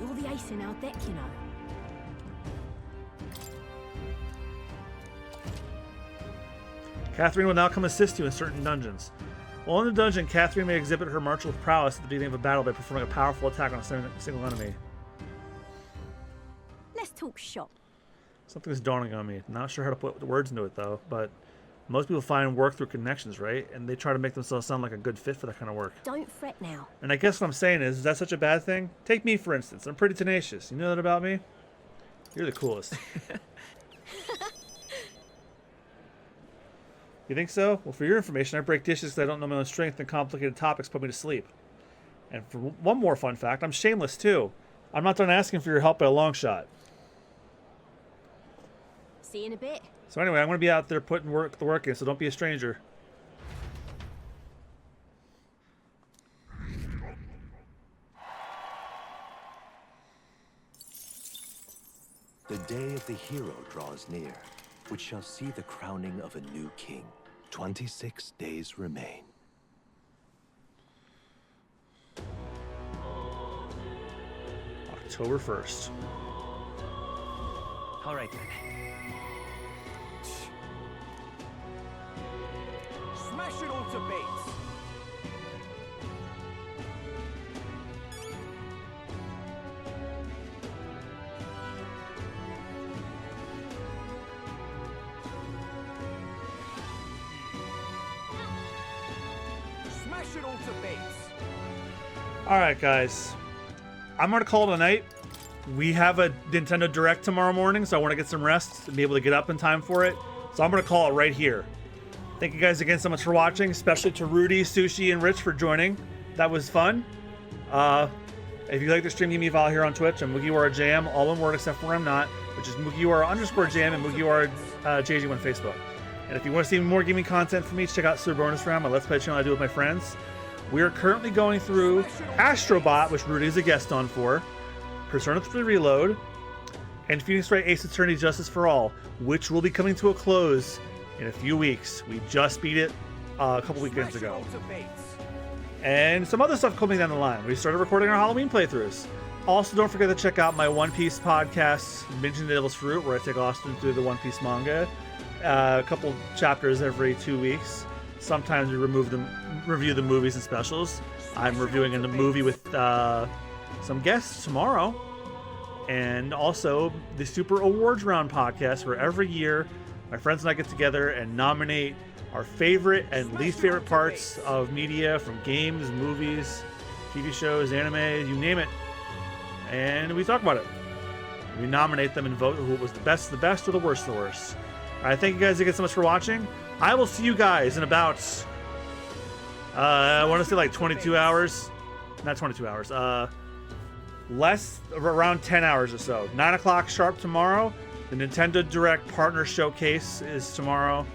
You're the ace in our deck, you know. Catherine will now come assist you in certain dungeons. While in the dungeon, Catherine may exhibit her martial prowess at the beginning of a battle by performing a powerful attack on a single enemy. Let's talk shop. Something's dawning on me. Not sure how to put the words into it, though, but most people find work through connections, right? And they try to make themselves sound like a good fit for that kind of work. Don't fret now. And I guess what I'm saying is that such a bad thing? Take me, for instance. I'm pretty tenacious. You know that about me? You're the coolest. You think so? Well, for your information, I break dishes because I don't know my own strength and complicated topics put me to sleep. And for one more fun fact, I'm shameless, too. I'm not done asking for your help by a long shot. See you in a bit. So anyway, I'm going to be out there putting the work in, so don't be a stranger. The day of the hero draws near, which shall see the crowning of a new king. 26 days remain. October 1st. All right, then. Smash it all to bits! Smash it all to bits! Alright, guys. I'm going to call it a night. We have a Nintendo Direct tomorrow morning, so I want to get some rest and be able to get up in time for it. So I'm going to call it right here. Thank you guys again so much for watching, especially to Rudy, Sushi, and Rich for joining. That was fun. If you like the stream, give me a follow here on Twitch. I'm MugiwaraJM, all one word except for I'm not, which is Mugiwara_JM and MugiwaraJG on Facebook. And if you want to see more gaming content from me, check out Super Bonus Round, my Let's Play channel I do with my friends. We are currently going through Astrobot, which Rudy is a guest on for, Persona 3 Reload, and Phoenix Wright Ace Attorney Justice for All, which will be coming to a close in a few weeks. We just beat it a couple weekends ago. And some other stuff coming down the line. We started recording our Halloween playthroughs. Also, don't forget to check out my One Piece podcast, Binging the Devil's Fruit, where I take Austin through the One Piece manga. A couple chapters every 2 weeks. Sometimes we review the movies and specials. I'm reviewing a movie with some guests tomorrow. And also the Super Awards Round podcast, where every year my friends and I get together and nominate our favorite and least favorite parts of media, from games, movies, TV shows, anime, you name it. And we talk about it. We nominate them and vote who was the best or the worst of the worst. All right, thank you guys again so much for watching. I will see you guys in about, I want to say like 22 hours. Not 22 hours. Around 10 hours or so. 9 o'clock sharp tomorrow. The Nintendo Direct Partner Showcase is tomorrow.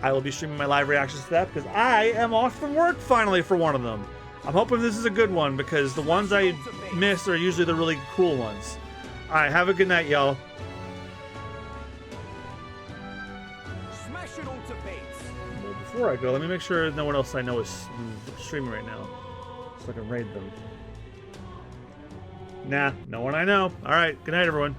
I will be streaming my live reactions to that because I am off from work finally for one of them. I'm hoping this is a good one because the ones I miss are usually the really cool ones. All right, have a good night, y'all. Smash it all to bits. Well, before I go, let me make sure no one else I know is streaming right now, so I can raid them. Nah, no one I know. All right, good night, everyone.